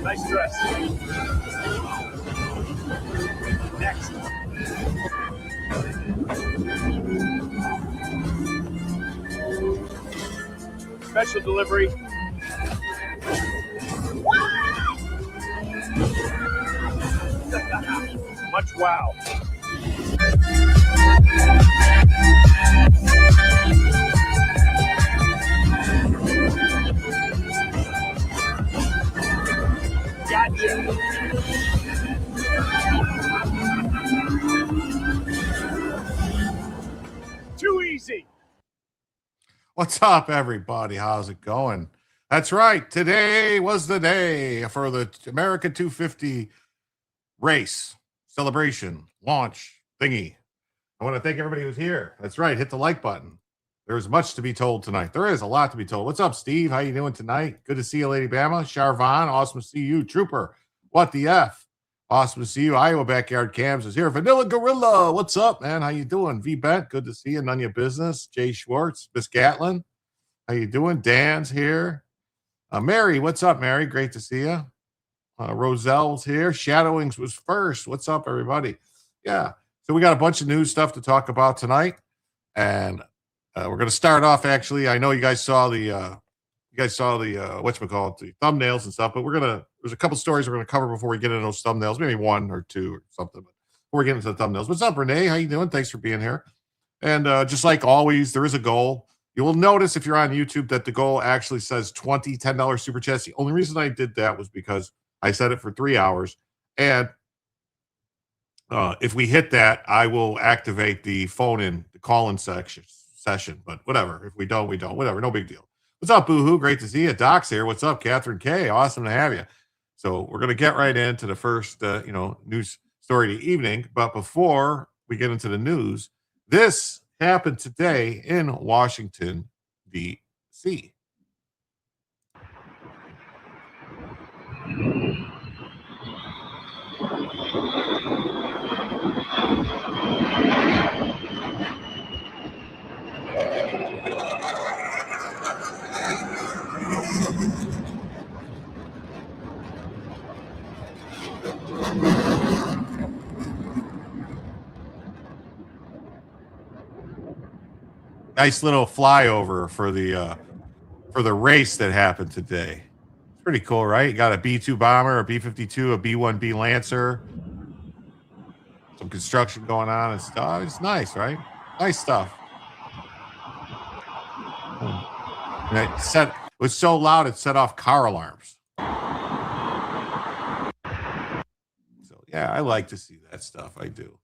Nice dress. Next. Special delivery. Much wow. Gotcha. Too easy. What's up, everybody? How's it going? That's right. Today was the day for the America 250 race celebration launch thingy. I want to thank everybody who's here. That's right. Hit the like button. There's much to be told tonight. There is a lot to be told. What's up, Steve? How you doing tonight? Good to see you, Lady Bama. Charvon, awesome to see you. Trooper, what the F? Awesome to see you. Iowa Backyard Cams is here. Vanilla Gorilla, what's up, man? How you doing? V-Bent, good to see you. None of your business. Jay Schwartz, Miss Gatlin, how you doing? Dan's here. Mary, what's up, Mary? Great to see you. Roselle's here. Shadowings was first. What's up, everybody? Yeah. So we got a bunch of news stuff to talk about tonight, and we're going to start off. Actually, I know you guys saw the whatchamacallit, the thumbnails and stuff, but there's a couple stories we're gonna cover before we get into those thumbnails, maybe one or two or something. But before we get into the thumbnails, what's up, Renee? How you doing? Thanks for being here. And just like always, there is a goal. You will notice if you're on YouTube that the goal actually says $10 super chats. The only reason I did that was because I set it for 3 hours, and if we hit that, I will activate the call-in session. But whatever. If we don't, we don't. Whatever. No big deal. What's up, Boohoo? Great to see you. Doc's here. What's up, Catherine K? Awesome to have you. So we're going to get right into the first, news story of the evening. But before we get into the news, this happened today in Washington, D.C. Nice little flyover for the race that happened today. It's pretty cool, right? You got a B-2 bomber, a B-52, a B-1B Lancer, some construction going on and stuff. It's nice, right? Nice stuff. And it was so loud it set off car alarms. So yeah, I like to see that stuff. I do.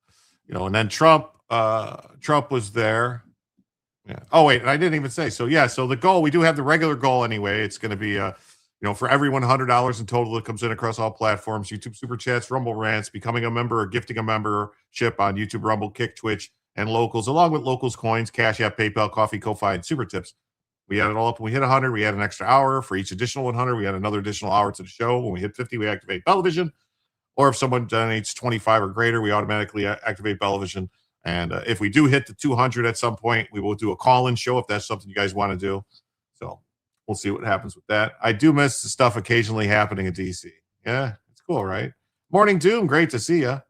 And then Trump was there. Yeah. Oh wait, and I didn't even say. So yeah, so the goal, we do have the regular goal anyway. It's going to be for every $100 in total that comes in across all platforms, YouTube Super Chats, Rumble Rants, becoming a member or gifting a membership on YouTube, Rumble, Kick, Twitch, and Locals, along with Locals coins, Cash App, PayPal, Coffee, Ko-Fi, and Super Tips. We add it all up. When we hit 100, we add an extra hour. For each additional 100, we add another additional hour to the show. When we hit 50, we activate television. Or if someone donates 25 or greater, we automatically activate television. And if we do hit the 200 at some point, we will do a call-in show if that's something you guys want to do. So we'll see what happens with that. I do miss the stuff occasionally happening in D.C. Yeah, it's cool, right? Morning, Doom. Great to see you.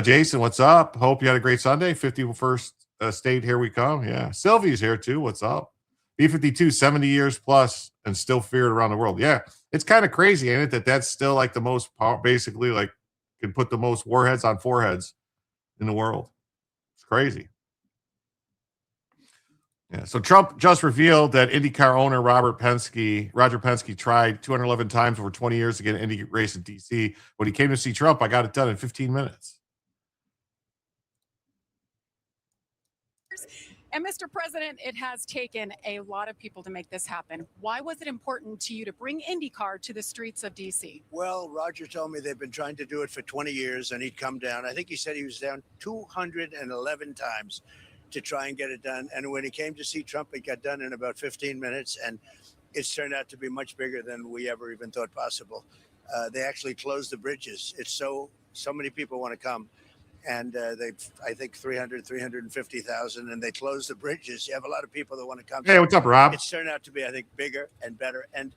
Jason, what's up? Hope you had a great Sunday. 51st state, here we come. Yeah. Sylvie's here, too. What's up? B-52, 70 years plus and still feared around the world. Yeah, it's kind of crazy, ain't it, that's still like the most basically like can put the most warheads on foreheads in the world. It's crazy. Yeah, so Trump just revealed that IndyCar owner Roger Penske tried 211 times over 20 years to get an Indy race in D.C. When he came to see Trump, I got it done in 15 minutes. And Mr. President, it has taken a lot of people to make this happen. Why was it important to you to bring IndyCar to the streets of D.C.? Well, Roger told me they've been trying to do it for 20 years and he'd come down. I think he said he was down 211 times to try and get it done. And when he came to see Trump, it got done in about 15 minutes. And it's turned out to be much bigger than we ever even thought possible. They actually closed the bridges. It's so many people want to come. And I think 350,000, and they closed the bridges. You have a lot of people that want to come. Hey, what's up, Rob? It's turned out to be, I think, bigger and better. And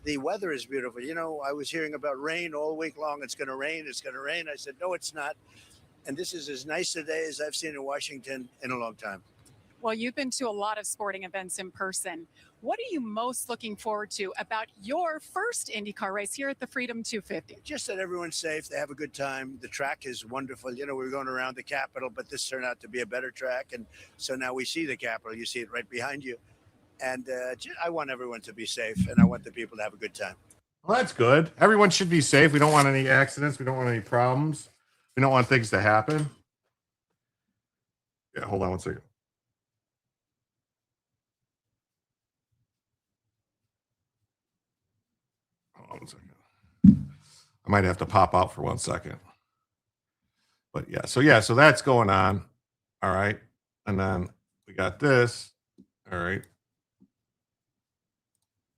the weather is beautiful. I was hearing about rain all week long. It's going to rain. It's going to rain. I said, no, it's not. And this is as nice a day as I've seen in Washington in a long time. Well, you've been to a lot of sporting events in person. What are you most looking forward to about your first IndyCar race here at the Freedom 250? Just that everyone's safe. They have a good time. The track is wonderful. We're going around the Capitol, but this turned out to be a better track. And so now we see the Capitol. You see it right behind you. And I want everyone to be safe, and I want the people to have a good time. Well, that's good. Everyone should be safe. We don't want any accidents. We don't want any problems. We don't want things to happen. Yeah, hold on one second. Hold on one second. I might have to pop out for 1 second. But yeah, so that's going on. All right. And then we got this. All right.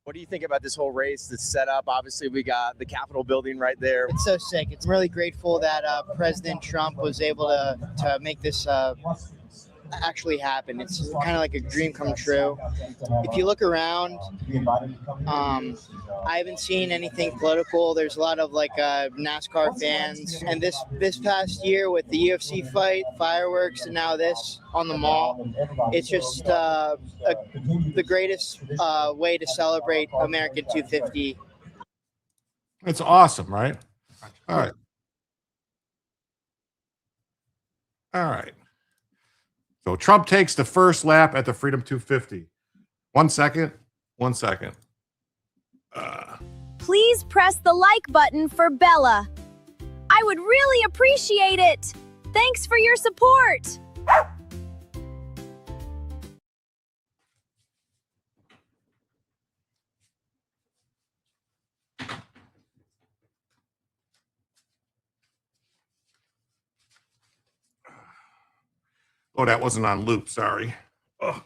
What do you think about this whole race, this setup? Obviously, we got the Capitol building right there. It's so sick. It's really grateful that President Trump was able to make this actually happen. It's kind of like a dream come true. If you look around, I haven't seen anything political. There's a lot of NASCAR fans. And this past year with the UFC fight, fireworks, and now this on the mall, it's just the greatest way to celebrate American 250. It's awesome, right? All right. All right. So Trump takes the first lap at the Freedom 250. 1 second. 1 second. Please press the like button for Bella. I would really appreciate it. Thanks for your support. Oh, that wasn't on loop. Sorry. Oh.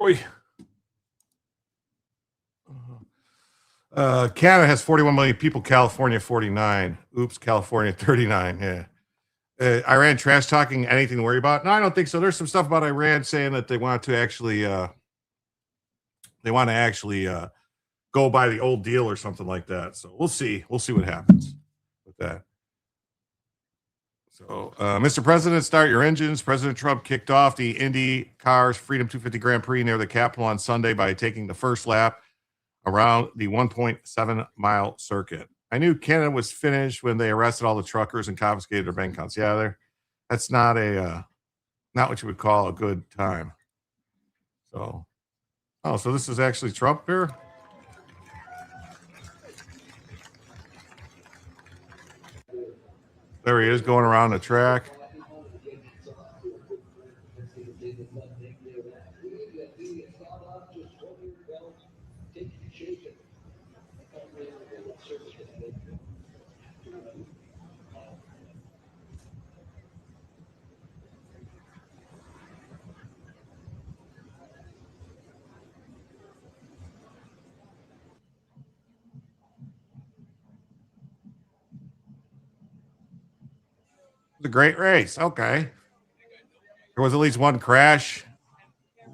Oy. Canada has 41 million people. California 49. Oops, California 39. Yeah. Iran trash talking. Anything to worry about? No, I don't think so. There's some stuff about Iran saying that they want to actually go by the old deal or something like that. So we'll see. We'll see what happens with that. So, Mr. President, start your engines. President Trump kicked off the Indy Cars Freedom 250 Grand Prix near the Capitol on Sunday by taking the first lap around the 1.7-mile circuit. I knew Canada was finished when they arrested all the truckers and confiscated their bank accounts. Yeah, that's not what you would call a good time. So, so this is actually Trump here. There he is going around the track. It was a great race. Okay. There was at least one crash.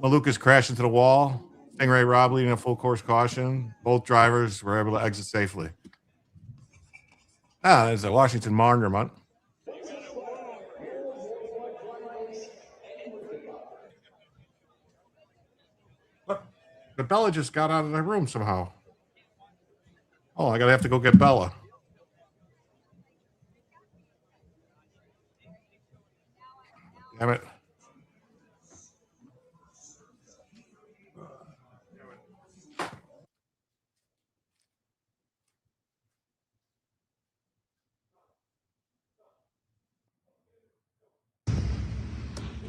Malukas crashed into the wall. Stingray Rob leading a full course caution. Both drivers were able to exit safely. There's a Washington monument. But Bella just got out of the room somehow. Oh, I gotta have to go get Bella. Damn it.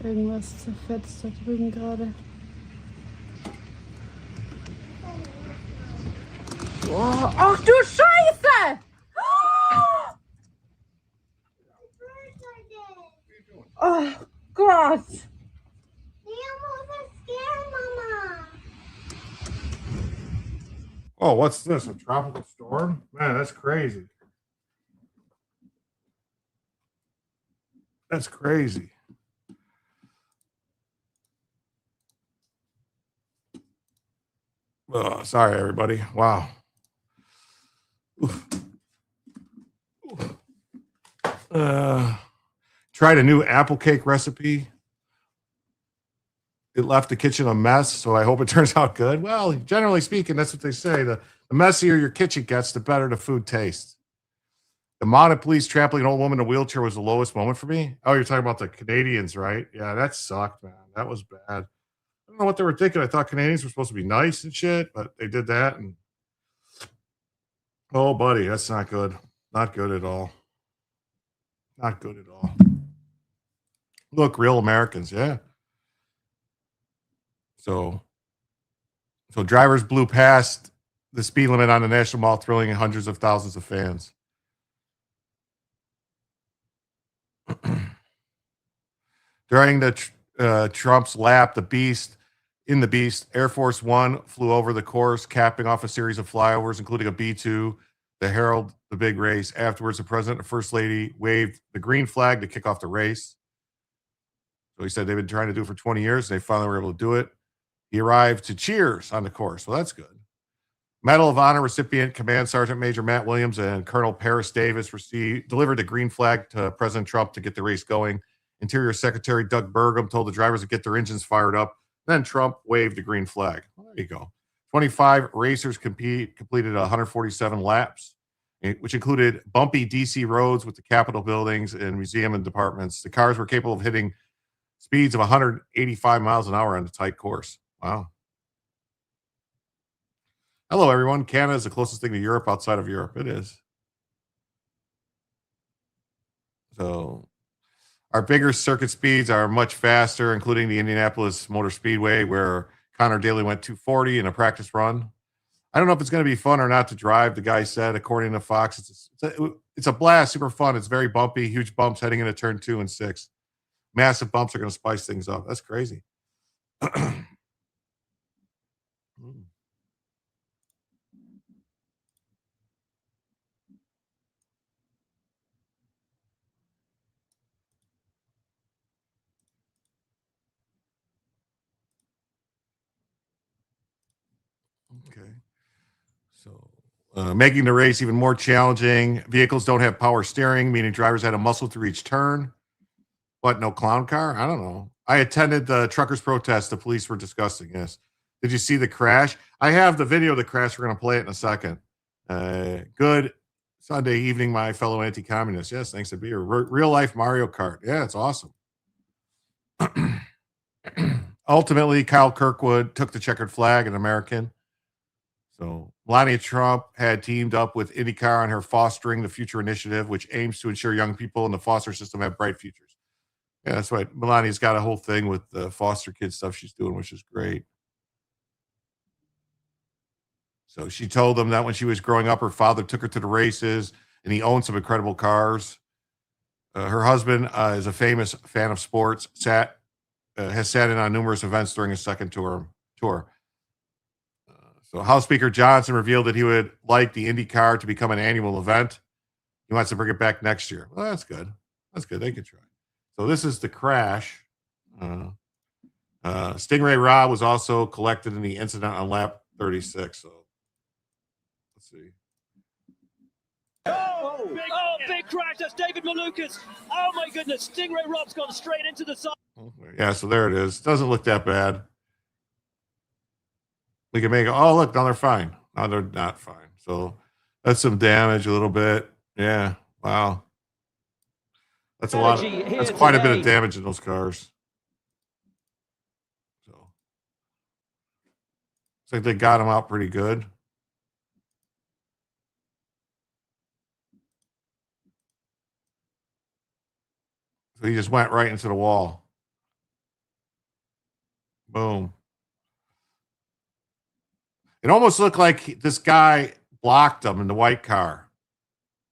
Irgendwas zerfetzt da drüben gerade. Boah, ach du Scheiße! Oh Gott! Oh, what's this? A tropical storm? Man, that's crazy. That's crazy. Oh, sorry, everybody. Wow. Tried a new apple cake recipe. It left the kitchen a mess, so I hope it turns out good. Well, generally speaking, that's what they say. The messier your kitchen gets, the better the food tastes. The mounted police trampling an old woman in a wheelchair was the lowest moment for me. Oh, you're talking about the Canadians, right? Yeah, that sucked, man. That was bad. I don't know what they were thinking. I thought Canadians were supposed to be nice and shit, but they did that. And oh, buddy, that's not good. Not good at all. Not good at all. Look, real Americans, yeah. So drivers blew past the speed limit on the National Mall, thrilling hundreds of thousands of fans. During the Trump's lap, the Beast, Air Force One flew over the course, capping off a series of flyovers, including a B-2 to herald the big race. Afterwards, the president and first lady waved the green flag to kick off the race. So he said they've been trying to do it for 20 years. And they finally were able to do it. He arrived to cheers on the course. Well, that's good. Medal of Honor recipient Command Sergeant Major Matt Williams and Colonel Paris Davis delivered the green flag to President Trump to get the race going. Interior Secretary Doug Burgum told the drivers to get their engines fired up. Then Trump waved the green flag. Well, there you go. 25 racers completed 147 laps, which included bumpy DC roads with the Capitol buildings and museum and departments. The cars were capable of hitting speeds of 185 miles an hour on the tight course. Wow. Hello, everyone. Canada is the closest thing to Europe outside of Europe. It is. So our bigger circuit speeds are much faster, including the Indianapolis Motor Speedway, where Connor Daly went 240 in a practice run. I don't know if it's going to be fun or not to drive, the guy said, according to Fox. It's a blast, super fun. It's very bumpy, huge bumps heading into turn 2 and 6. Massive bumps are going to spice things up. That's crazy. Okay. So making the race even more challenging. Vehicles don't have power steering, meaning drivers had to muscle through each turn. What, no clown car? I don't know. I attended the truckers' protest. The police were discussing this. Did you see the crash? I have the video of the crash. We're going to play it in a second. Good Sunday evening, my fellow anti-communists. Yes, thanks to Beaver. Real life Mario Kart. Yeah, it's awesome. Ultimately, Kyle Kirkwood took the checkered flag, an American. So Melania Trump had teamed up with IndyCar on her Fostering the Future initiative, which aims to ensure young people in the foster system have bright futures. Yeah, that's right. Melania's got a whole thing with the foster kid stuff she's doing, which is great. So she told them that when she was growing up, her father took her to the races, and he owned some incredible cars. Her husband is a famous fan of sports, has sat in on numerous events during his second tour. So House Speaker Johnson revealed that he would like the IndyCar to become an annual event. He wants to bring it back next year. Well, that's good. That's good. They could try. So this is the crash. Stingray Rod was also collected in the incident on lap 36. So let's see. Big crash. That's David Malukas. Oh, my goodness. Stingray Rob's gone straight into the side. Yeah, so there it is. Doesn't look that bad. We can make it. Oh, look, now they're fine. No, they're not fine. So that's some damage a little bit. Yeah. Wow. That's a lot. That's quite a bit of damage in those cars. So looks like they got them out pretty good. So he just went right into the wall. Boom. It almost looked like this guy blocked him in the white car.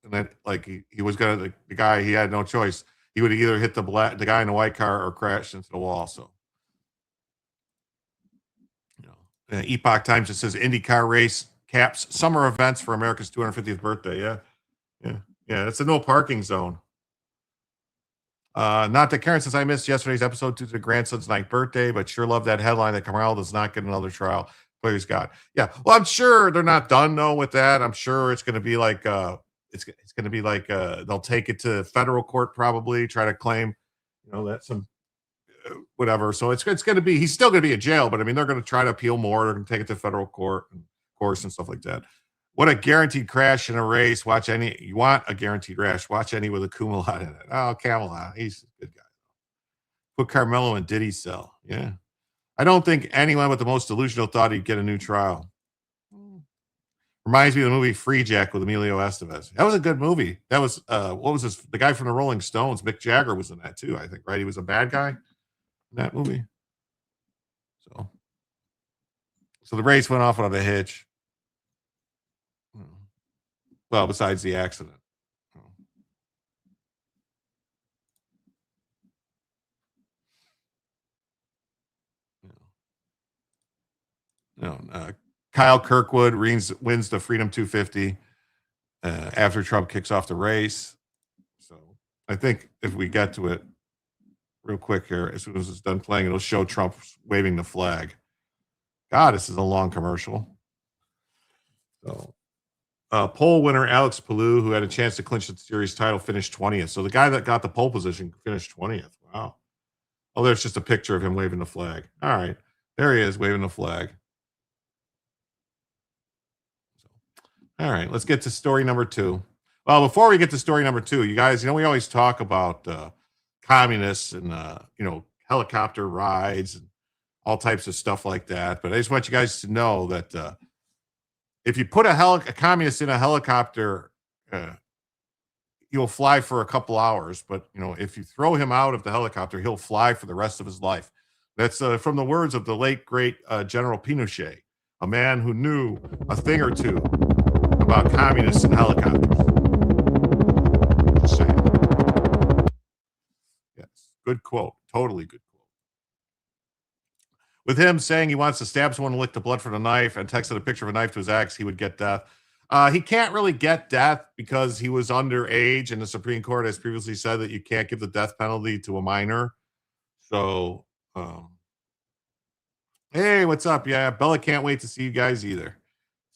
And then, like, he was going to, the guy, he had no choice. He would either hit the guy in the white car or crash into the wall. So, you know, Epoch Times, it says IndyCar race caps summer events for America's 250th birthday. Yeah. It's a no parking zone. Not that Karen says I missed yesterday's episode due to the grandson's 9th birthday, but sure love that headline that Kamala does not get another trial. Please God. Yeah. Well, I'm sure they're not done though with that. I'm sure it's going to be like, it's going to be like, they'll take it to federal court, probably try to claim, you know, that some whatever. So it's going to be, he's still going to be in jail, but I mean, they're going to try to appeal more. They're going to take it to federal court and course and stuff like that. What a guaranteed crash in a race. Watch any, you want a guaranteed crash, watch any with a Kumalot in it. Oh, Camelot. He's a good guy. Put Carmelo in Diddy's cell. Yeah. I don't think anyone with the most delusional thought he'd get a new trial. Reminds me of the movie Free Jack with Emilio Estevez. That was a good movie. That was, what was this? The guy from the Rolling Stones, Mick Jagger, was in that too, I think, right? He was a bad guy in that movie. So the race went off without a hitch. Well, besides the accident. Kyle Kirkwood wins the Freedom 250 after Trump kicks off the race. So I think if we get to it real quick here, as soon as it's done playing, it'll show Trump waving the flag. God, this is a long commercial. So pole winner Alex Palou, who had a chance to clinch the series title, finished 20th. So the guy that got the pole position finished 20th. Wow. Oh, there's just a picture of him waving the flag. All right. There he is waving the flag. All right, let's get to story number 2. Well, before we get to story number 2, you guys, you know, we always talk about communists and, you know, helicopter rides and all types of stuff like that. But I just want you guys to know that if you put a communist in a helicopter, he'll fly for a couple hours. But, you know, if you throw him out of the helicopter, he'll fly for the rest of his life. That's from the words of the late, great General Pinochet, a man who knew a thing or two about communists and helicopters. Just saying. Yes, good quote. Totally good quote. With him saying he wants to stab someone and lick the blood from the knife and texted a picture of a knife to his ex, he would get death. He can't really get death because he was underage, and the Supreme Court has previously said that you can't give the death penalty to a minor. So, hey, what's up? Yeah, Bella can't wait to see you guys either.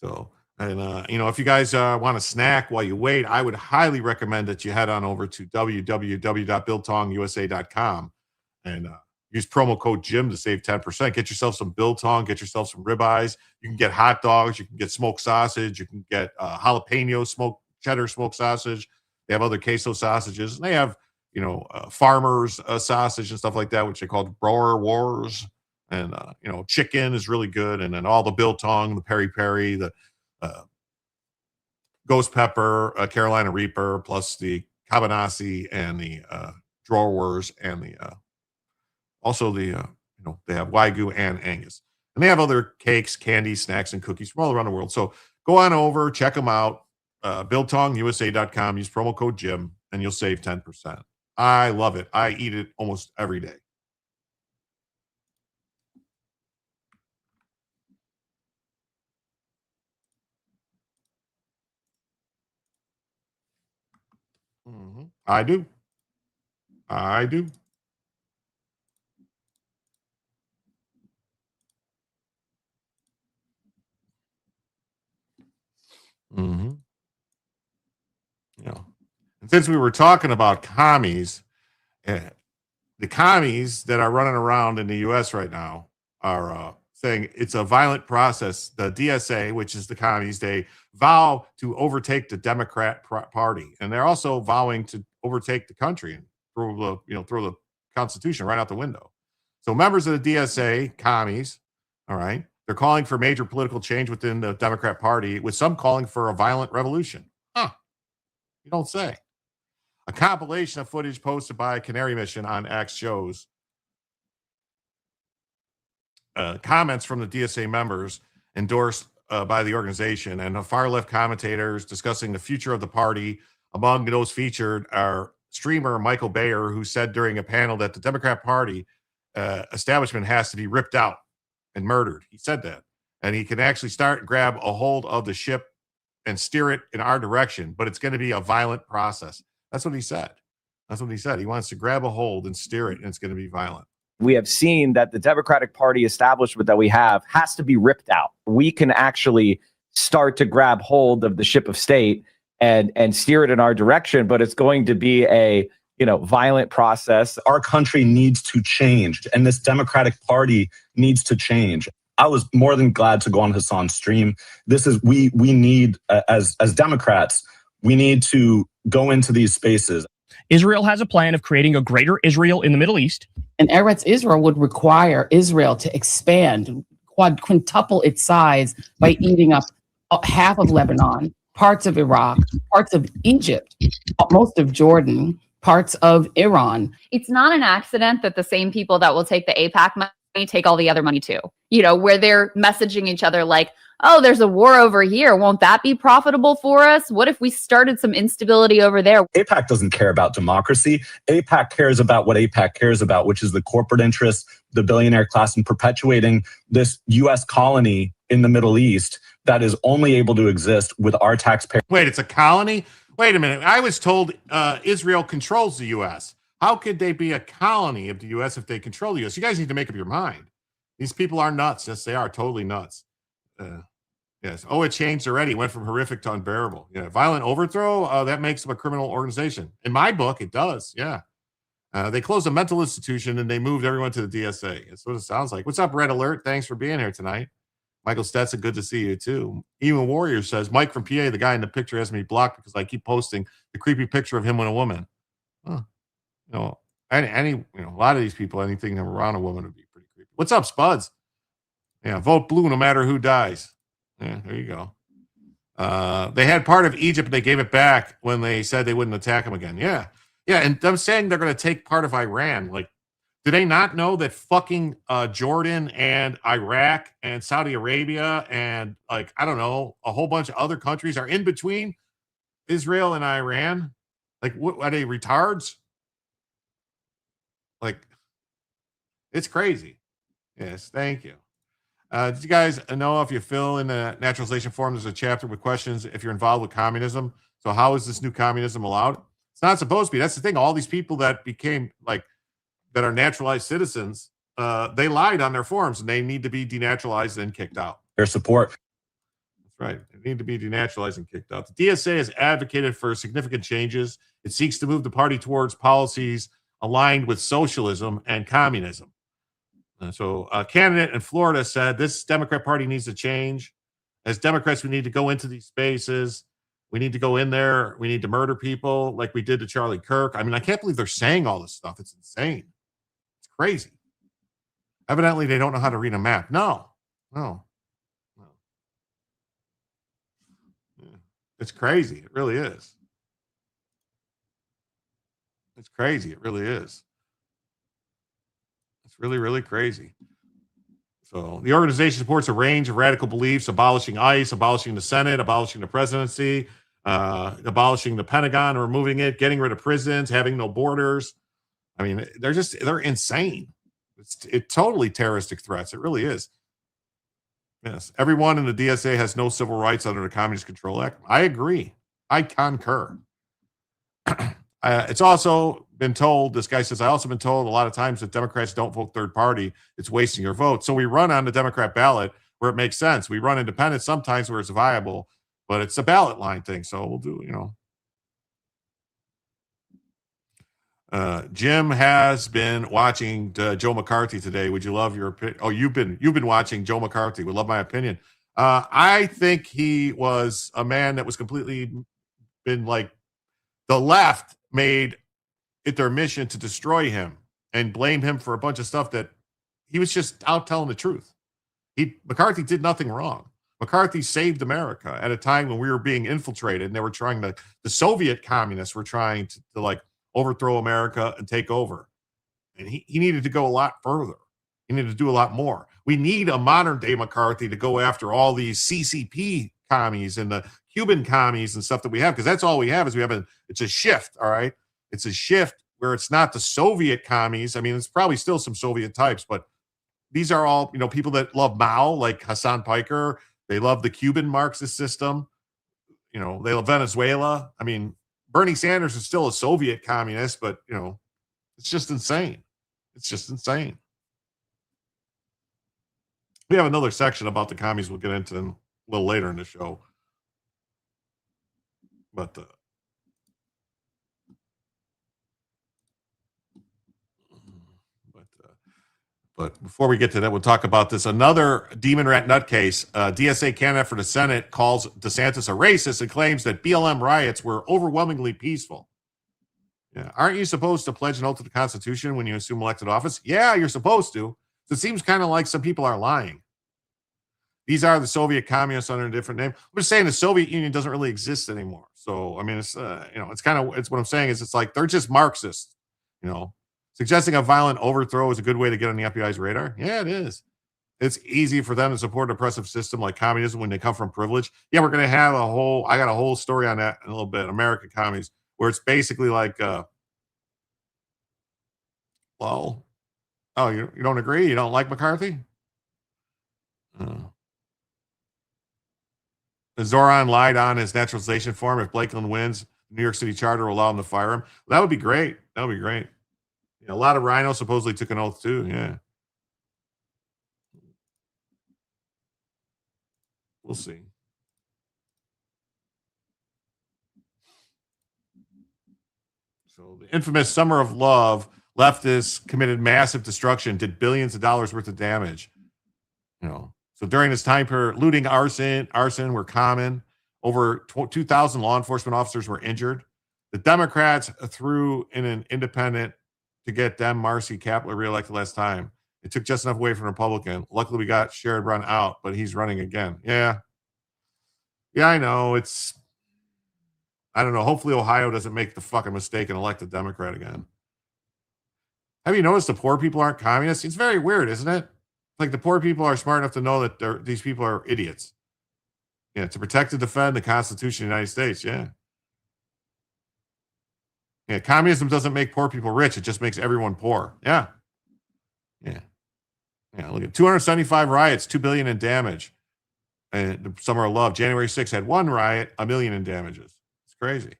So, And, if you guys want a snack while you wait, I would highly recommend that you head on over to www.biltongusa.com and use promo code Jim to save 10%. Get yourself some biltong, get yourself some ribeyes. You can get hot dogs, you can get smoked sausage, you can get jalapeno smoked cheddar smoked sausage. They have other queso sausages. And they have, farmers sausage and stuff like that, which they call Grower Wars. And, chicken is really good. And then all the biltong, the peri-peri, the ghost pepper, Carolina Reaper, plus the cabanasi and the drawer wars and the also the they have Wagyu and Angus, and they have other cakes, candies, snacks, and cookies from all around the world. So go on over, check them out. BiltongUSA.com. Use promo code Jim, and you'll save 10%. I love it. I eat it almost every day. I do. And since we were talking about commies, the commies that are running around in the U.S. right now are saying it's a violent process. The DSA, which is the commies, they vow to overtake the Democrat Party, and they're also vowing to overtake the country and throw the Constitution right out the window. So members of the DSA, commies, all right, they're calling for major political change within the Democrat Party, with some calling for a violent revolution. You don't say. A compilation of footage posted by Canary Mission on X shows comments from the DSA members endorsed by the organization and far-left commentators discussing the future of the party. Among those featured are streamer Michael Bayer, who said during a panel that the Democrat Party establishment has to be ripped out and murdered. He said that. And he can actually start and grab a hold of the ship and steer it in our direction, but it's going to be a violent process. That's what he said. He wants to grab a hold and steer it, and it's going to be violent. We have seen that the Democratic Party establishment that we have has to be ripped out. We can actually start to grab hold of the ship of state and steer it in our direction, but it's going to be a violent process. Our country needs to change, and this Democratic Party needs to change. I was more than glad to go on Hassan's stream. This is we need as Democrats, we need to go into these spaces. Israel has a plan of creating a greater Israel in the Middle East. And Eretz Israel would require Israel to expand, quintuple its size by eating up half of Lebanon, parts of Iraq, parts of Egypt, most of Jordan, parts of Iran. It's not an accident that the same people that will take the AIPAC money take all the other money too, where they're messaging each other like, oh, there's a war over here. Won't that be profitable for us? What if we started some instability over there? AIPAC doesn't care about democracy. AIPAC cares about what AIPAC cares about, which is the corporate interests, the billionaire class, and perpetuating this U.S. colony in the Middle East that is only able to exist with our taxpayers. Wait, it's a colony? Wait a minute. I was told Israel controls the U.S. How could they be a colony of the U.S. if they control the U.S.? You guys need to make up your mind. These people are nuts. Yes, they are totally nuts. Yes. Oh, it changed already. It went from horrific to unbearable. Yeah. Violent overthrow, that makes them a criminal organization. In my book, it does. Yeah. They closed a mental institution and they moved everyone to the DSA. That's what it sounds like. What's up, Red Alert? Thanks for being here tonight. Michael Stetson, good to see you too. Even Warrior says, Mike from PA, the guy in the picture has me blocked because I keep posting the creepy picture of him with a woman. Huh. A lot of these people, anything around a woman would be pretty creepy. What's up, Spuds? Yeah, vote blue no matter who dies. Yeah, there you go. They had part of Egypt, and they gave it back when they said they wouldn't attack them again. Yeah. Yeah, and them saying they're going to take part of Iran. Like, do they not know that fucking Jordan and Iraq and Saudi Arabia and, a whole bunch of other countries are in between Israel and Iran? Like, what are they, retards? Like, it's crazy. Yes, thank you. Did you guys know, if you fill in the naturalization form, there's a chapter with questions if you're involved with communism. So how is this new communism allowed? It's not supposed to be. That's the thing. All these people that became that are naturalized citizens, they lied on their forms and they need to be denaturalized and kicked out. Their support. That's Right. They need to be denaturalized and kicked out. The DSA has advocated for significant changes. It seeks to move the party towards policies aligned with socialism and communism. So a candidate in Florida said this Democrat Party needs to change. As Democrats, we need to go into these spaces. We need to go in there. We need to murder people like we did to Charlie Kirk. I mean, I can't believe they're saying all this stuff. It's insane. It's crazy. Evidently, they don't know how to read a map. No. It's crazy. It really is. It's crazy. It really is. It's really, really crazy. So the organization supports a range of radical beliefs, abolishing ICE, abolishing the Senate, abolishing the presidency, abolishing the Pentagon, removing it, getting rid of prisons, having no borders. I mean, they're insane. It's totally terroristic threats. It really is. Yes. Everyone in the DSA has no civil rights under the Communist Control Act. I agree. I concur. It's also been told, this guy says, I also been told a lot of times that Democrats don't vote third party. It's wasting your vote. So we run on the Democrat ballot where it makes sense. We run independent sometimes where it's viable, but it's a ballot line thing. So we'll do, Jim has been watching Joe McCarthy today. Would you love your opinion? Oh, you've been watching Joe McCarthy. Would love my opinion. I think he was a man that was completely been like the left made it their mission to destroy him and blame him for a bunch of stuff that he was just out telling the truth. McCarthy did nothing wrong. McCarthy saved America at a time when we were being infiltrated and they were trying to, the Soviet communists were trying to like overthrow America and take over. And he needed to go a lot further. He needed to do a lot more. We need a modern day McCarthy to go after all these CCP commies and the Cuban commies and stuff that we have, because that's all we have is it's a shift. All right. It's a shift where it's not the Soviet commies. I mean, it's probably still some Soviet types, but these are all, people that love Mao, like Hassan Piker. They love the Cuban Marxist system. They love Venezuela. I mean, Bernie Sanders is still a Soviet communist, but, it's just insane. It's just insane. We have another section about the commies we'll get into a little later in the show. But before we get to that, we'll talk about this. Another demon rat nutcase, DSA candidate for the Senate, calls DeSantis a racist and claims that BLM riots were overwhelmingly peaceful. Yeah. Aren't you supposed to pledge an oath to the Constitution when you assume elected office? Yeah, you're supposed to. So it seems kind of like some people are lying. These are the Soviet communists under a different name. I'm just saying the Soviet Union doesn't really exist anymore. So, I mean, it's what I'm saying is it's like they're just Marxists, Suggesting a violent overthrow is a good way to get on the FBI's radar? Yeah, it is. It's easy for them to support an oppressive system like communism when they come from privilege. Yeah, we're going to have I got a whole story on that in a little bit, American commies, where it's basically like, you don't agree? You don't like McCarthy? Zoran lied on his naturalization form. If Blakeland wins, the New York City charter will allow him to fire him. Well, that would be great. That would be great. A lot of rhinos supposedly took an oath too. Yeah. We'll see. So the infamous Summer of Love, leftists committed massive destruction, did billions of dollars worth of damage. So during this time period, looting, arson were common. Over 2,000 law enforcement officers were injured. The Democrats threw in an independent to get Marcy Kaplan reelected last time. It took just enough away from Republican. Luckily, we got Sherrod Brown out, but he's running again. Yeah, I know. I don't know. Hopefully, Ohio doesn't make the fucking mistake and elect a Democrat again. Have you noticed the poor people aren't communists? It's very weird, isn't it? Like the poor people are smart enough to know that these people are idiots. Yeah, to protect and defend the Constitution of the United States. Yeah. Yeah, communism doesn't make poor people rich. It just makes everyone poor. Yeah. Look at 275 riots, $2 billion in damage. And the Summer of Love, January 6th had one riot, $1 million in damages. It's crazy.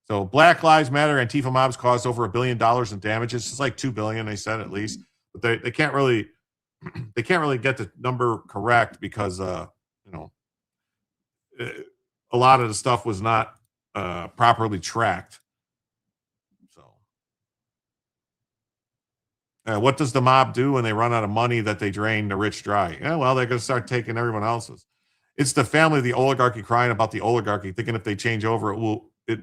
So Black Lives Matter, Antifa mobs caused over $1 billion in damages. It's like $2 billion, they said at least. But they can't really get the number correct because a lot of the stuff was not properly tracked. So, what does the mob do when they run out of money that they drain the rich dry? Yeah, well, they're going to start taking everyone else's. It's the family of the oligarchy crying about the oligarchy, thinking if they change over,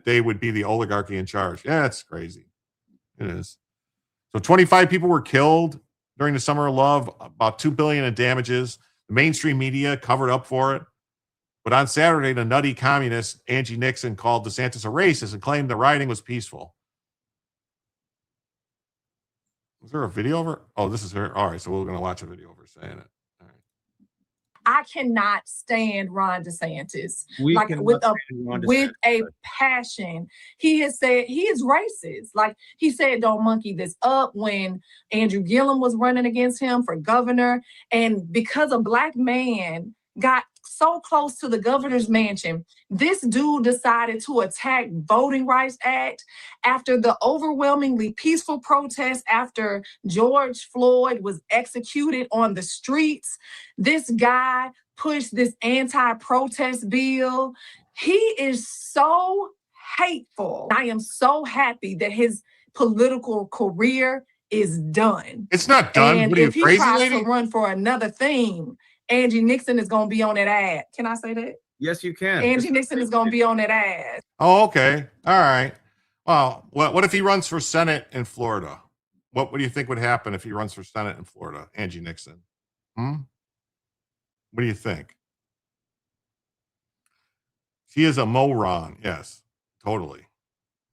they would be the oligarchy in charge. Yeah, it's crazy. It is. So 25 people were killed during the Summer of Love, about $2 billion in damages. The mainstream media covered up for it. But on Saturday, the nutty communist Angie Nixon called DeSantis a racist and claimed the rioting was peaceful. Is there a video of her? Oh, this is her. All right, so we're going to watch a video of her saying it. I cannot stand Ron DeSantis We like cannot with stand Ron with a DeSantis. passion. He has said he is racist. Like he said, don't monkey this up when Andrew Gillum was running against him for governor. And because a black man got so close to the governor's mansion, this dude decided to attack Voting Rights Act after the overwhelmingly peaceful protest after George Floyd was executed on the streets. This guy pushed this anti-protest bill. He is so hateful. I am so happy that his political career is done. It's not done. And What are you, if he crazy tries lady? to run for another thing, Angie Nixon is going to be on that ad. Can I say that? Yes, you can. Angie Nixon is going to be on that ad. Oh, okay. All right. Well, what if he runs for Senate in Florida? What do you think would happen if he runs for Senate in Florida, Angie Nixon? What do you think? She is a moron. Yes, totally.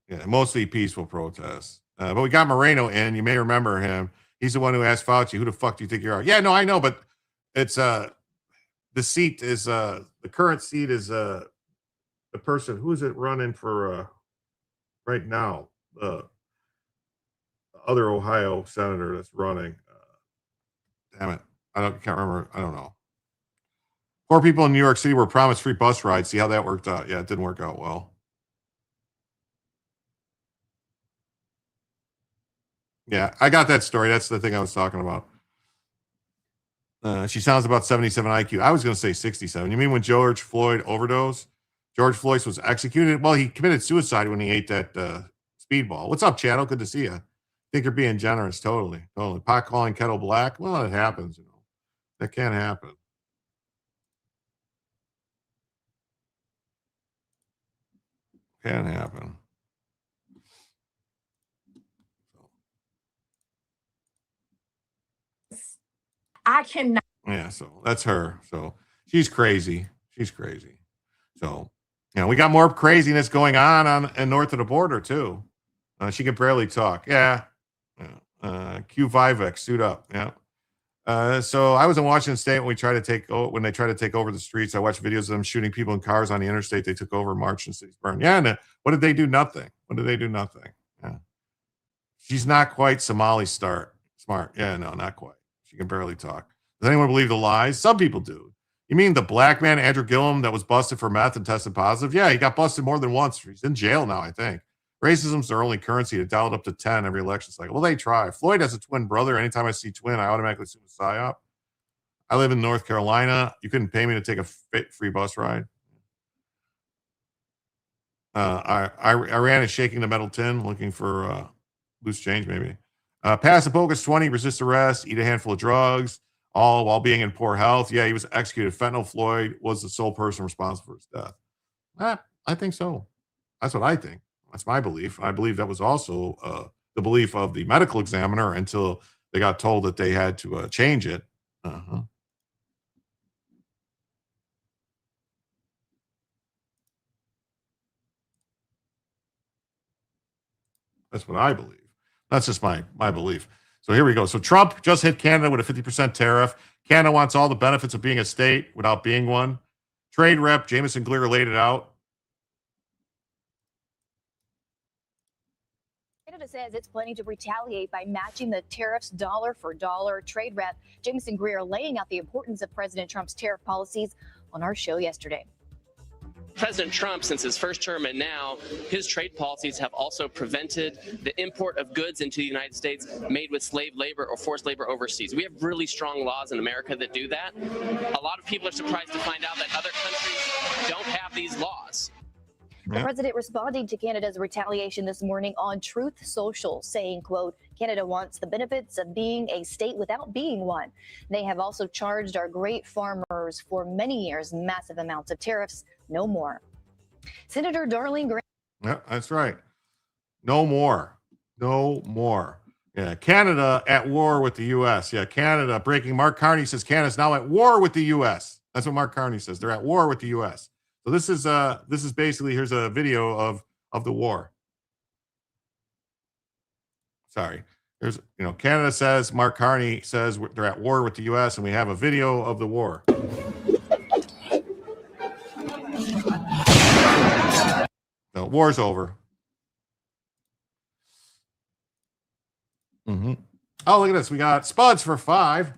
Yeah, mostly peaceful protests. But we got Moreno in. You may remember him. He's the one who asked Fauci, who the fuck do you think you are? Yeah, no, I know, but it's the seat is the current seat is the person who is it running for right now, the other Ohio senator that's running. Damn it, can't remember. I don't know. 4 people in New York City were promised free bus rides. See how that worked out? Yeah, it didn't work out well. Yeah, I got that story. That's the thing I was talking about. She sounds about 77 IQ. I was going to say 67. You mean when George Floyd overdosed? George Floyd was executed? Well, he committed suicide when he ate that speedball. What's up, Chad? Good to see you. Think you're being generous. Totally. Pot calling kettle black? Well, it happens. That can't happen. Can happen. I cannot. Yeah, so that's her. So she's crazy. She's crazy. So, we got more craziness going on north of the border too. She can barely talk. Yeah. Q5X, suit up. Yeah. So I was in Washington State when they tried to take over the streets. I watched videos of them shooting people in cars on the interstate. They took over, marched, and cities burned. Yeah. And what did they do? Nothing. What did they do? Nothing. Yeah. She's not quite Somali smart. Yeah, no, not quite. She can barely talk. Does anyone believe the lies? Some people do. You mean the black man, Andrew Gillum, that was busted for meth and tested positive? Yeah, he got busted more than once. He's in jail now, I think. Racism's their only currency to dial it up to 10 every election cycle. Well, they try. Floyd has a twin brother. Anytime I see twin, I automatically assume a psyop. I live in North Carolina. You couldn't pay me to take a free bus ride. Iran is shaking the metal tin, looking for loose change, maybe. Pass a bogus 20, resist arrest, eat a handful of drugs, all while being in poor health. Yeah, he was executed. Fentanyl Floyd was the sole person responsible for his death. I think so. That's what I think. That's my belief. I believe that was also the belief of the medical examiner until they got told that they had to change it. That's what I believe. That's just my belief. So here we go. So Trump just hit Canada with a 50% tariff. Canada wants all the benefits of being a state without being one. Trade rep Jameson Greer laid it out. Canada says it's planning to retaliate by matching the tariffs dollar for dollar. Trade rep Jameson Greer laying out the importance of President Trump's tariff policies on our show yesterday. President Trump, since his first term and now, his trade policies have also prevented the import of goods into the United States made with slave labor or forced labor overseas. We have really strong laws in America that do that. A lot of people are surprised to find out that other countries don't have these laws. The president responding to Canada's retaliation this morning on Truth Social, saying, quote, Canada wants the benefits of being a state without being one. They have also charged our great farmers for many years massive amounts of tariffs. No more. Senator Darlene Graham. Yeah, that's right. No more. No more. Yeah, Canada at war with the U.S. Yeah, Canada breaking. Mark Carney says Canada's now at war with the U.S. That's what Mark Carney says. They're at war with the U.S. So this is basically, here's a video of the war. Sorry. There's, Canada says, Mark Carney says they're at war with the U.S. and we have a video of the war. The war's over. Mm-hmm. Oh, look at this. We got Spuds for 5.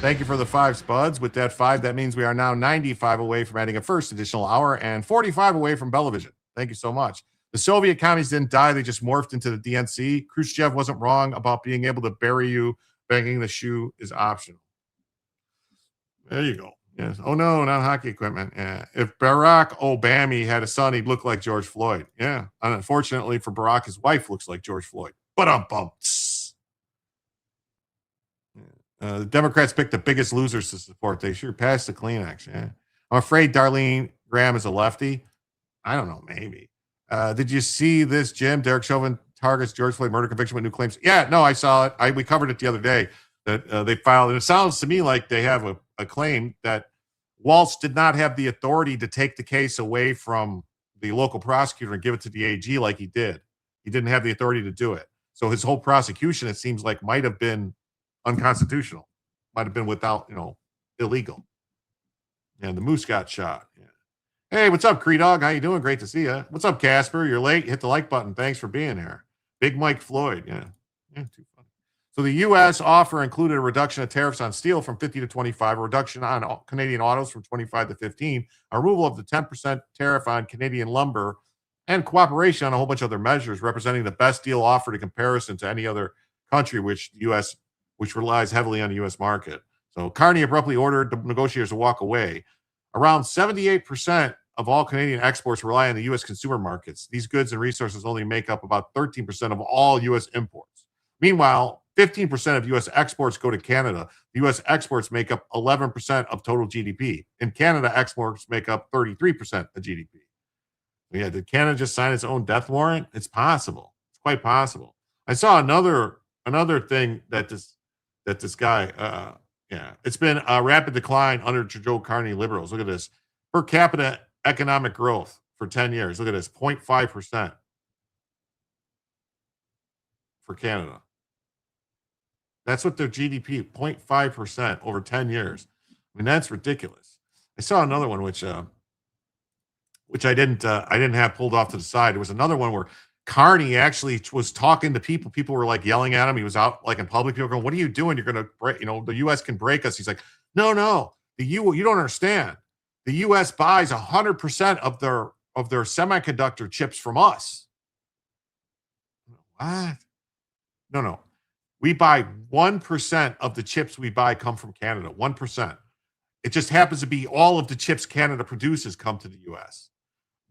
Thank you for the 5 Spuds. With that 5, that means we are now 95 away from adding a first additional hour and 45 away from Bellavision. Thank you so much. The Soviet commies didn't die. They just morphed into the DNC. Khrushchev wasn't wrong about being able to bury you. Banging the shoe is optional. There you go. Yes. Oh, no, not hockey equipment. Yeah. If Barack Obama had a son, he'd look like George Floyd. Yeah. And unfortunately for Barack, his wife looks like George Floyd. But the Democrats picked the biggest losers to support. They sure passed the Kleenex. Yeah. I'm afraid Darlene Graham is a lefty. I don't know, maybe. Did you see this, Jim? Derek Chauvin targets George Floyd murder conviction with new claims. Yeah, no, I saw it. We covered it the other day that they filed. And it sounds to me like they have a claim that Walz did not have the authority to take the case away from the local prosecutor and give it to the AG like he did. He didn't have the authority to do it. So his whole prosecution, it seems like, might have been unconstitutional, might have been without, illegal. And the moose got shot. Yeah. Hey, what's up, Cree Dog? How you doing? Great to see you. What's up, Casper? You're late. Hit the like button. Thanks for being here. Big Mike Floyd. Yeah, too funny. So the U.S. offer included a reduction of tariffs on steel from 50 to 25, a reduction on Canadian autos from 25 to 15, a removal of the 10% tariff on Canadian lumber, and cooperation on a whole bunch of other measures representing the best deal offered in comparison to any other country which relies heavily on the U.S. market. So Carney abruptly ordered the negotiators to walk away. Around 78% of all Canadian exports rely on the U.S. consumer markets. These goods and resources only make up about 13% of all U.S. imports. Meanwhile, 15% of U.S. exports go to Canada. The U.S. exports make up 11% of total GDP. In Canada, exports make up 33% of GDP. Yeah, did Canada just sign its own death warrant? It's possible. It's quite possible. I saw another thing that this guy, it's been a rapid decline under Joe Carney liberals. Look at this. Per capita economic growth for 10 years. Look at this, 0.5% for Canada. That's what their GDP, 0.5% over 10 years. I mean, that's ridiculous. I saw another one which I didn't have pulled off to the side. It was another one where Carney actually was talking to people. People were like yelling at him. He was out like in public. People going, "What are you doing? You're going to break, the U.S. can break us." He's like, No. You don't understand. The U.S. buys 100% of their semiconductor chips from us. What? No. We buy 1% of the chips we buy come from Canada. 1%. It just happens to be all of the chips Canada produces come to the U.S.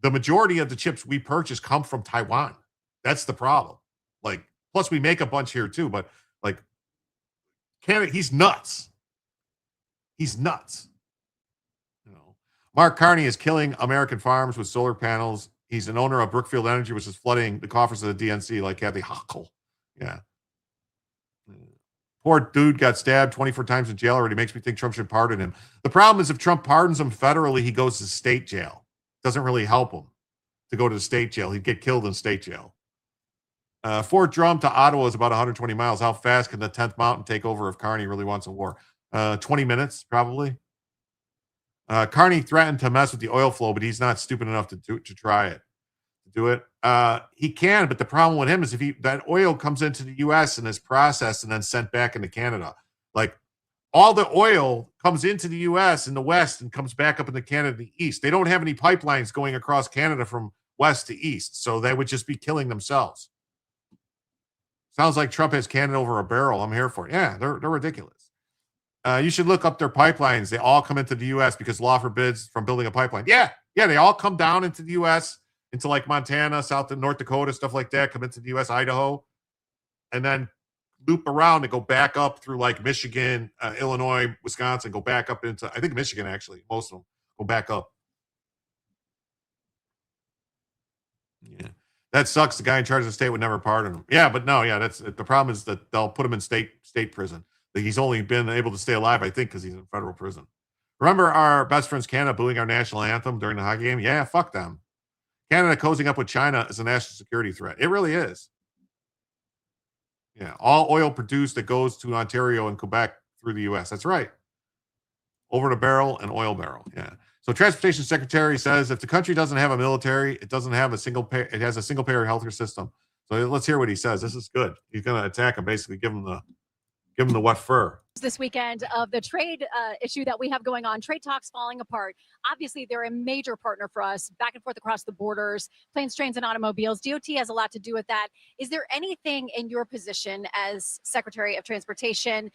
The majority of the chips we purchase come from Taiwan. That's the problem. Plus we make a bunch here too, but Canada, he's nuts. He's nuts. Mark Carney is killing American farms with solar panels. He's an owner of Brookfield Energy, which is flooding the coffers of the DNC like Kathy Hochul. Yeah. Poor dude got stabbed 24 times in jail already. Makes me think Trump should pardon him. The problem is if Trump pardons him federally, he goes to state jail. Doesn't really help him to go to the state jail. He'd get killed in state jail. Fort Drum to Ottawa is about 120 miles. How fast can the 10th Mountain take over if Carney really wants a war? 20 minutes, probably. Carney threatened to mess with the oil flow, but he's not stupid enough to try it. To do it. He can, but the problem with him is if that oil comes into the U.S. and is processed and then sent back into Canada, all the oil comes into the U.S. in the West and comes back up into Canada in the East. They don't have any pipelines going across Canada from West to East, so they would just be killing themselves. Sounds like Trump has Canada over a barrel. I'm here for it. Yeah, they're ridiculous. You should look up their pipelines. They all come into the U.S. because law forbids from building a pipeline. Yeah, they all come down into the U.S., into like Montana, South and North Dakota, stuff like that, come into the U.S., Idaho, and then loop around and go back up through like Michigan, Illinois, Wisconsin, go back up into, I think Michigan actually, most of them go back up. Yeah. That sucks. The guy in charge of the state would never pardon him. Yeah, but no, yeah, that's the problem is that they'll put him in state prison. He's only been able to stay alive, I think, because he's in federal prison. Remember our best friends Canada booing our national anthem during the hockey game? Yeah, fuck them. Canada cozying up with China is a national security threat. It really is. Yeah, all oil produced that goes to Ontario and Quebec through the U.S. That's right. Over the barrel and oil barrel. Yeah. So Transportation Secretary says if the country doesn't have a military, it doesn't have a single payer, it has a single payer healthcare system. So let's hear what he says. This is good. He's going to attack him, basically give him the wet fur. This weekend of the trade issue that we have going on, trade talks falling apart. Obviously, they're a major partner for us, back and forth across the borders, planes, trains, and automobiles. DOT has a lot to do with that. Is there anything in your position as Secretary of Transportation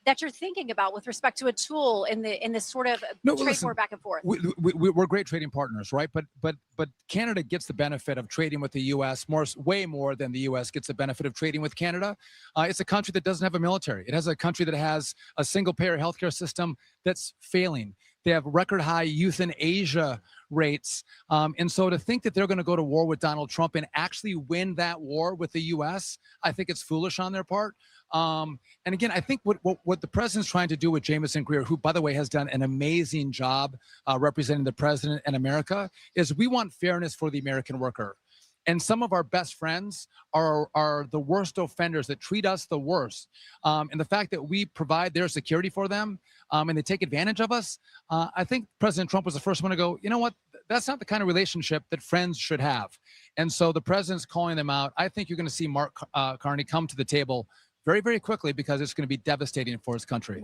that you're thinking about with respect to a tool in this sort of trade war back and forth? We're great trading partners, right? But Canada gets the benefit of trading with the U.S. way more than the U.S. gets the benefit of trading with Canada. It's a country that doesn't have a military. It has a country that has a single-payer healthcare system that's failing. They have record high euthanasia rates. And so to think that they're going to go to war with Donald Trump and actually win that war with the U.S., I think it's foolish on their part. And again, I think what the president's trying to do with Jamison Greer, who, by the way, has done an amazing job representing the president and America, is we want fairness for the American worker. And some of our best friends are the worst offenders that treat us the worst. And the fact that we provide their security for them and they take advantage of us, I think President Trump was the first one to go, you know what, that's not the kind of relationship that friends should have. And so the president's calling them out. I think you're going to see Mark Carney come to the table very, very quickly because it's going to be devastating for his country.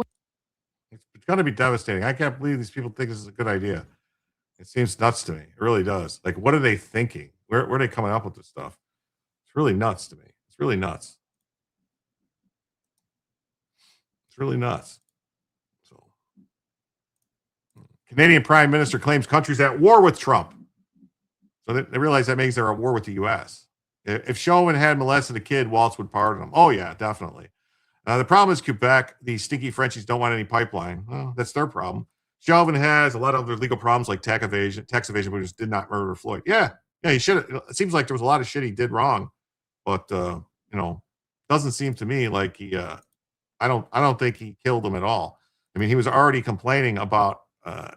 It's going to be devastating. I can't believe these people think this is a good idea. It seems nuts to me. It really does. Like, what are they thinking? Where are they coming up with this stuff? It's really nuts to me. It's really nuts. It's really nuts. So, Canadian Prime Minister claims country's at war with Trump. So they realize that means they're at war with the U.S. If Chauvin had molested a kid, Waltz would pardon him. Oh, yeah, definitely. The problem is Quebec, the stinky Frenchies don't want any pipeline. Well, that's their problem. Chauvin has a lot of other legal problems like tax evasion, but just did not murder Floyd. Yeah, he should. It seems like there was a lot of shit he did wrong, but doesn't seem to me like he. I don't think he killed him at all. I mean, he was already complaining about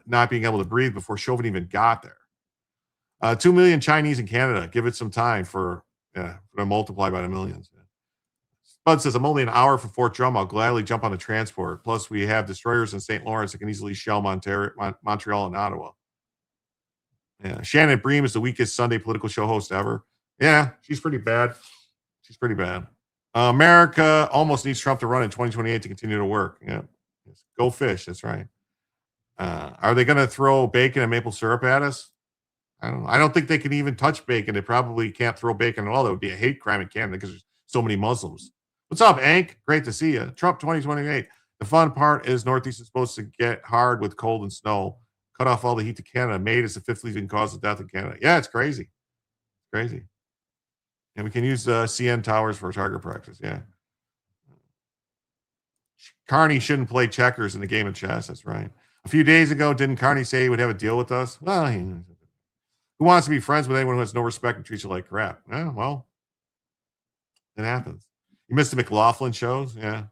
not being able to breathe before Chauvin even got there. 2 million Chinese in Canada. Give it some time for to multiply by the millions. Bud says, I'm only an hour from Fort Drum. I'll gladly jump on the transport. Plus, we have destroyers in St. Lawrence that can easily shell Montreal and Ottawa. Yeah, Shannon Bream is the weakest Sunday political show host ever. Yeah, she's pretty bad. America almost needs Trump to run in 2028 to continue to work. Yeah, go fish. That's right. Are they going to throw bacon and maple syrup at us? I don't know. I don't think they can even touch bacon. They probably can't throw bacon at all. That would be a hate crime in Canada because there's so many Muslims. What's up, Ank? Great to see you. Trump 2028. The fun part is Northeast is supposed to get hard with cold and snow. Cut off all the heat to Canada. Made is the fifth leading cause of death in Canada. Yeah, it's crazy. Crazy. And we can use CN towers for target practice. Yeah. Carney shouldn't play checkers in the game of chess. That's right. A few days ago, didn't Carney say he would have a deal with us? Well, who wants to be friends with anyone who has no respect and treats you like crap? Yeah, well, it happens. You missed the McLaughlin shows? Yeah.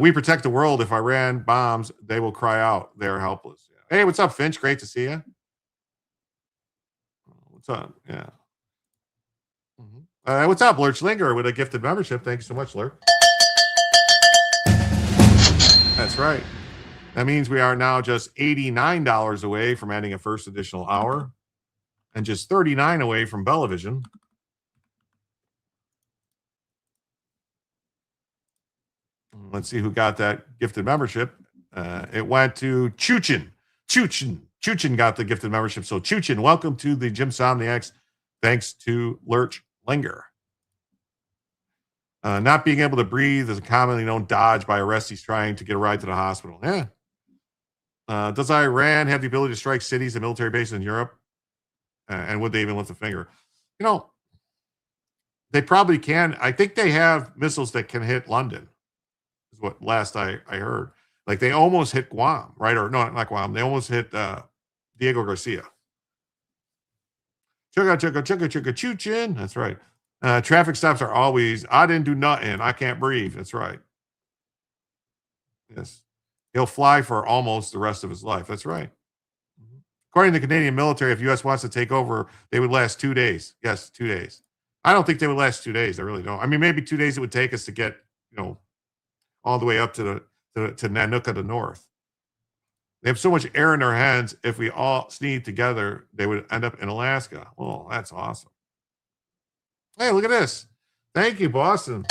We protect the world. If Iran bombs, they will cry out. They're helpless. Yeah. Hey, what's up, Finch? Great to see you. What's up? Yeah. What's up, Lurch Linger, with a gifted membership? Thank you so much, Lurch. That's right. That means we are now just $89 away from adding a first additional hour and just $39 away from Bellavision. Let's see who got that gifted membership. It went to Chuchin. Chuchin got the gifted membership. So Chuchin, welcome to the JimSomniacs. Thanks to Lurch Linger. Not being able to breathe is a commonly known dodge by arrestees trying to get a ride to the hospital. Yeah. Does Iran have the ability to strike cities and military bases in Europe? And would they even lift a finger? You know, they probably can. I think they have missiles that can hit London, is what last I heard. Like they almost hit Guam, right? Or no, not Guam. They almost hit Diego Garcia. Chuchin. That's right. Traffic stops are always, I didn't do nothing. I can't breathe. That's right. Yes. He'll fly for almost the rest of his life. That's right. According to the Canadian military, if U.S. wants to take over, they would last 2 days. Yes, 2 days. I don't think they would last 2 days. I really don't. I mean, maybe 2 days it would take us to get, all the way up to Nunavut to the north. They have so much air in their hands. If we all sneezed together, they would end up in Alaska. Oh, that's awesome. Hey, look at this. Thank you, Boston.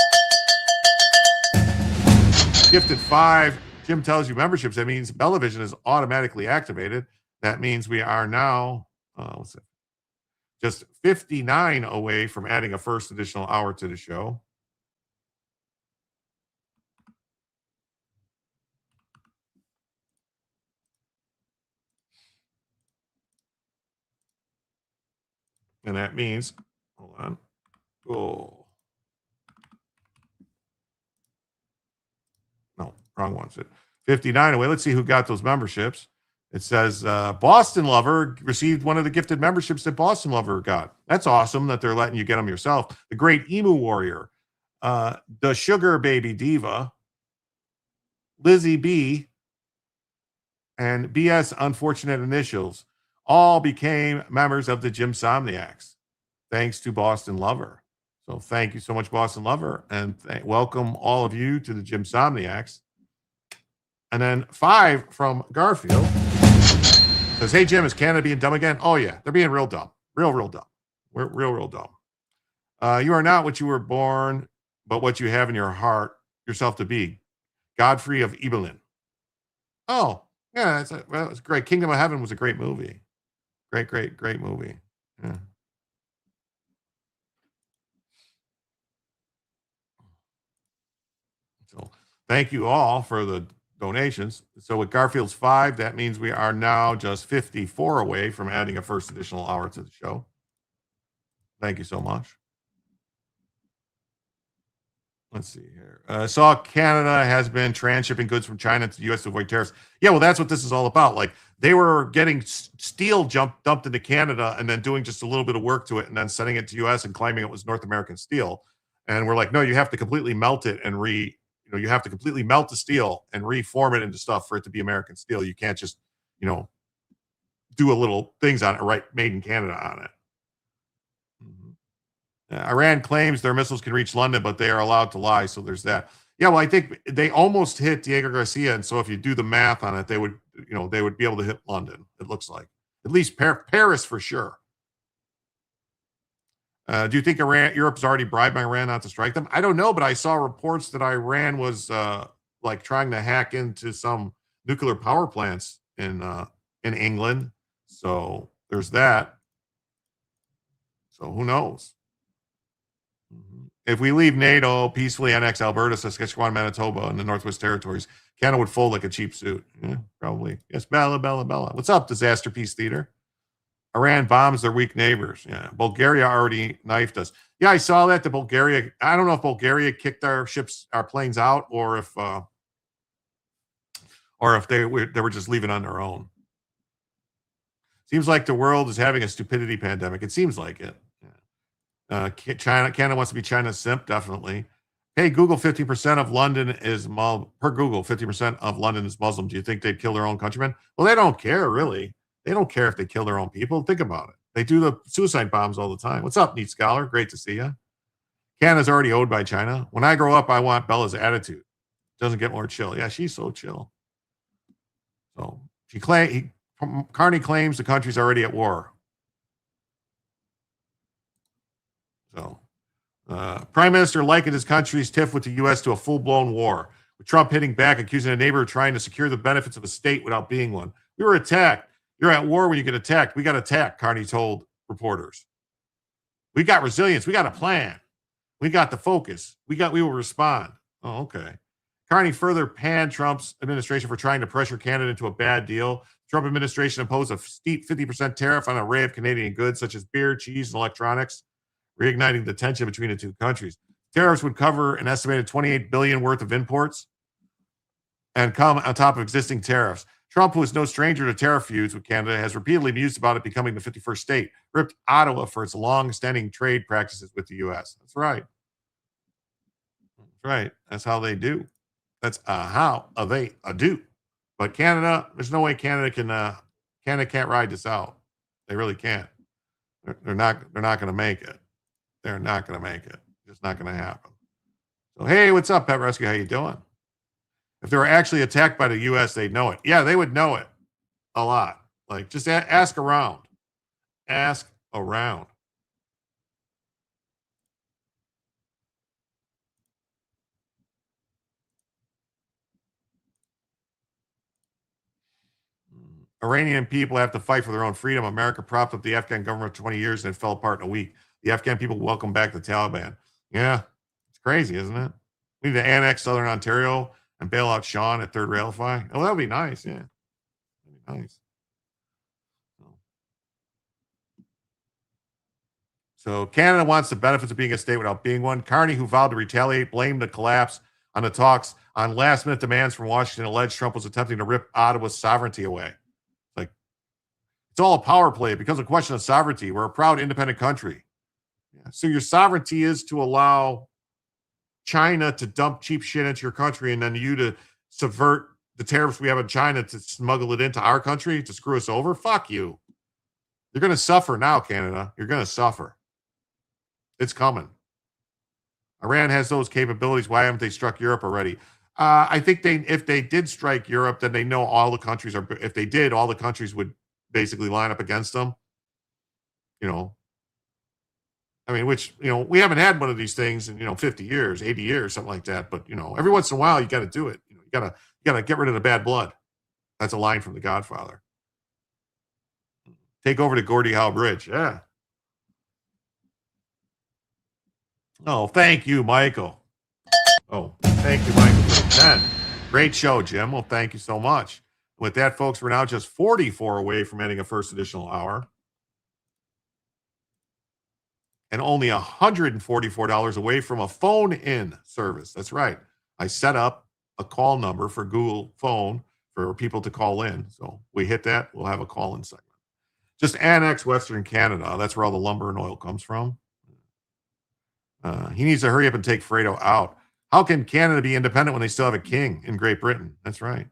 Gifted 5 Jim Tells You memberships. That means Bellavision is automatically activated. That means we are now just 59 away from adding a first additional hour to the show. And that means, hold on. Oh. No, wrong one. 59 away. Let's see who got those memberships. It says Boston Lover received one of the gifted memberships that Boston Lover got. That's awesome that they're letting you get them yourself. The Great Emu Warrior, the Sugar Baby Diva, Lizzie B, and BS Unfortunate Initials all became members of the JimSomniacs, thanks to Boston Lover. So thank you so much, Boston Lover, and welcome all of you to the JimSomniacs. And then 5 from Garfield says, hey, Jim, is Canada being dumb again? Oh, yeah, they're being real dumb. Real dumb. We're real dumb. You are not what you were born, but what you have in your heart yourself to be. Godfrey of Ibelin. Oh, yeah, it's great. Kingdom of Heaven was a great movie. Great movie. Yeah. So thank you all for the donations. So with Garfield's 5, that means we are now just 54 away from adding a first additional hour to the show. Thank you so much. Let's see here. I saw Canada has been transshipping goods from China to the U.S. to avoid tariffs. Yeah, well, that's what this is all about. Like they were getting steel dumped into Canada and then doing just a little bit of work to it and then sending it to U.S. and claiming it was North American steel. And we're like, no, you have to completely melt it and you have to completely melt the steel and reform it into stuff for it to be American steel. You can't just, do a little things on it, right? Made in Canada on it. Iran claims their missiles can reach London, but they are allowed to lie. So there's that. Yeah, well, I think they almost hit Diego Garcia, and so if you do the math on it, they would be able to hit London. It looks like at least Paris for sure. Do you think Europe's already bribed Iran not to strike them? I don't know, but I saw reports that Iran was trying to hack into some nuclear power plants in England. So there's that. So who knows? If we leave NATO, peacefully annex Alberta, Saskatchewan, Manitoba, and the Northwest Territories, Canada would fold like a cheap suit. Yeah, probably. Yes, Bella. What's up, Disaster Peace Theater? Iran bombs their weak neighbors. Yeah, Bulgaria already knifed us. Yeah, I saw that. I don't know if Bulgaria kicked our planes out, or if they were just leaving on their own. Seems like the world is having a stupidity pandemic. It seems like it. Canada wants to be China's simp, definitely. Hey, Google, 50% of London is per Google, 50% of London is Muslim. Do you think they'd kill their own countrymen? Well, they don't care, really. They don't care if they kill their own people. Think about it. They do the suicide bombs all the time. What's up, Neat Scholar? Great to see you. Canada's already owed by China. When I grow up, I want Bella's attitude. Doesn't get more chill. Yeah, she's so chill. So Carney claims the country's already at war. So, Prime Minister likened his country's tiff with the U.S. to a full-blown war. with Trump hitting back, accusing a neighbor of trying to secure the benefits of a state without being one. We were attacked. You're at war when you get attacked. We got attacked, Carney told reporters. We got resilience. We got a plan. We got the focus. We will respond. Oh, okay. Carney further panned Trump's administration for trying to pressure Canada into a bad deal. Trump administration imposed a steep 50% tariff on an array of Canadian goods, such as beer, cheese, and electronics, reigniting the tension between the two countries. Tariffs would cover an estimated $28 billion worth of imports and come on top of existing tariffs. Trump, who is no stranger to tariff feuds with Canada, has repeatedly mused about it becoming the 51st state, ripped Ottawa for its long-standing trade practices with the U.S. That's right. That's right. That's how they do. That's how they do. But Canada, there's no way Canada can't ride this out. They really can't. They're not going to make it. They're not going to make it. It's not going to happen. So, hey, what's up, Pet Rescue? How you doing? If they were actually attacked by the U.S., they'd know it. Yeah, they would know it a lot. Like, just ask around. Ask around. Iranian people have to fight for their own freedom. America propped up the Afghan government for 20 years and it fell apart in a week. The Afghan people welcome back the Taliban. Yeah, it's crazy, isn't it? We need to annex Southern Ontario and bail out Sean at Third Railify. Oh, that would be nice. Yeah, that'd be nice. So Canada wants the benefits of being a state without being one. Carney, who vowed to retaliate, blamed the collapse on the talks on last-minute demands from Washington, alleged Trump was attempting to rip Ottawa's sovereignty away. Like, it's all a power play. It becomes a question of sovereignty. We're a proud, independent country. Yeah. So your sovereignty is to allow China to dump cheap shit into your country and then you to subvert the tariffs we have in China to smuggle it into our country to screw us over? Fuck you. You're going to suffer now, Canada. You're going to suffer. It's coming. Iran has those capabilities. Why haven't they struck Europe already? I think if they did strike Europe, then they know all the countries are. If they did, all the countries would basically line up against them. You know, I mean, which, you know, we haven't had one of these things in 50 years, 80 years, something like that. But every once in a while, you got to do it. You got to get rid of the bad blood. That's a line from The Godfather. Take over the Gordie Howe Bridge. Yeah. Oh, thank you, Michael. Oh, thank you, Michael, for the 10. Great show, Jim. Well, thank you so much. With that, folks, we're now just 44 away from ending a first additional hour. And only $144 away from a phone-in service. That's right. I set up a call number for Google Phone for people to call in. So we hit that, we'll have a call-in segment. Just annex Western Canada. That's where all the lumber and oil comes from. He needs to hurry up and take Fredo out. How can Canada be independent when they still have a king in Great Britain? That's right.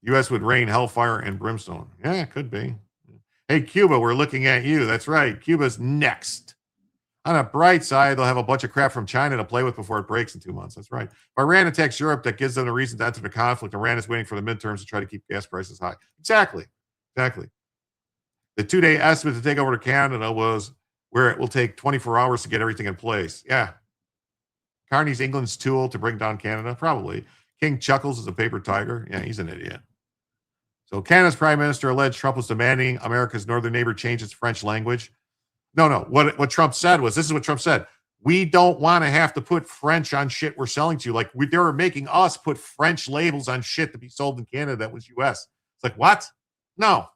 U.S. would rain hellfire and brimstone. Yeah, it could be. Hey, Cuba, we're looking at you. That's right. Cuba's next. On a bright side, they'll have a bunch of crap from China to play with before it breaks in 2 months. That's right. If Iran attacks Europe, that gives them a reason to enter the conflict. Iran is waiting for the midterms to try to keep gas prices high. Exactly. The 2-day estimate to take over to Canada was where it will take 24 hours to get everything in place. Yeah. Carney's England's tool to bring down Canada? Probably. King Chuckles is a paper tiger. Yeah, he's an idiot. So Canada's prime minister alleged Trump was demanding America's northern neighbor change its French language. No. What Trump said was, this is what Trump said. We don't want to have to put French on shit we're selling to you. Like they were making us put French labels on shit to be sold in Canada that was U.S. It's like, what? No,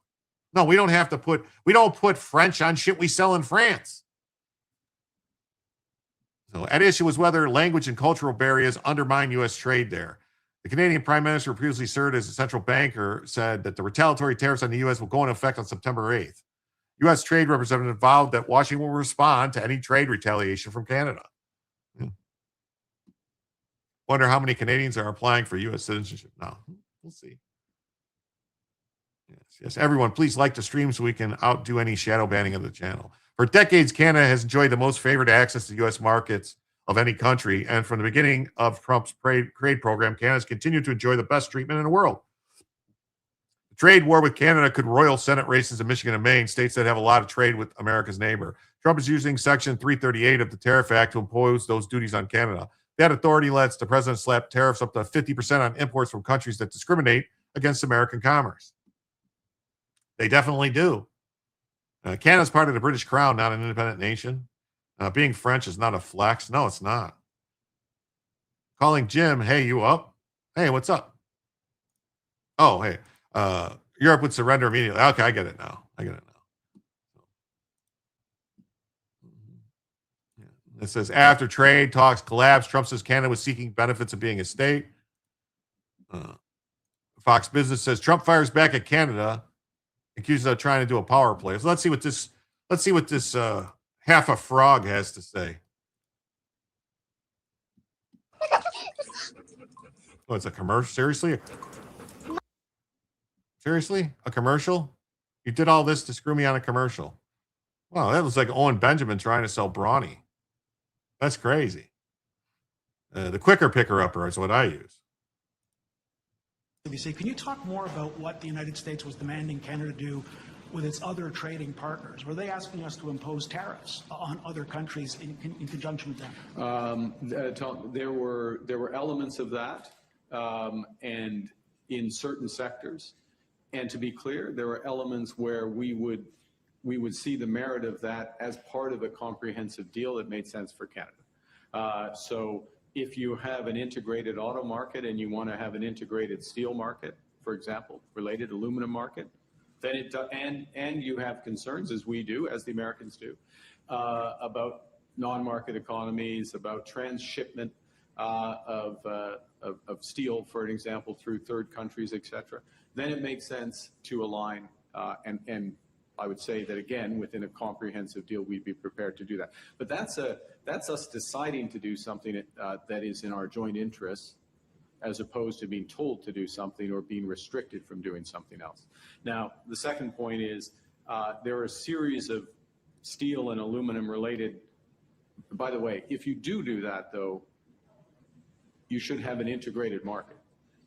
we don't have to we don't put French on shit we sell in France. So at issue was whether language and cultural barriers undermine U.S. trade there. The Canadian Prime Minister, who previously served as a central banker, said that the retaliatory tariffs on the U.S. will go into effect on September 8th. U.S. Trade Representative vowed that Washington will respond to any trade retaliation from Canada. Wonder how many Canadians are applying for U.S. citizenship now. We'll see. Yes. Everyone, please like the stream so we can outdo any shadow banning of the channel. For decades, Canada has enjoyed the most favored access to U.S. markets of any country. And from the beginning of Trump's trade program, Canada's continued to enjoy the best treatment in the world. The trade war with Canada could roil Senate races in Michigan and Maine, states that have a lot of trade with America's neighbor. Trump is using Section 338 of the Tariff Act to impose those duties on Canada. That authority lets the president slap tariffs up to 50% on imports from countries that discriminate against American commerce. They definitely do. Canada's part of the British Crown, not an independent nation. Being French is not a flex. No, it's not. Calling Jim, hey, you up? Hey, what's up? Oh, hey, Europe would surrender immediately. Okay, I get it now. It says, after trade talks collapsed, Trump says Canada was seeking benefits of being a state. Fox Business says Trump fires back at Canada, accuses of trying to do a power play. So let's see what this half a frog has to say. Oh, it's a commercial? Seriously? A commercial? You did all this to screw me on a commercial. Wow, that was like Owen Benjamin trying to sell Brawny. That's crazy. The quicker picker-upper is what I use. Can you talk more about what the United States was demanding Canada do with its other trading partners? Were they asking us to impose tariffs on other countries in conjunction with them? Tom, there were elements of that, and in certain sectors. And to be clear, there were elements where we would see the merit of that as part of a comprehensive deal that made sense for Canada. So if you have an integrated auto market and you want to have an integrated steel market, for example, related aluminum market, then and you have concerns, as we do, as the Americans do, about non-market economies, about transshipment of steel, for an example, through third countries, etc., then it makes sense to align and I would say that, again, within a comprehensive deal, we'd be prepared to do that. But that's us deciding to do something that is in our joint interests, as opposed to being told to do something or being restricted from doing something else. Now, the second point is there are a series of steel and aluminum related. By the way, if you do that, though, you should have an integrated market.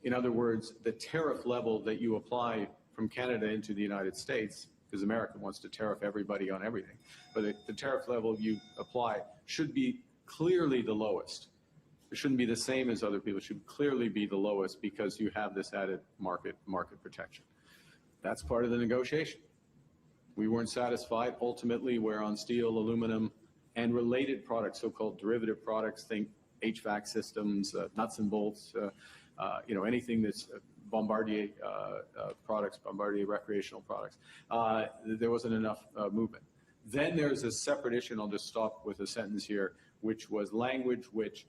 In other words, the tariff level that you apply from Canada into the United States, because America wants to tariff everybody on everything, but the tariff level you apply should be clearly the lowest. It shouldn't be the same as other people. It should clearly be the lowest because you have this added market protection. That's part of the negotiation. We weren't satisfied. Ultimately, we're on steel, aluminum, and related products, so-called derivative products. Think HVAC systems, nuts and bolts, anything that's Bombardier products, Bombardier recreational products. There wasn't enough movement. Then there's a separate issue, and I'll just stop with a sentence here, which was language which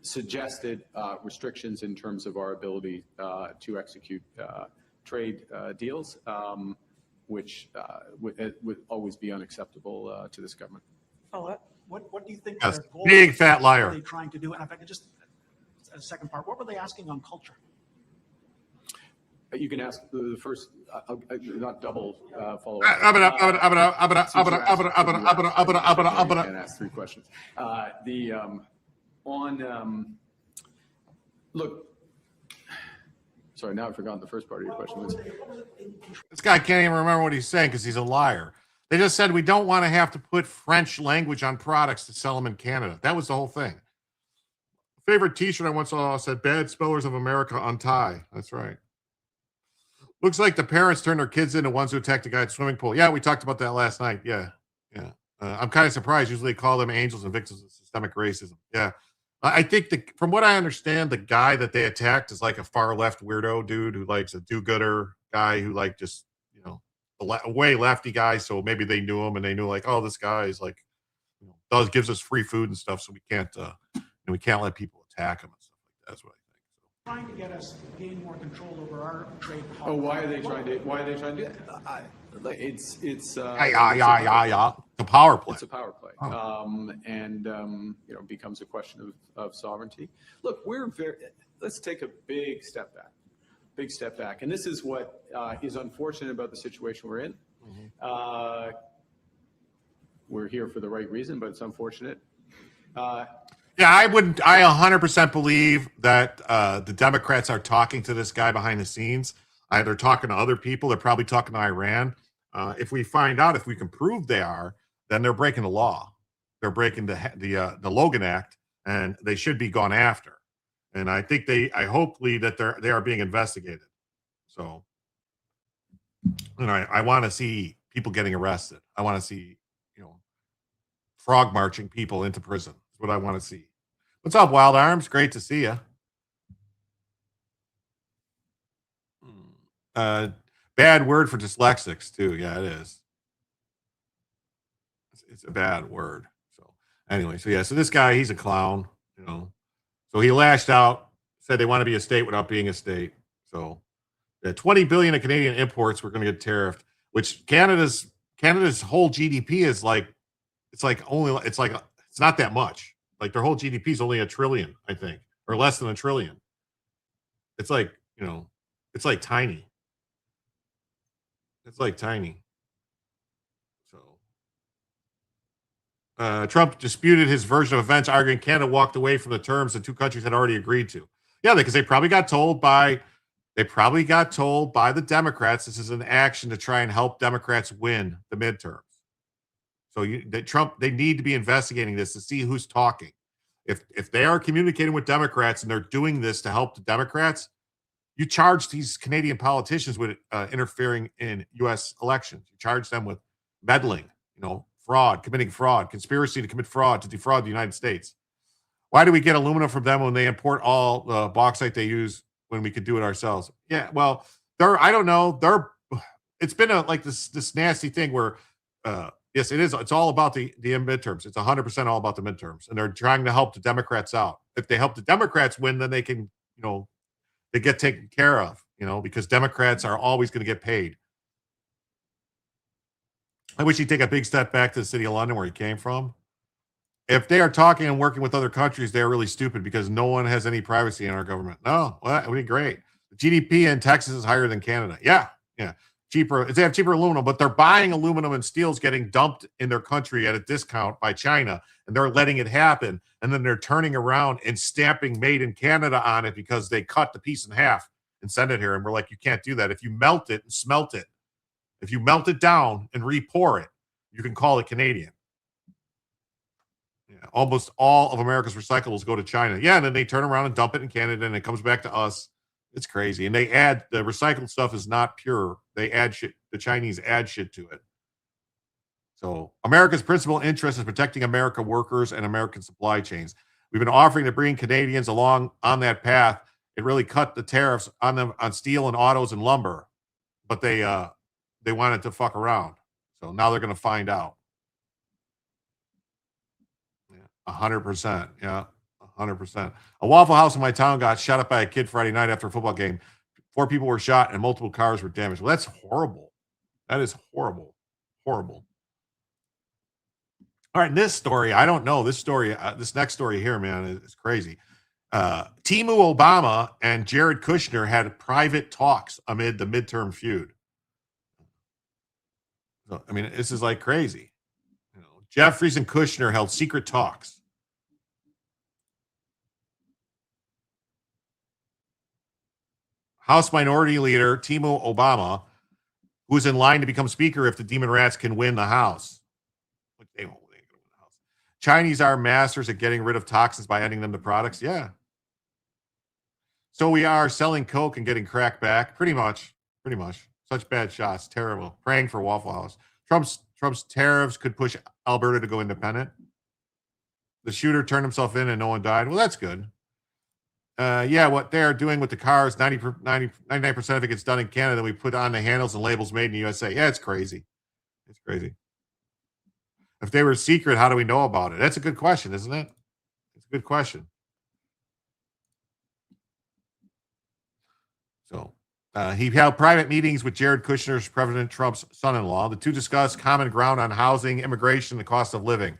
suggested restrictions in terms of our ability to execute trade deals, which would always be unacceptable to this government. What do you think Yes, their goal big fat liar. are they trying to do? And if I could just, a second part, what were they asking on culture? You can ask the first, not double follow up. You can ask three questions. Look, sorry, now I've forgotten the first part of your question. This guy can't even remember what he's saying because he's a liar. They just said we don't want to have to put French language on products to sell them in Canada. That was the whole thing. Favorite T-shirt I once saw said "Bad Spellers of America" untie. That's right. Looks like the parents turned their kids into ones who attacked the guy at the swimming pool. Yeah, we talked about that last night. Yeah. I'm kind of surprised. Usually they call them angels and victims of systemic racism. Yeah. I think from what I understand, the guy that they attacked is like a far left weirdo dude who likes a do-gooder guy who just, way lefty guy. So maybe they knew him and they knew this guy is gives us free food and stuff. So we can't let people attack him and stuff like that. That's what I think. Trying to get us to gain more control over our trade policy. Oh, why are they trying to do that? It's The power play. It's a power play. Becomes a question of sovereignty. Look, let's take a big step back. And this is what is unfortunate about the situation we're in. We're here for the right reason, but it's unfortunate. I 100% believe that the Democrats are talking to this guy behind the scenes. They're talking to other people. They're probably talking to Iran. If we can prove they are, then they're breaking the law. they're breaking the Logan Act, and they should be gone after. And I think I hopefully that they are being investigated. So, I want to see people getting arrested. I want to see, frog marching people into prison. That's what I want to see. What's up, Wild Arms? Great to see you. Bad word for dyslexics too. Yeah, it is. It's a bad word. So anyway, so this guy, he's a clown, So he lashed out, said they want to be a state without being a state. So 20 billion of Canadian imports were going to get tariffed, which Canada's whole GDP is it's not that much. Like their whole GDP is only $1 trillion, I think, or less than $1 trillion. It's like, it's like tiny. It's like tiny. So Trump disputed his version of events, arguing Canada walked away from the terms the two countries had already agreed to. Yeah, because they probably got told by the Democrats this is an action to try and help Democrats win the midterms. So they need to be investigating this to see who's talking. If they are communicating with Democrats and they're doing this to help the Democrats, you charge these Canadian politicians with interfering in U.S. elections. You charge them with meddling, fraud, committing fraud, conspiracy to commit fraud, to defraud the United States. Why do we get aluminum from them when they import all the bauxite they use when we could do it ourselves? Yeah, well, I don't know. It's been this nasty thing where, yes, it is. It's all about the midterms. It's 100% all about the midterms, and they're trying to help the Democrats out. If they help the Democrats win, then they can, they get taken care of, because Democrats are always going to get paid. I wish he'd take a big step back to the city of London where he came from. If they are talking and working with other countries, they're really stupid because no one has any privacy in our government. No, well, that would be great. The GDP in Texas is higher than Canada. Yeah. Cheaper. They have cheaper aluminum, but they're buying aluminum and steel's getting dumped in their country at a discount by China, and they're letting it happen. And then they're turning around and stamping made in Canada on it because they cut the piece in half and send it here. And we're like, you can't do that. If you melt it and smelt it, if you melt it down and re-pour it, you can call it Canadian. Yeah, almost all of America's recyclables go to China. Yeah, and then they turn around and dump it in Canada, and it comes back to us. It's crazy. And they add, the recycled stuff is not pure. They add shit. The Chinese add shit to it. So America's principal interest is protecting American workers and American supply chains. We've been offering to bring Canadians along on that path. It really cut the tariffs on them on steel and autos and lumber, but they wanted to fuck around. So now they're going to find out. 100%. Yeah, 100%. A Waffle House in my town got shot up by a kid Friday night after a football game. 4 people were shot and multiple cars were damaged. Well, that's horrible. That is horrible. Horrible. All right, this story, I don't know. This story, this next story here, man, is crazy. Temu Obama and Jared Kushner had private talks amid the midterm feud. So, I mean, this is like crazy. Jeffries and Kushner held secret talks. House Minority Leader Temu Obama, who is in line to become Speaker if the Demon Rats can win the House. They ain't gonna win the House. Chinese are masters at getting rid of toxins by adding them to products. Yeah. So we are selling Coke and getting crack back. Pretty much. Such bad shots. Terrible. Praying for Waffle House. Trump's tariffs could push Alberta to go independent. The shooter turned himself in and no one died. Well, that's good. Yeah, what they're doing with the cars, 99% of it gets done in Canada. We put on the handles and labels made in the USA. Yeah, it's crazy. It's crazy. If they were secret, how do we know about it? That's a good question, isn't it? It's a good question. So he held private meetings with Jared Kushner's President Trump's son-in-law. The two discussed common ground on housing, immigration, and the cost of living,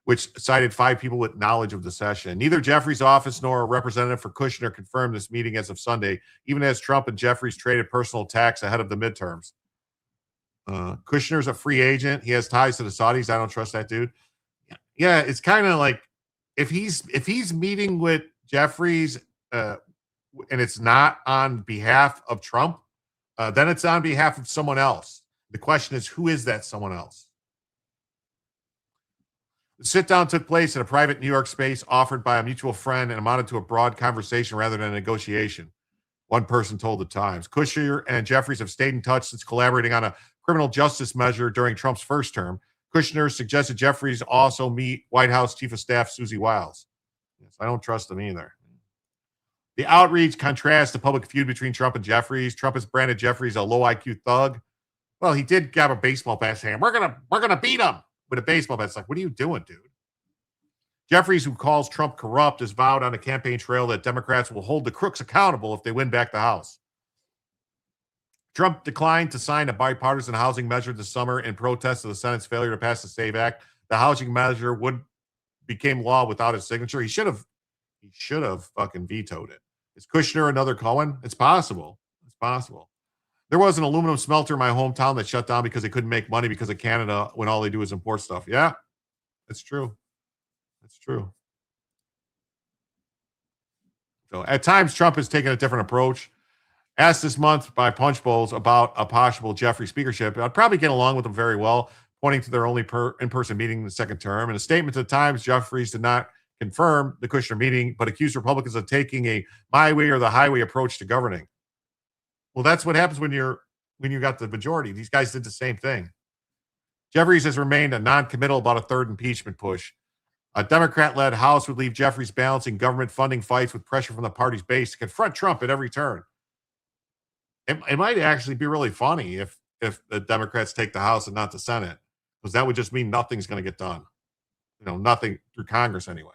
which cited 5 people with knowledge of the session. Neither Jeffries' office nor a representative for Kushner confirmed this meeting as of Sunday, even as Trump and Jeffries traded personal attacks ahead of the midterms. Kushner's a free agent. He has ties to the Saudis. I don't trust that dude. Yeah, it's kind of like if he's meeting with Jeffries and it's not on behalf of Trump, then it's on behalf of someone else. The question is, who is that someone else? The sit-down took place in a private New York space offered by a mutual friend and amounted to a broad conversation rather than a negotiation. One person told the Times. Kushner and Jeffries have stayed in touch since collaborating on a criminal justice measure during Trump's first term. Kushner suggested Jeffries also meet White House Chief of Staff Susie Wiles. Yes, I don't trust them either. The outreach contrasts the public feud between Trump and Jeffries. Trump has branded Jeffries a low IQ thug. Well, he did grab a baseball bat saying, we're gonna beat him with a baseball bat. It's like, what are you doing, dude? Jeffries, who calls Trump corrupt, has vowed on a campaign trail that Democrats will hold the crooks accountable if they win back the House. Trump declined to sign a bipartisan housing measure this summer in protest of the Senate's failure to pass the SAVE Act. The housing measure became law without his signature. He should have fucking vetoed it. Is Kushner another Cohen? It's possible. It's possible. There was an aluminum smelter in my hometown that shut down because they couldn't make money because of Canada when all they do is import stuff. Yeah, that's true. That's true. So at times, Trump has taken a different approach. Asked this month by Punch Bowls about a possible Jeffrey speakership, I'd probably get along with him very well, pointing to their only in-person meeting in the second term. In a statement to the Times, Jeffries did not confirm the Kushner meeting, but accused Republicans of taking a my way or the highway approach to governing. Well, that's what happens when you got the majority. These guys did the same thing. Jeffries has remained a non-committal about a third impeachment push. A Democrat-led House would leave Jeffries balancing government funding fights with pressure from the party's base to confront Trump at every turn. It might actually be really funny if the Democrats take the House and not the Senate, because that would just mean nothing's going to get done. Nothing through Congress anyway.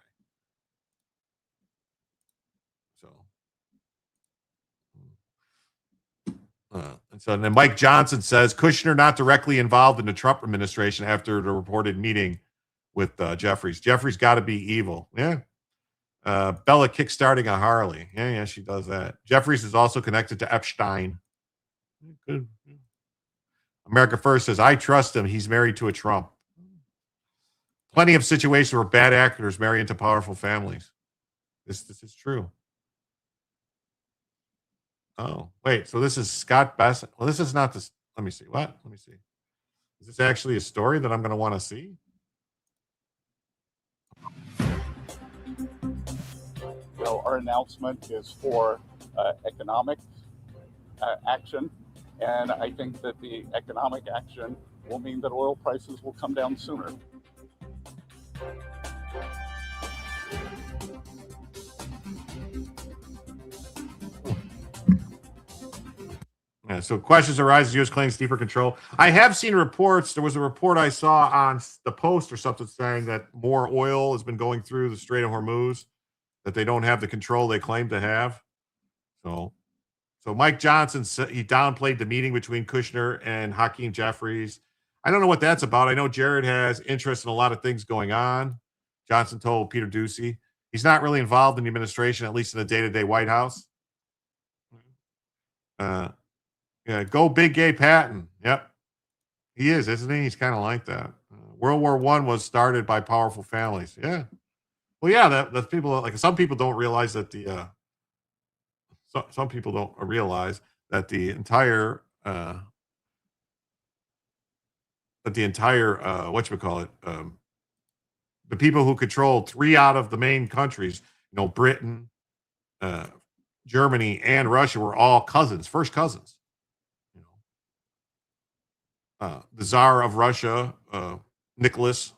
And then Mike Johnson says Kushner not directly involved in the Trump administration after the reported meeting with Jeffries. Jeffries got to be evil. Yeah. Bella kickstarting a Harley. Yeah, she does that. Jeffries is also connected to Epstein. Good. America First says, I trust him. He's married to a Trump. Plenty of situations where bad actors marry into powerful families. This is true. Oh, wait. So this is Scott Bassett. Well, this is not this. Let me see. What? Let me see. Is this actually a story that I'm going to want to see? So our announcement is for economic action. And I think that the economic action will mean that oil prices will come down sooner. Yeah, so questions arise as U.S. claims deeper control. I have seen reports. There was a report I saw on the Post or something saying that more oil has been going through the Strait of Hormuz, that they don't have the control they claim to have. So Mike Johnson said he downplayed the meeting between Kushner and Hakeem Jeffries. I don't know what that's about. I know Jared has interest in a lot of things going on. Johnson told Peter Ducey he's not really involved in the administration, at least in the day-to-day White House. Yeah, go big gay Patton. Yep. He is, isn't he? He's kind of like that. World War I was started by powerful families. Yeah. Well, yeah, that's people, like some people don't realize that some people don't realize that the entire whatchamacallit, the people who control 3 out of the main countries, Britain, Germany, and Russia were all cousins, first cousins. The Tsar of Russia, Nicholas,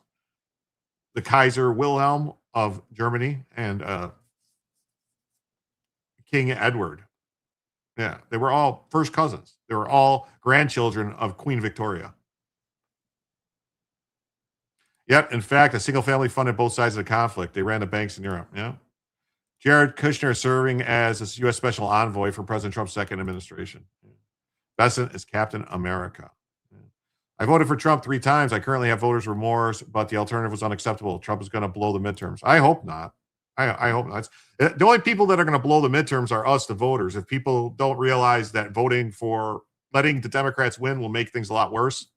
the Kaiser Wilhelm of Germany, and King Edward. Yeah, they were all first cousins. They were all grandchildren of Queen Victoria. Yep, in fact, a single family funded both sides of the conflict. They ran the banks in Europe. Yeah. Jared Kushner is serving as a U.S. Special Envoy for President Trump's second administration. Besant is Captain America. I voted for Trump 3 times. I currently have voters' remorse, but the alternative was unacceptable. Trump is going to blow the midterms. I hope not. I hope not. The only people that are going to blow the midterms are us, the voters. If people don't realize that voting for letting the Democrats win will make things a lot worse,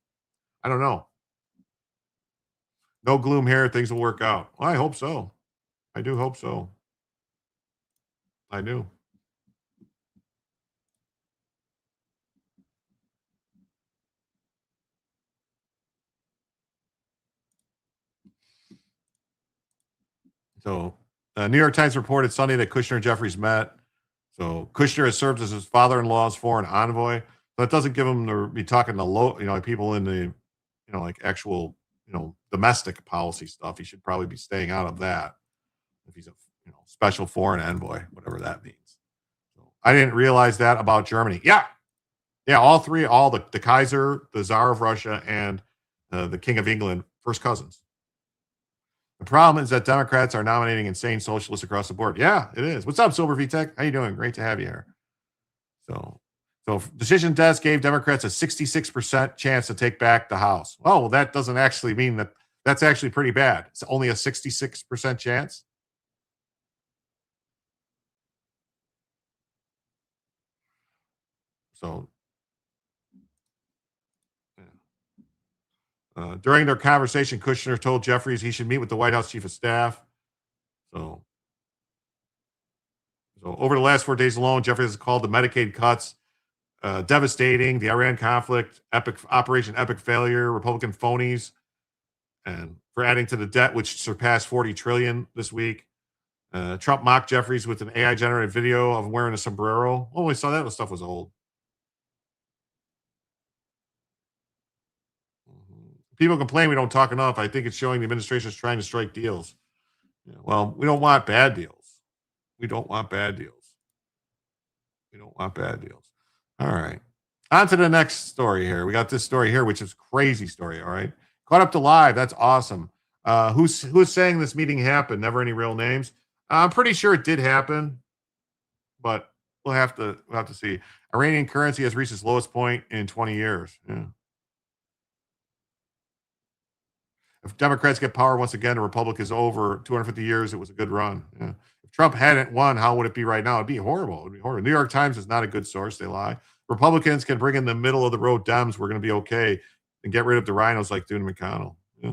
I don't know. No gloom here. Things will work out. Well, I hope so. I do hope so. I do. So, New York Times reported Sunday that Kushner and Jeffries met. So, Kushner has served as his father-in-law's foreign envoy. But it doesn't give him to be talking to like people in the, like actual, domestic policy stuff. He should probably be staying out of that if he's a, special foreign envoy, whatever that means. So, I didn't realize that about Germany. Yeah, all three, the Kaiser, the Tsar of Russia, and the King of England, first cousins. The problem is that Democrats are nominating insane socialists across the board. Yeah, it is. What's up, Silver VTech? How you doing? Great to have you here. So Decision Desk gave Democrats a 66% chance to take back the House. Well, that doesn't actually mean that. That's actually pretty bad. It's only a 66% chance. So during their conversation, Kushner told Jeffries he should meet with the White House chief of staff. So over the last 4 days alone, Jeffries has called the Medicaid cuts devastating, the Iran conflict, Operation Epic failure, Republican phonies, and for adding to the debt, which surpassed $40 trillion this week. Trump mocked Jeffries with an AI-generated video of him wearing a sombrero. Oh, we saw that. The stuff was old. People complain we don't talk enough. I think it's showing the administration is trying to strike deals. Yeah, well, we don't want bad deals. We don't want bad deals. We don't want bad deals. All right. On to the next story here. We got this story here, which is crazy story. All right. Caught up to live. That's awesome. Who's saying this meeting happened? Never any real names. I'm pretty sure it did happen, but we'll have to see. Iranian currency has reached its lowest point in 20 years. Yeah. If Democrats get power once again, the republic is over. 250 years, it was a good run. Yeah. If Trump hadn't won, how would it be right now? It'd be horrible. It'd be horrible. New York Times is not a good source. They lie. Republicans can bring in the middle of the road Dems. We're going to be okay and get rid of the rhinos like Doone McConnell. Yeah.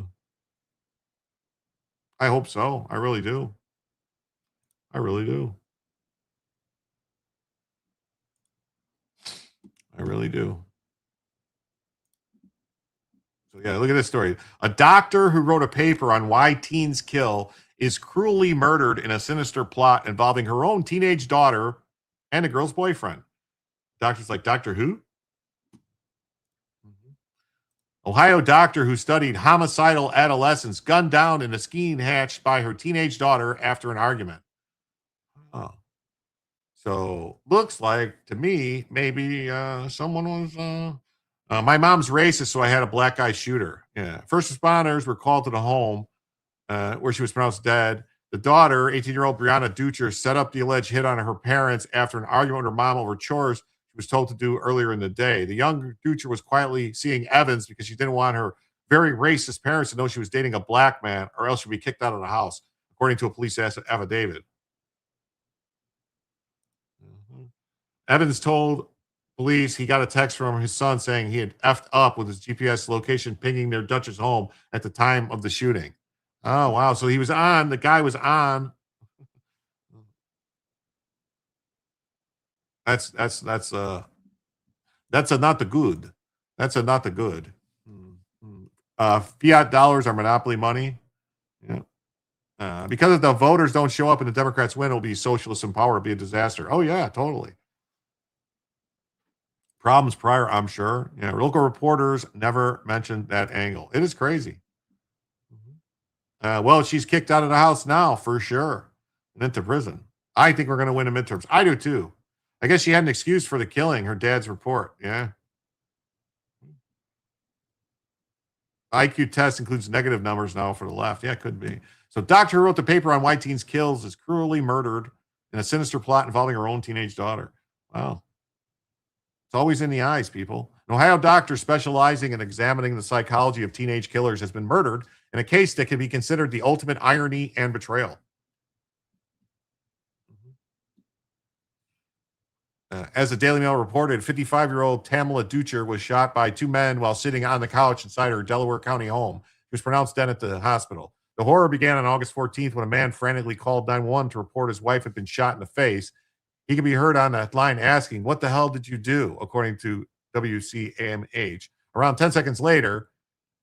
I hope so. I really do. I really do. I really do. So yeah, look at this story. A doctor who wrote a paper on why teens kill is cruelly murdered in a sinister plot involving her own teenage daughter and a girl's boyfriend. Doctor's like, Doctor who? Ohio doctor who studied homicidal adolescents gunned down in a skiing hatch by her teenage daughter after an argument. Oh. So looks like to me, maybe someone was... my mom's racist, so I had a black guy shoot her. Yeah. First responders were called to the home where she was pronounced dead. The daughter, 18-year-old Brianna Ducher, set up the alleged hit on her parents after an argument with her mom over chores she was told to do earlier in the day. The young Ducher was quietly seeing Evans because she didn't want her very racist parents to know she was dating a black man or else she'd be kicked out of the house, according to a police affidavit. Evans told police he got a text from his son saying he had effed up with his GPS location pinging their Dutchess home at the time of the shooting. Oh, wow. So he was on. The guy was on. That's a not the good. That's a not the good. Fiat dollars are monopoly money. Yeah. Because if the voters don't show up and the Democrats win, it'll be socialists in power. It'll be a disaster. Oh, yeah, totally. Problems prior, I'm sure. Yeah, local reporters never mentioned that angle. It is crazy. Well, she's kicked out of the house now for sure and into prison. I think we're going to win the midterms. I do too. I guess she had an excuse for the killing, her dad's report. Yeah. IQ test includes negative numbers now for the left. Yeah, it could be. So doctor who wrote the paper on why teens kills is cruelly murdered in a sinister plot involving her own teenage daughter. Wow. It's always in the eyes, people. An Ohio doctor specializing in examining the psychology of teenage killers has been murdered in a case that can be considered the ultimate irony and betrayal. As the Daily Mail reported, 55-year-old Tamala Ducher was shot by two men while sitting on the couch inside her Delaware County home. She was pronounced dead at the hospital. The horror began on August 14th when a man frantically called 911 to report his wife had been shot in the face. He can be heard on that line asking, "What the hell did you do?" according to WCAMH. Around 10 seconds later,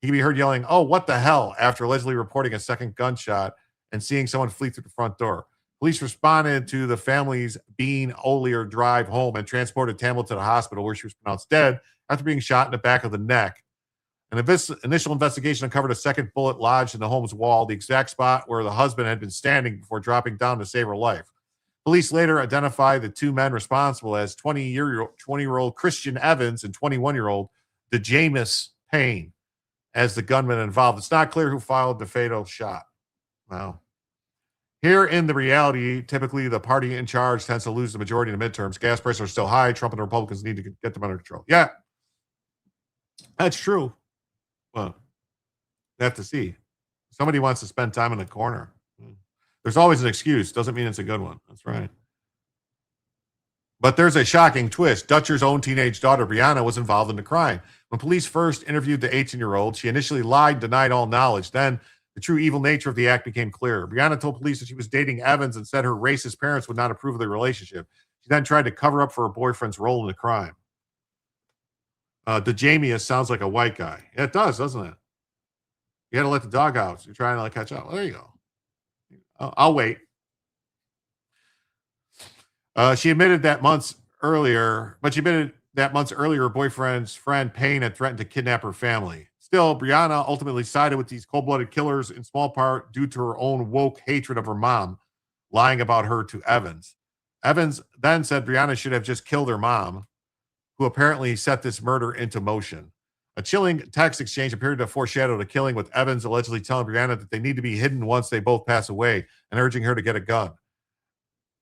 he can be heard yelling, "Oh, what the hell?" after allegedly reporting a second gunshot and seeing someone flee through the front door. Police responded to the family's Bean Olier drive home and transported Temu to the hospital, where she was pronounced dead after being shot in the back of the neck. An initial investigation uncovered a second bullet lodged in the home's wall, the exact spot where the husband had been standing before dropping down to save her life. Police later identified the two men responsible as 20-year-old Christian Evans and 21-year-old DeJamis Payne as the gunmen involved. It's not clear who fired the fatal shot. Wow. Here in the reality, typically the party in charge tends to lose the majority in the midterms. Gas prices are still high. Trump and the Republicans need to get them under control. Yeah, that's true. Well, we have to see. Somebody wants to spend time in the corner. There's always an excuse. Doesn't mean it's a good one. That's right. But there's a shocking twist. Dutcher's own teenage daughter, Brianna, was involved in the crime. When police first interviewed the 18-year-old, she initially lied, denied all knowledge. Then the true evil nature of the act became clear. Brianna told police that she was dating Evans and said her racist parents would not approve of their relationship. She then tried to cover up for her boyfriend's role in the crime. DeJamius sounds like a white guy. Yeah, it does, doesn't it? You got to let the dog out. So you're trying to catch up. Well, there you go. I'll wait. She admitted that months earlier, her boyfriend's friend Payne had threatened to kidnap her family. Still, Brianna ultimately sided with these cold-blooded killers in small part due to her own woke hatred of her mom, lying about her to Evans. Evans then said Brianna should have just killed her mom, who apparently set this murder into motion. A chilling text exchange appeared to foreshadow the killing, with Evans allegedly telling Brianna that they need to be hidden once they both pass away and urging her to get a gun.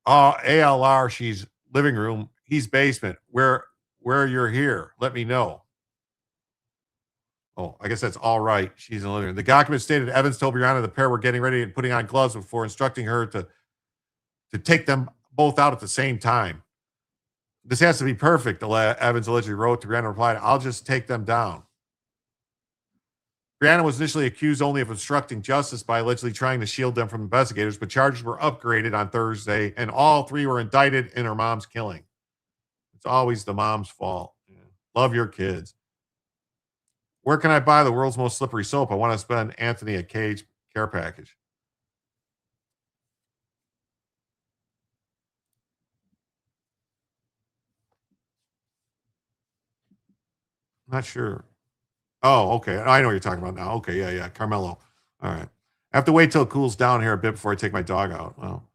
ALR, she's living room, he's basement. Where you're here, let me know. Oh, I guess that's all right. She's in the living room. The document stated Evans told Brianna the pair were getting ready and putting on gloves before instructing her to take them both out at the same time. This has to be perfect, Evans allegedly wrote. To Brianna replied, I'll just take them down. Brianna was initially accused only of obstructing justice by allegedly trying to shield them from investigators, but charges were upgraded on Thursday, and all three were indicted in her mom's killing. It's always the mom's fault. Yeah. Love your kids. Where can I buy the world's most slippery soap? I want to spend Anthony a Cage care package. Not sure. Oh, okay. I know what you're talking about now. Okay, yeah. Carmelo. All right. I have to wait till it cools down here a bit before I take my dog out. Well,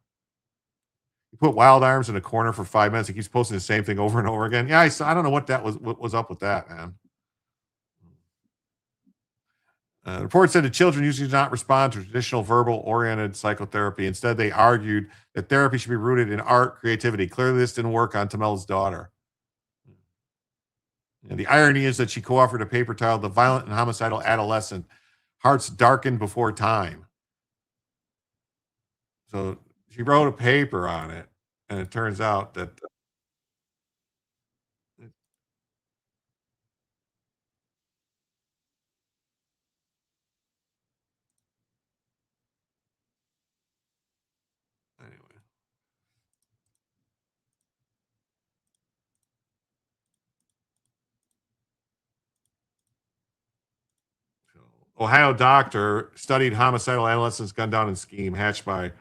you put Wild Arms in a corner for 5 minutes. He keeps posting the same thing over and over again. Yeah, I don't know what was up with that, man. The report said the children usually do not respond to traditional verbal-oriented psychotherapy. Instead, they argued that therapy should be rooted in art, creativity. Clearly, this didn't work on Tamel's daughter. And the irony is that she co-authored a paper titled The Violent and Homicidal Adolescent, Hearts Darkened Before Time. So she wrote a paper on it, and it turns out that anyway. Ohio doctor studied homicidal adolescents gunned down in scheme hatched by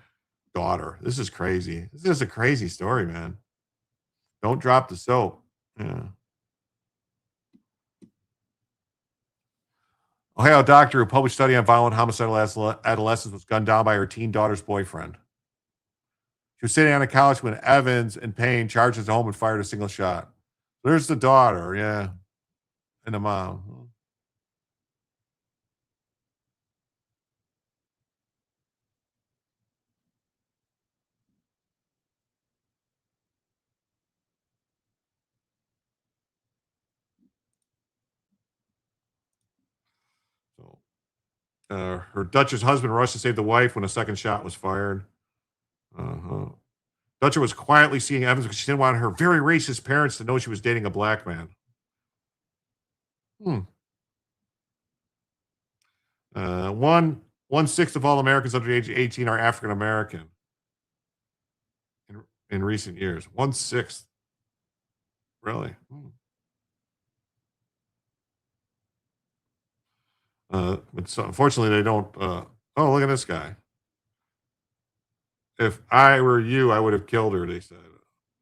daughter. This is crazy. This is a crazy story, man. Don't drop the soap. Yeah. Ohio doctor who published study on violent homicidal adolescents was gunned down by her teen daughter's boyfriend. She was sitting on a couch when Evans and Payne charged into the home and fired a single shot. There's the daughter, yeah, and the mom. Her Dutcher's husband rushed to save the wife when a second shot was fired. Dutcher was quietly seeing Evans because she didn't want her very racist parents to know she was dating a black man. 1/6 of all Americans under the age of 18 are African American in recent years. 1/6. Really? But so, unfortunately, they don't. Oh, look at this guy. If I were you, I would have killed her, they said.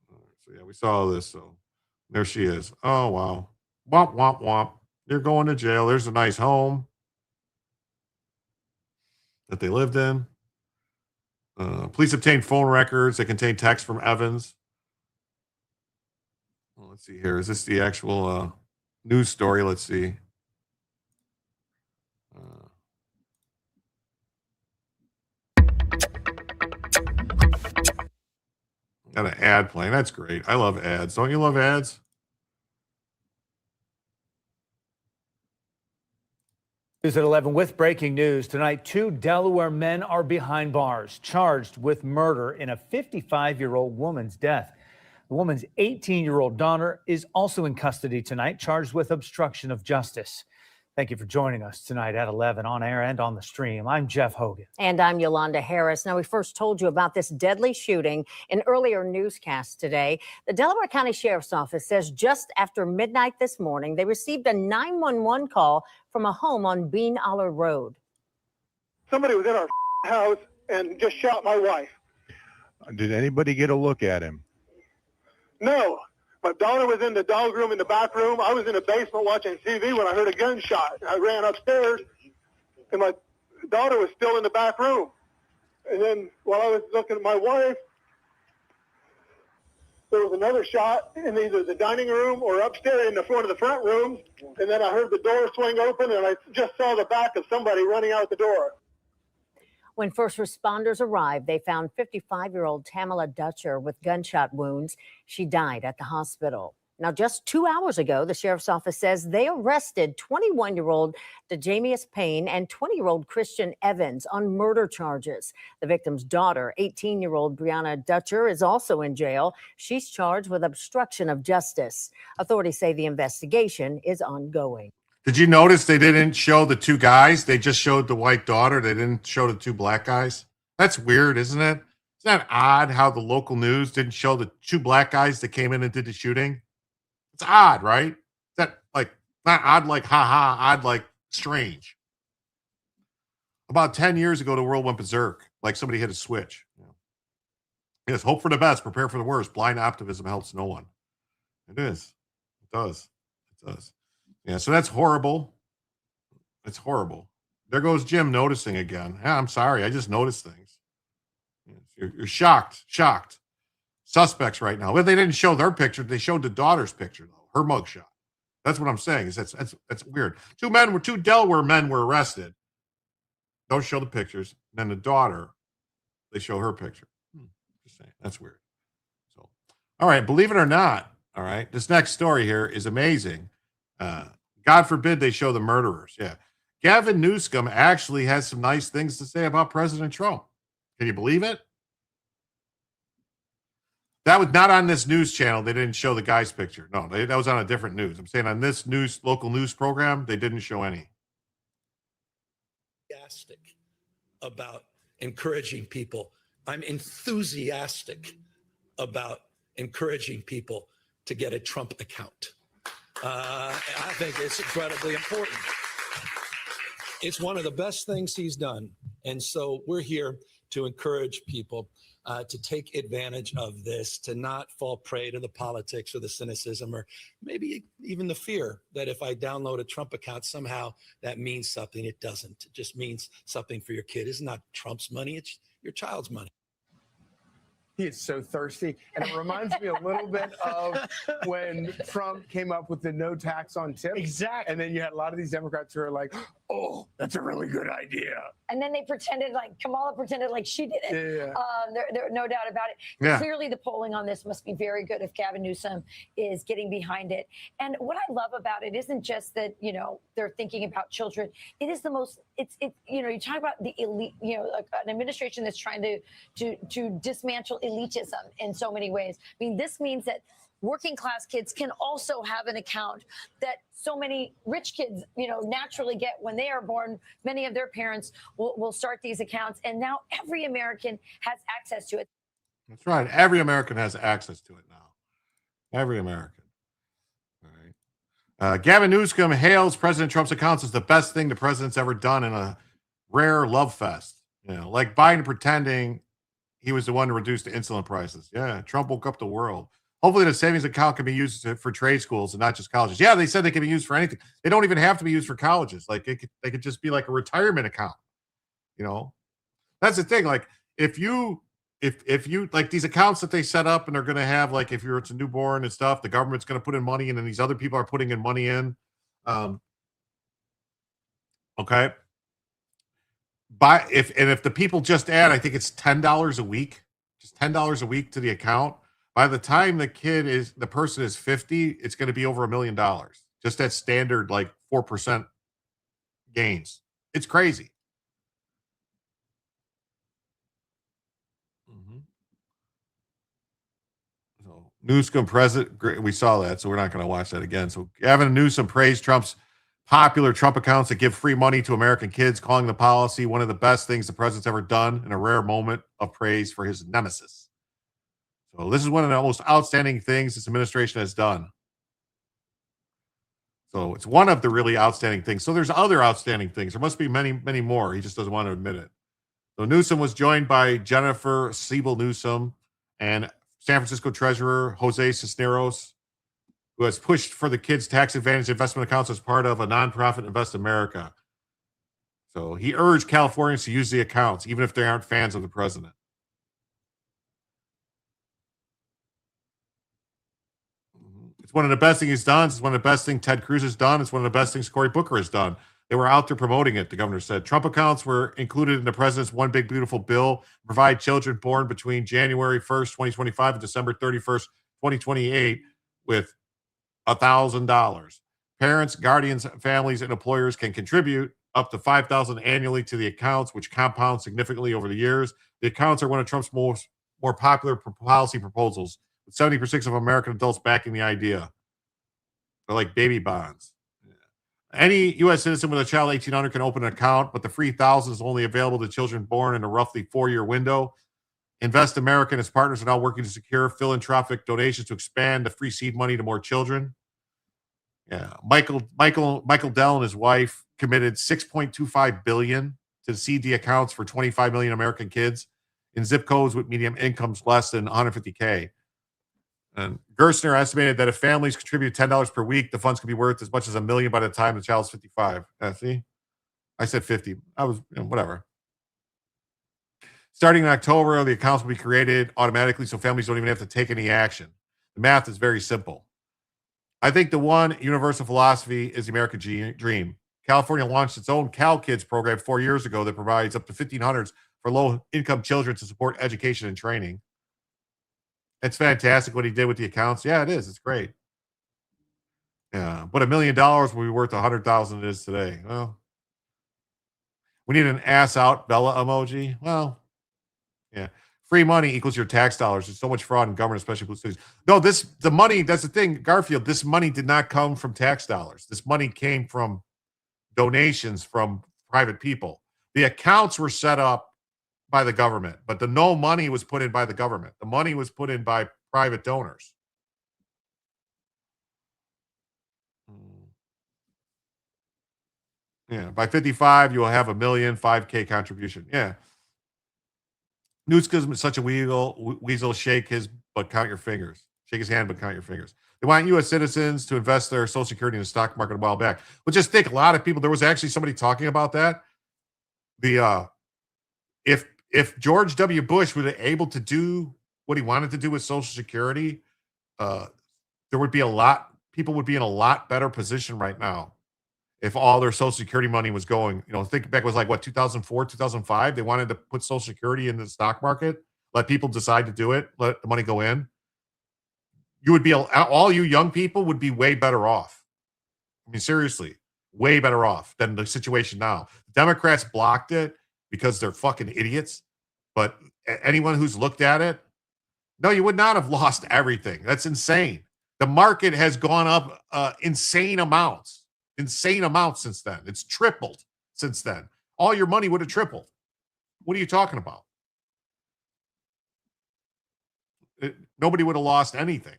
So yeah, we saw this. So there she is. Oh, wow. Womp, womp, womp. You're going to jail. There's a nice home that they lived in. Police obtained phone records that contain text from Evans. Well, let's see here. Is this the actual news story? Let's see. Got an ad playing. That's great. I love ads. Don't you love ads? News at 11 with breaking news. Tonight, 2 Delaware men are behind bars, charged with murder in a 55-year-old woman's death. The woman's 18-year-old daughter is also in custody tonight, charged with obstruction of justice. Thank you for joining us tonight at 11 on air and on the stream. I'm Jeff Hogan. And I'm Yolanda Harris. Now, we first told you about this deadly shooting in earlier newscasts today. The Delaware County Sheriff's Office says just after midnight this morning, they received a 911 call from a home on Bean Aller Road. Somebody was in our house and just shot my wife. Did anybody get a look at him? No. My daughter was in the dog room in the back room. I was in the basement watching TV when I heard a gunshot. I ran upstairs, and my daughter was still in the back room. And then while I was looking at my wife, there was another shot in either the dining room or upstairs in the front of the front room. And then I heard the door swing open, and I just saw the back of somebody running out the door. When first responders arrived, they found 55-year-old Tamala Dutcher with gunshot wounds. She died at the hospital. Now, just 2 hours ago, the sheriff's office says they arrested 21-year-old DeJamius Payne and 20-year-old Christian Evans on murder charges. The victim's daughter, 18-year-old Brianna Dutcher, is also in jail. She's charged with obstruction of justice. Authorities say the investigation is ongoing. Did you notice they didn't show the 2 guys? They just showed the white daughter. They didn't show the 2 black guys. That's weird, isn't it? Isn't that odd how the local news didn't show the 2 black guys that came in and did the shooting? It's odd, right? Is that like not odd like ha, odd like strange. About 10 years ago, the world went berserk. Like somebody hit a switch. Yes, hope for the best, prepare for the worst. Blind optimism helps no one. It is. It does. It does. Yeah, so that's horrible. It's horrible. There goes Jim noticing again. Yeah, I'm sorry. I just noticed things. You're shocked. Suspects right now. Well, they didn't show their picture. They showed the daughter's picture, though. Her mugshot. That's what I'm saying. Is that's weird. 2 Delaware men were arrested. Don't show the pictures. Then the daughter, they show her picture. Just saying. That's weird. So, all right. Believe it or not, all right, this next story here is amazing. God forbid they show the murderers. Yeah. Gavin Newsom actually has some nice things to say about President Trump. Can you believe it? That was not on this news channel. They didn't show the guy's picture. No, that was on a different news. I'm saying on this local news program, they didn't show any. About encouraging people. I'm enthusiastic about encouraging people to get a Trump account. I think it's incredibly important. It's one of the best things he's done. And so we're here to encourage people to take advantage of this, to not fall prey to the politics or the cynicism or maybe even the fear that if I download a Trump account, somehow that means something. It doesn't. It just means something for your kid. It's not Trump's money. It's your child's money. He is so thirsty. And it reminds me a little bit of when Trump came up with the no tax on tips. Exactly. And then you had a lot of these Democrats who are like, oh, that's a really good idea. And then they pretended like Kamala pretended like she did it. Yeah. There no doubt about it. Yeah. Clearly, the polling on this must be very good if Gavin Newsom is getting behind it. And what I love about it isn't just that, you know, they're thinking about children. It is the most, you know, you talk about the elite, you know, an administration that's trying to dismantle elitism in so many ways. I mean, this means that working class kids can also have an account that so many rich kids, you know, naturally get when they are born. Many of their parents will start these accounts, and now every American has access to it. That's right. Every American has access to it now. Every American. All right. Gavin Newsom hails President Trump's accounts as the best thing the president's ever done in a rare love fest. You know, like Biden pretending he was the one to reduce the insulin prices. Yeah, Trump woke up the world. Hopefully the savings account can be used for trade schools and not just colleges. Yeah, they said they can be used for anything. They don't even have to be used for colleges. Like they could just be like a retirement account. You know, that's the thing. Like if you like these accounts that they set up and they're going to have, like if it's a newborn and stuff, the government's going to put in money in and these other people are putting in money in. Okay. If the people just add, I think it's $10 a week, just $10 a week to the account. By the time the person is 50, it's going to be over $1 million. Just that standard, like 4% gains. It's crazy. So Newsom president, we saw that, so we're not going to watch that again. So Gavin Newsom praised Trump's popular Trump accounts that give free money to American kids, calling the policy one of the best things the president's ever done, in a rare moment of praise for his nemesis. So this is one of the most outstanding things this administration has done. So it's one of the really outstanding things. So there's other outstanding things. There must be many, many more. He just doesn't want to admit it. So Newsom was joined by Jennifer Siebel Newsom and San Francisco Treasurer Jose Cisneros, who has pushed for the kids' tax advantage investment accounts as part of a nonprofit Invest America. So he urged Californians to use the accounts, even if they aren't fans of the president. It's one of the best things he's done. It's one of the best things Ted Cruz has done. It's one of the best things Cory Booker has done. They were out there promoting it, the governor said. Trump accounts were included in the president's One Big Beautiful Bill, provide children born between January 1st, 2025 and December 31st, 2028 with $1,000. Parents, guardians, families, and employers can contribute up to $5,000 annually to the accounts, which compound significantly over the years. The accounts are one of Trump's more popular policy proposals, with 70% of American adults backing the idea. They're like baby bonds. Any U.S. citizen with a child 18 under can open an account, but the free $1,000 is only available to children born in a roughly 4-year window. Invest America and its partners are now working to secure philanthropic donations to expand the free seed money to more children. Yeah, Michael Dell and his wife committed $6.25 billion to seed the accounts for 25 million American kids in zip codes with median incomes less than 150K. And Gerstner estimated that if families contribute $10 per week, the funds could be worth as much as $1 million by the time the child's 55. See, I said 50. I was whatever. Starting in October, the accounts will be created automatically, so families don't even have to take any action. The math is very simple. I think the one universal philosophy is the American dream. California launched its own Cal Kids program 4 years ago that provides up to $1,500 for low-income children to support education and training. It's fantastic what he did with the accounts. Yeah, it is. It's great. Yeah, but $1 million will be worth $100,000 it is today. Well, we need an ass out Bella emoji. Well, yeah. Free money equals your tax dollars. There's so much fraud in government, especially blue cities. No, the money, that's the thing, Garfield, this money did not come from tax dollars. This money came from donations from private people. The accounts were set up by the government, but no money was put in by the government. The money was put in by private donors. Yeah, by 55, you will have $1 million, 5K contribution. Yeah. Newsom is such a weasel. Shake his, but count your fingers. Shake his hand, but count your fingers. They want U.S. citizens to invest their Social Security in the stock market a while back. But just think, a lot of people, there was actually somebody talking about that. If George W. Bush were able to do what he wanted to do with Social Security, there would be people would be in a lot better position right now if all their Social Security money was going. Think back, it was like, 2004, 2005? They wanted to put Social Security in the stock market, let people decide to do it, let the money go in. You would be, all you young people would be way better off. I mean, seriously, way better off than the situation now. The Democrats blocked it because they're fucking idiots. But anyone who's looked at it, no, you would not have lost everything. That's insane. The market has gone up insane amounts since then. It's tripled since then. All your money would have tripled. What are you talking about? Nobody would have lost anything.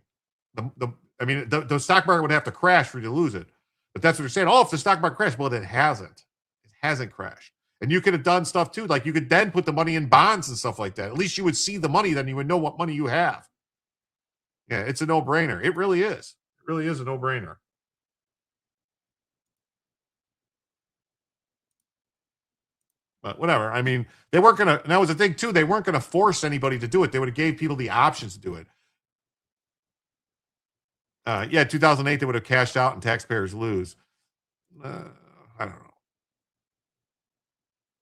The stock market would have to crash for you to lose it. But that's what they're saying. Oh, if the stock market crashed, well, it hasn't. It hasn't crashed. And you could have done stuff too. Like you could then put the money in bonds and stuff like that. At least you would see the money, then you would know what money you have. Yeah, it's a no-brainer. It really is. It really is a no-brainer. But whatever. I mean, they weren't going to, and that was the thing too, they weren't going to force anybody to do it. They would have gave people the options to do it. Yeah, 2008, they would have cashed out and taxpayers lose. I don't know.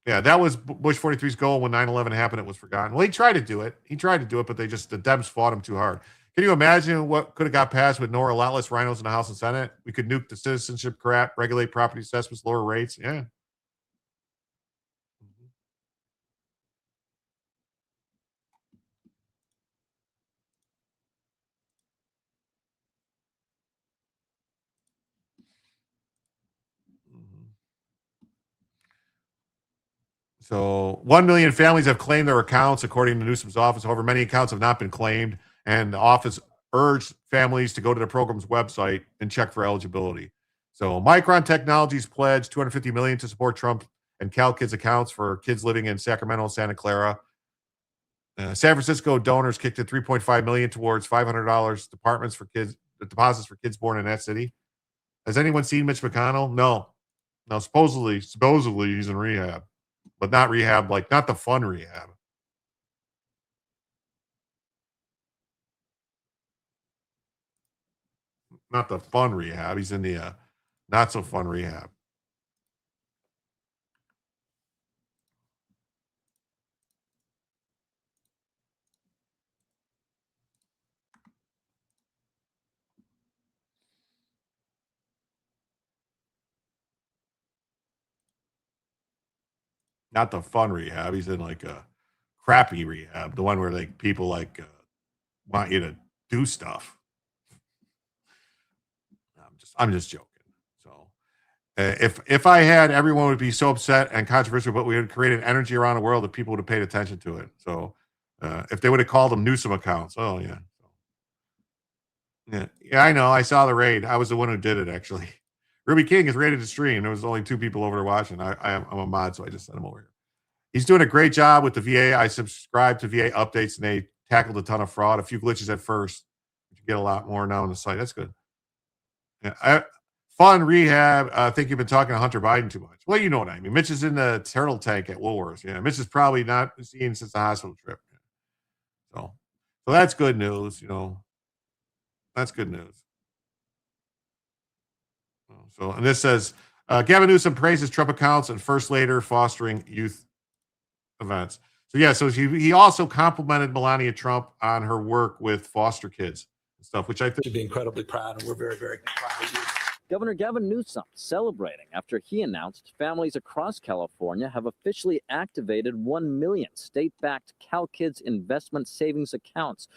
Yeah, that was Bush 43's goal when 9/11 happened. It was forgotten. Well, he tried to do it. But the Dems fought him too hard. Can you imagine what could have got passed with no relentless rhinos in the House and Senate? We could nuke the citizenship crap, regulate property assessments, lower rates. Yeah. So 1 million families have claimed their accounts, according to Newsom's office. However, many accounts have not been claimed, and the office urged families to go to the program's website and check for eligibility. So Micron Technologies pledged $250 million to support Trump and CalKids accounts for kids living in Sacramento and Santa Clara. San Francisco donors kicked in $3.5 million towards $500 deposits for kids born in that city. Has anyone seen Mitch McConnell? No. Now, supposedly he's in rehab. But not rehab, like not the fun rehab. Not the fun rehab. He's in the not so fun rehab. Not the fun rehab. He's in like a crappy rehab, the one where like people like want you to do stuff. I'm just joking. So if I had, everyone would be so upset and controversial, but we would create an energy around the world that people would have paid attention to it. So if they would have called them Newsom accounts, oh yeah. Yeah, I know. I saw the raid. I was the one who did it actually. Ruby King is rated to stream. There was only 2 people over there watching. I'm a mod, so I just sent him over here. He's doing a great job with the VA. I subscribe to VA updates, and they tackled a ton of fraud. A few glitches at first, but you get a lot more now on the site. That's good. Yeah, fun rehab. I think you've been talking to Hunter Biden too much. Well, you know what I mean. Mitch is in the turtle tank at Woolworths. Yeah, Mitch is probably not seen since the hospital trip. So that's good news. You know, that's good news. So, and this says, Gavin Newsom praises Trump accounts and First Lady fostering youth events. So, yeah, so he also complimented Melania Trump on her work with foster kids and stuff, which I think should be incredibly proud, and we're very, very proud of you. Governor Gavin Newsom celebrating after he announced families across California have officially activated 1 million state-backed CalKids investment savings accounts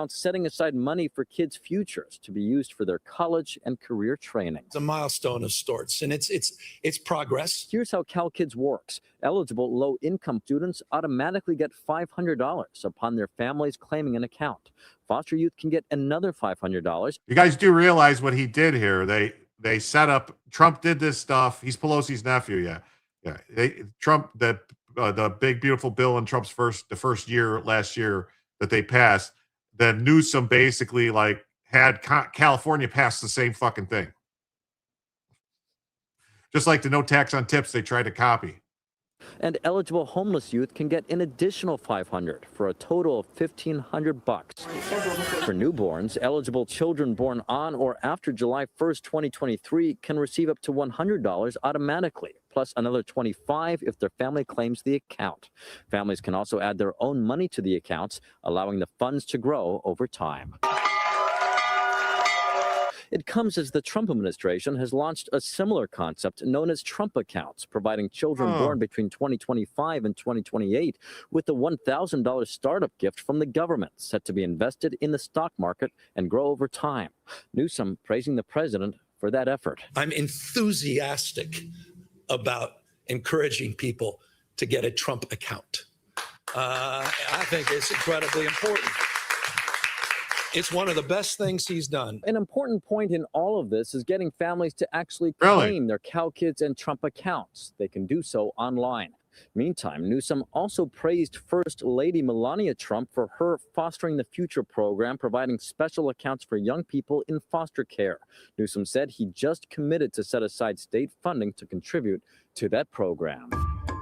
setting aside money for kids' futures to be used for their college and career training. It's a milestone of sorts, and it's progress. Here's how CalKids works. Eligible low-income students automatically get $500 upon their families claiming an account. Foster youth can get another $500. You guys do realize what he did here. They set up, Trump did this stuff. He's Pelosi's nephew. Yeah. Trump, the big, beautiful bill in Trump's first year last year that they passed, then Newsom basically like had California pass the same fucking thing. Just like the no tax on tips they tried to copy. And eligible homeless youth can get an additional $500 for a total of $1,500. For newborns, eligible children born on or after July 1st, 2023 can receive up to $100 automatically, plus another $25 if their family claims the account. Families can also add their own money to the accounts, allowing the funds to grow over time. It comes as the Trump administration has launched a similar concept known as Trump accounts, providing children born between 2025 and 2028 with a $1,000 startup gift from the government set to be invested in the stock market and grow over time. Newsom praising the president for that effort. I'm enthusiastic about encouraging people to get a Trump account. I think it's incredibly important. It's one of the best things he's done. An important point in all of this is getting families to actually Really? claim their CalKids and Trump accounts. They can do so online. Meantime, Newsom also praised First Lady Melania Trump for her Fostering the Future program, providing special accounts for young people in foster care. Newsom said he just committed to set aside state funding to contribute to that program.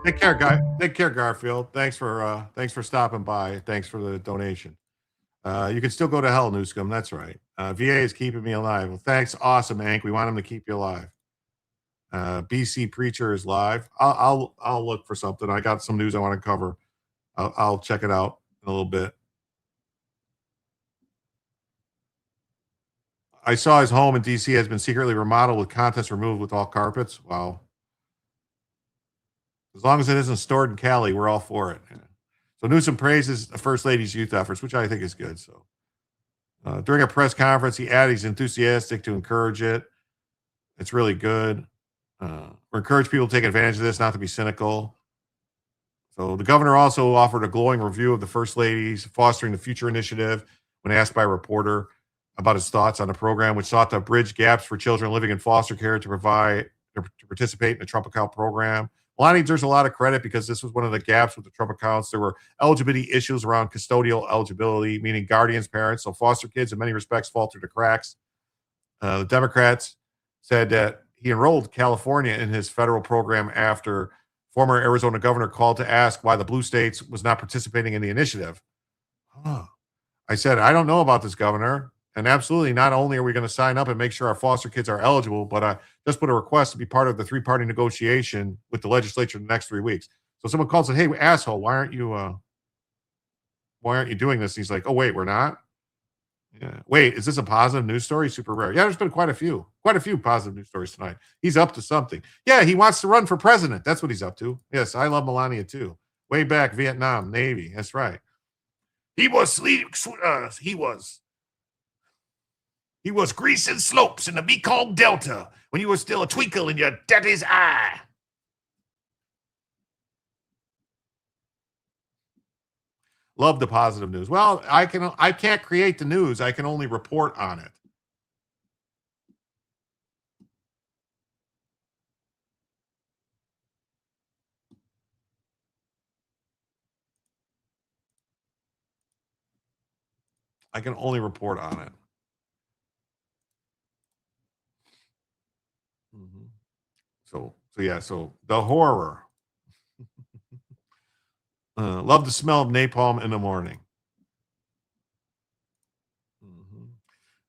Take care, guy. Take care, Garfield. Thanks for stopping by. Thanks for the donation. You can still go to hell, Newscomb. That's right. VA is keeping me alive. Well, thanks. Awesome, Hank. We want him to keep you alive. BC Preacher is live. I'll look for something. I got some news I want to cover. I'll check it out in a little bit. I saw his home in DC has been secretly remodeled with contents removed with all carpets. Wow. As long as it isn't stored in Cali, we're all for it. So Newsom praises the First Lady's youth efforts, which I think is good. So during a press conference, he added he's enthusiastic to encourage it. It's really good. We encourage people to take advantage of this, not to be cynical. So the governor also offered a glowing review of the First Lady's Fostering the Future initiative when asked by a reporter about his thoughts on the program, which sought to bridge gaps for children living in foster care to participate in the Trump account program. Melania deserves a lot of credit because this was one of the gaps with the Trump accounts. There were eligibility issues around custodial eligibility, meaning guardians, parents. So foster kids in many respects fall through the cracks. The Democrats said that he enrolled California in his federal program after former Arizona governor called to ask why the blue states was not participating in the initiative. I said, I don't know about this, governor. And absolutely, not only are we going to sign up and make sure our foster kids are eligible, but I just put a request to be part of the three-party negotiation with the legislature in the next 3 weeks. So someone called and said, hey, asshole, why aren't you doing this? And he's like, oh, wait, we're not? Yeah. Wait, is this a positive news story? Super rare. Yeah, there's been quite a few positive news stories tonight. He's up to something. Yeah, he wants to run for president. That's what he's up to. Yes, I love Melania too. Way back, Vietnam, Navy. That's right. He was greasing slopes in the Mekong Delta when you were still a twinkle in your daddy's eye. Love the positive news. Well, I can't create the news. I can only report on it. I can only report on it. So the horror. Love the smell of napalm in the morning.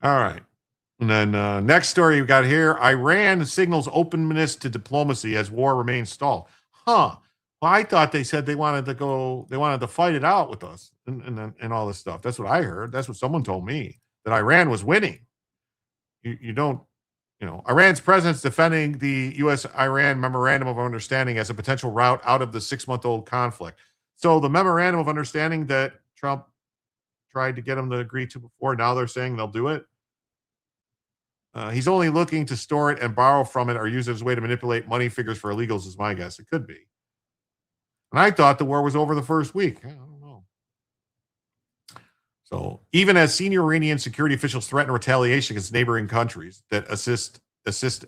All right. And then next story we got here. Iran signals openness to diplomacy as war remains stalled. Well, I thought they said they wanted to fight it out with us and all this stuff. That's what I heard. That's what someone told me, that Iran was winning. Iran's president's defending the U.S.-Iran memorandum of understanding as a potential route out of the 6-month-old conflict. So the memorandum of understanding that Trump tried to get them to agree to before, now they're saying they'll do it. He's only looking to store it and borrow from it or use it as a way to manipulate money figures for illegals is my guess. It could be. And I thought the war was over the first week. I don't know. So even as senior Iranian security officials threaten retaliation against neighboring countries that assist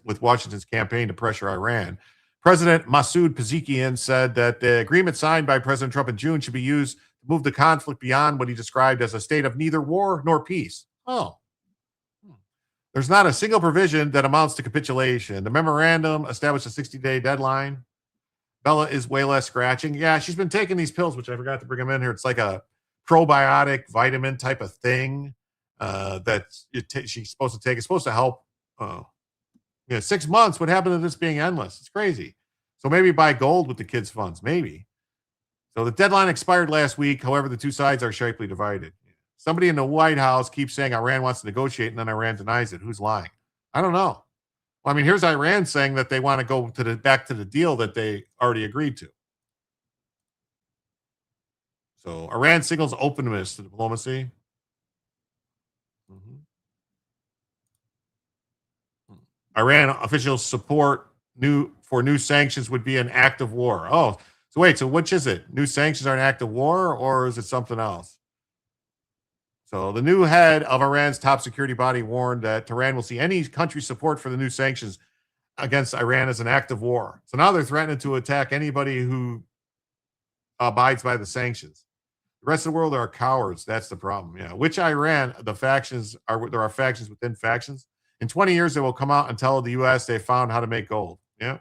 with Washington's campaign to pressure Iran, President Masoud Pezeshkian said that the agreement signed by President Trump in June should be used to move the conflict beyond what he described as a state of neither war nor peace. There's not a single provision that amounts to capitulation. The memorandum established a 60-day deadline. Bella is way less scratching. Yeah, she's been taking these pills, which I forgot to bring them in here. It's like a probiotic vitamin type of thing that she's supposed to take. It's supposed to help. 6 months. What happened to this being endless? It's crazy. So maybe buy gold with the kids' funds. Maybe. So the deadline expired last week. However, the two sides are sharply divided. Somebody in the White House keeps saying Iran wants to negotiate, and then Iran denies it. Who's lying? I don't know. Well, I mean, here's Iran saying that they want to go back to the deal that they already agreed to. So Iran signals openness to diplomacy. Iran officials support new sanctions would be an act of war. Oh, so wait, so which is it? New sanctions are an act of war, or is it something else? So the new head of Iran's top security body warned that Tehran will see any country's support for the new sanctions against Iran as an act of war. So now they're threatening to attack anybody who abides by the sanctions. The rest of the world are cowards. That's the problem. Yeah. Which Iran, there are factions within factions. In 20 years, they will come out and tell the U.S. they found how to make gold. Yeah.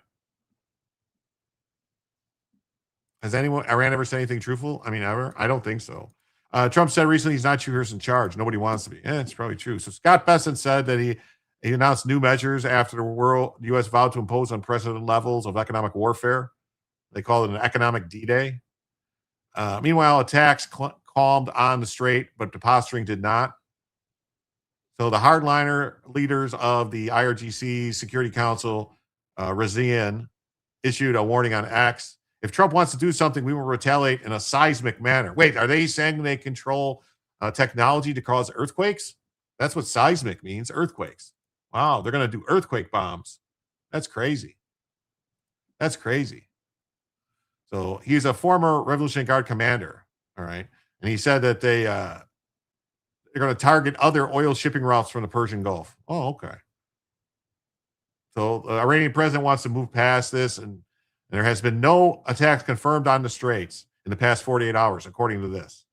Has Iran ever said anything truthful? I mean, ever? I don't think so. Trump said recently he's not sure who's in charge. Nobody wants to be. Yeah, it's probably true. So Scott Bessent said that he announced new measures after the U.S. vowed to impose unprecedented levels of economic warfare. They call it an economic D-Day. Meanwhile, attacks calmed on the strait, but the posturing did not. So the hardliner leaders of the IRGC Security Council, Razian, issued a warning on X. If Trump wants to do something, we will retaliate in a seismic manner. Wait, are they saying they control technology to cause earthquakes? That's what seismic means, earthquakes. Wow, they're going to do earthquake bombs. That's crazy. That's crazy. So he's a former Revolutionary Guard commander, all right? And he said that they're going to target other oil shipping routes from the Persian Gulf. Oh, okay. So the Iranian president wants to move past this, and there has been no attacks confirmed on the straits in the past 48 hours, according to this.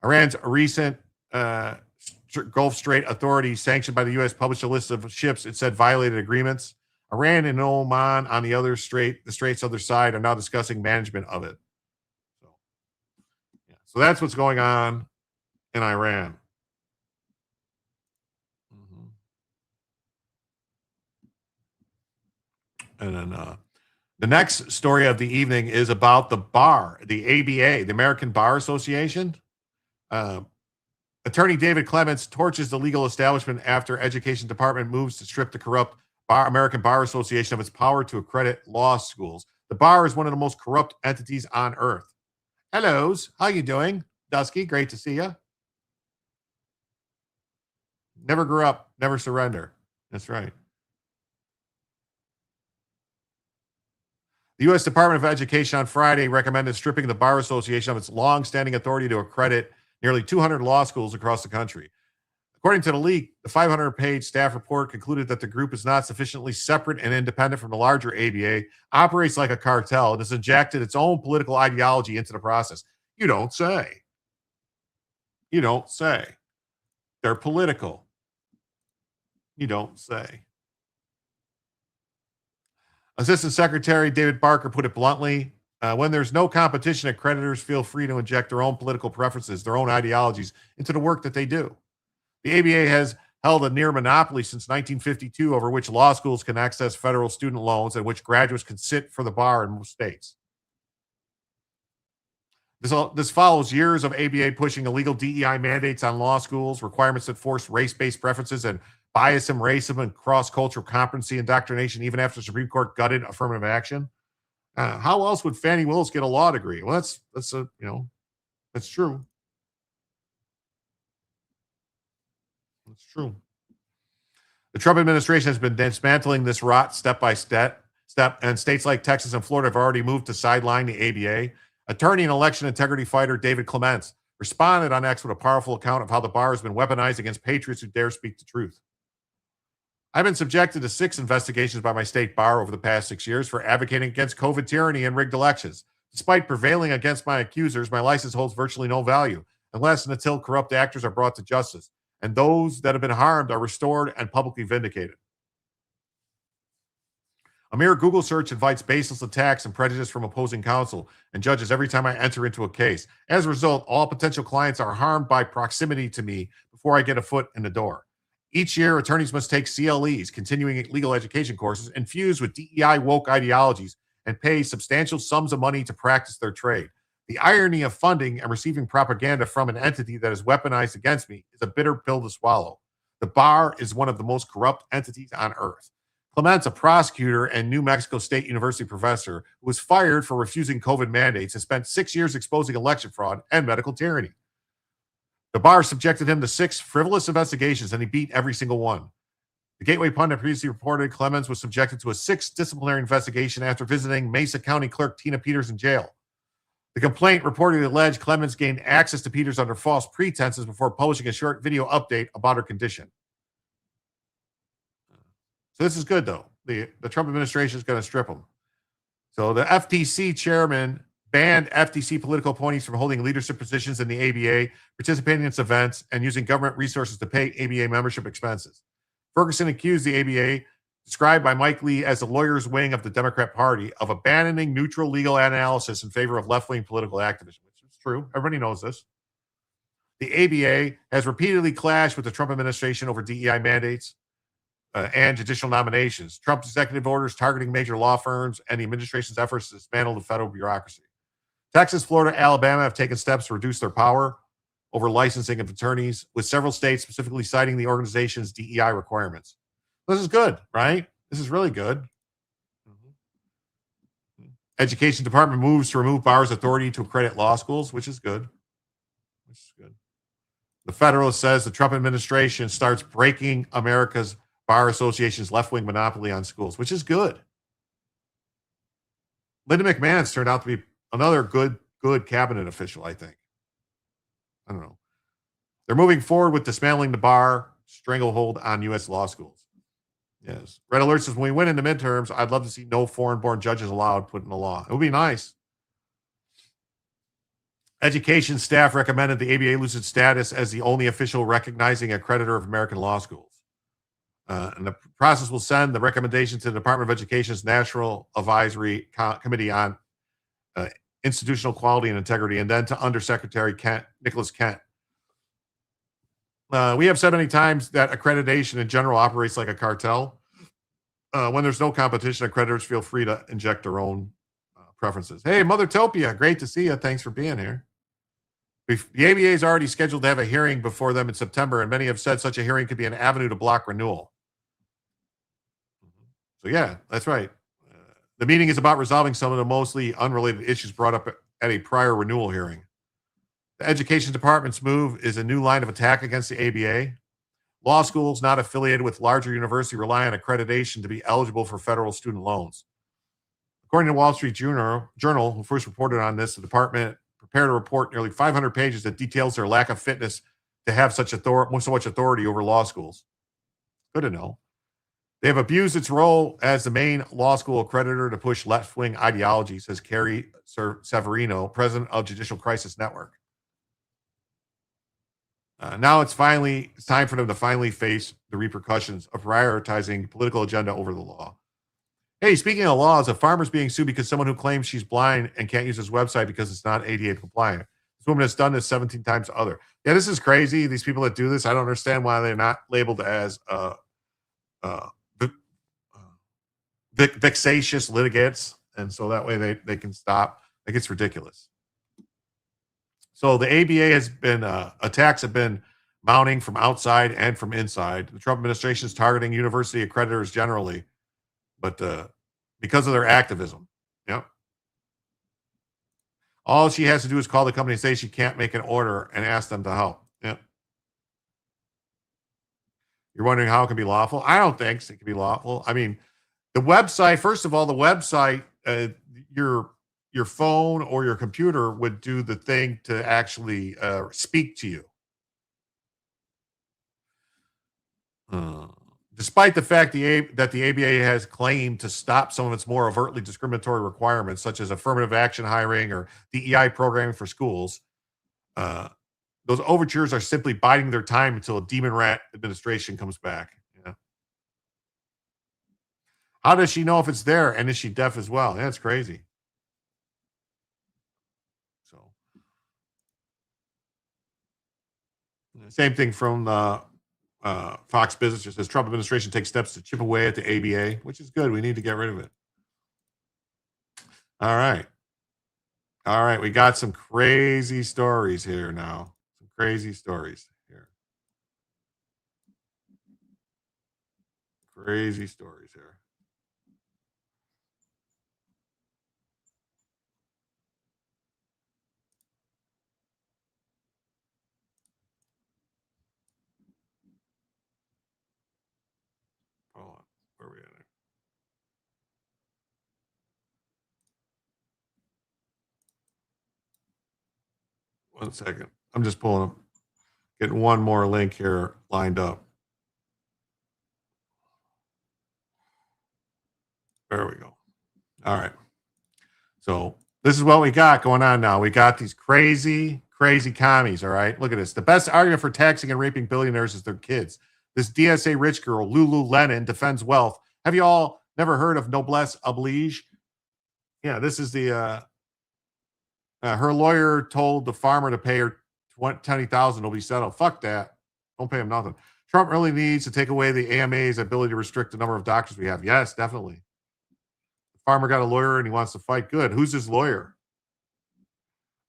Iran's recent Gulf Strait Authority, sanctioned by the U.S., published a list of ships it said violated agreements. Iran and Oman on the strait's other side are now discussing management of it. So that's what's going on in Iran. And then the next story of the evening is about the bar, the ABA, the American Bar Association. Attorney David Clements torches the legal establishment after Education Department moves to strip the corrupt American Bar Association of its power to accredit law schools. The bar is one of the most corrupt entities on earth. Hellos, how you doing? Dusky, great to see you. Never grew up, never surrender. That's right. The U.S. Department of Education on Friday recommended stripping the Bar Association of its long-standing authority to accredit nearly 200 law schools across the country. According to the leak, the 500-page staff report concluded that the group is not sufficiently separate and independent from the larger ABA, operates like a cartel, and has injected its own political ideology into the process. You don't say. You don't say. They're political. You don't say. Assistant Secretary David Barker put it bluntly, when there's no competition, accreditors feel free to inject their own political preferences, their own ideologies into the work that they do. The ABA has held a near monopoly since 1952 over which law schools can access federal student loans and which graduates can sit for the bar in most states. This follows years of ABA pushing illegal DEI mandates on law schools, requirements that force race-based preferences and biasm, racism, and cross-cultural competency indoctrination, even after the Supreme Court gutted affirmative action. How else would Fannie Willis get a law degree? Well, that's true. That's true. The Trump administration has been dismantling this rot step by step, and states like Texas and Florida have already moved to sideline the ABA. Attorney and election integrity fighter David Clements responded on X with a powerful account of how the bar has been weaponized against patriots who dare speak the truth. I've been subjected to 6 investigations by my state bar over the past 6 years for advocating against COVID tyranny and rigged elections. Despite prevailing against my accusers, my license holds virtually no value unless and until corrupt actors are brought to justice, and those that have been harmed are restored and publicly vindicated. A mere Google search invites baseless attacks and prejudice from opposing counsel and judges every time I enter into a case. As a result, all potential clients are harmed by proximity to me before I get a foot in the door. Each year, attorneys must take CLEs, continuing legal education courses, infused with DEI woke ideologies, and pay substantial sums of money to practice their trade. The irony of funding and receiving propaganda from an entity that is weaponized against me is a bitter pill to swallow. The bar is one of the most corrupt entities on earth. Clements, a prosecutor and New Mexico State University professor who was fired for refusing COVID mandates, has spent 6 years exposing election fraud and medical tyranny. The bar subjected him to 6 frivolous investigations, and he beat every single one. The Gateway Pundit previously reported Clements was subjected to a 6th disciplinary investigation after visiting Mesa County Clerk Tina Peters in jail. The complaint reportedly alleged Clemens gained access to Peters under false pretenses before publishing a short video update about her condition. So this is good, though. The Trump administration is going to strip them. So the FTC chairman banned FTC political appointees from holding leadership positions in the ABA, participating in its events, and using government resources to pay ABA membership expenses. Ferguson accused the ABA, described by Mike Lee as the lawyer's wing of the Democrat Party, of abandoning neutral legal analysis in favor of left-wing political activism, which is true. Everybody knows this. The ABA has repeatedly clashed with the Trump administration over DEI mandates and judicial nominations, Trump's executive orders targeting major law firms, and the administration's efforts to dismantle the federal bureaucracy. Texas, Florida, Alabama have taken steps to reduce their power over licensing of attorneys, with several states specifically citing the organization's DEI requirements. This is good, right? This is really good. Education Department moves to remove Barr's authority to accredit law schools, which is good. The Federalist says the Trump administration starts breaking America's Bar Association's left-wing monopoly on schools, which is good. Linda McMahon's turned out to be another good cabinet official, I think. I don't know. They're moving forward with dismantling the bar stranglehold on U.S. law schools. Yes. Red Alert says, when we win in the midterms, I'd love to see no foreign-born judges allowed put in the law. It would be nice. Education staff recommended the ABA lose its status as the only official recognizing accreditor of American law schools. And the process will send the recommendation to the Department of Education's National Advisory Committee on Institutional Quality and Integrity, and then to Undersecretary Nicholas Kent. We have said many times that accreditation in general operates like a cartel. When there's no competition, accreditors feel free to inject their own preferences. Hey, Mother Topia, great to see you. Thanks for being here. The ABA is already scheduled to have a hearing before them in September, and many have said such a hearing could be an avenue to block renewal. So yeah, that's right. The meeting is about resolving some of the mostly unrelated issues brought up at a prior renewal hearing. The Education Department's move is a new line of attack against the ABA. Law schools not affiliated with larger universities rely on accreditation to be eligible for federal student loans. According to Wall Street Journal, who first reported on this, the department prepared a report nearly 500 pages that details their lack of fitness to have so much authority over law schools. Good to know. They have abused its role as the main law school accreditor to push left-wing ideology, says Carrie Severino, president of Judicial Crisis Network. Now it's time for them to finally face the repercussions of prioritizing political agenda over the law. Hey, speaking of laws, a farmer's being sued because someone who claims she's blind and can't use his website because it's not ADA compliant. This woman has done this 17 times other. Yeah, this is crazy. These people that do this, I don't understand why they're not labeled as vexatious litigants, and so that way they can stop. It gets ridiculous. So the ABA has been attacks have been mounting from outside and from inside. The Trump administration is targeting university accreditors generally, but because of their activism. Yep. All she has to do is call the company and say she can't make an order and ask them to help. Yep. You're wondering how it can be lawful? I don't think it can be lawful. I mean, the website, first of all, the website, your phone or your computer would do the thing to actually speak to you. Despite the fact that the ABA has claimed to stop some of its more overtly discriminatory requirements, such as affirmative action hiring or DEI programming for schools, those overtures are simply biding their time until a demon rat administration comes back. Yeah. How does she know if it's there? And is she deaf as well? That's crazy. So, same thing from Fox Business. It says Trump administration takes steps to chip away at the ABA, which is good. We need to get rid of it. All right. We got some crazy stories here now. Some crazy stories here. Crazy stories here. Hold on. Where are we at? 1 second. I'm just pulling up, getting one more link here lined up. There we go. All right. So this is what we got going on now. We got these crazy commies. All right. Look at this. The best argument for taxing and raping billionaires is their kids. This DSA rich girl, Lululemon, defends wealth. Have you all never heard of noblesse oblige? Yeah, this is the her lawyer told the farmer to pay her $20,000 will be settled. Fuck that. Don't pay him nothing. Trump really needs to take away the AMA's ability to restrict the number of doctors we have. Yes, definitely. The farmer got a lawyer and he wants to fight. Good. Who's his lawyer?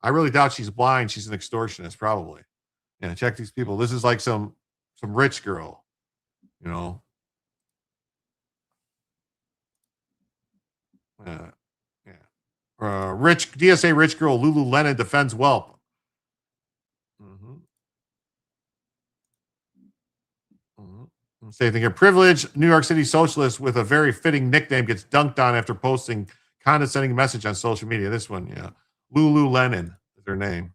I really doubt she's blind. She's an extortionist, probably. Yeah, check these people. This is like some rich girl, you know. Rich DSA rich girl Lululemon defends wealth. Same thing here. Privileged New York City socialist with a very fitting nickname gets dunked on after posting condescending message on social media. This one, yeah. Lululemon is her name.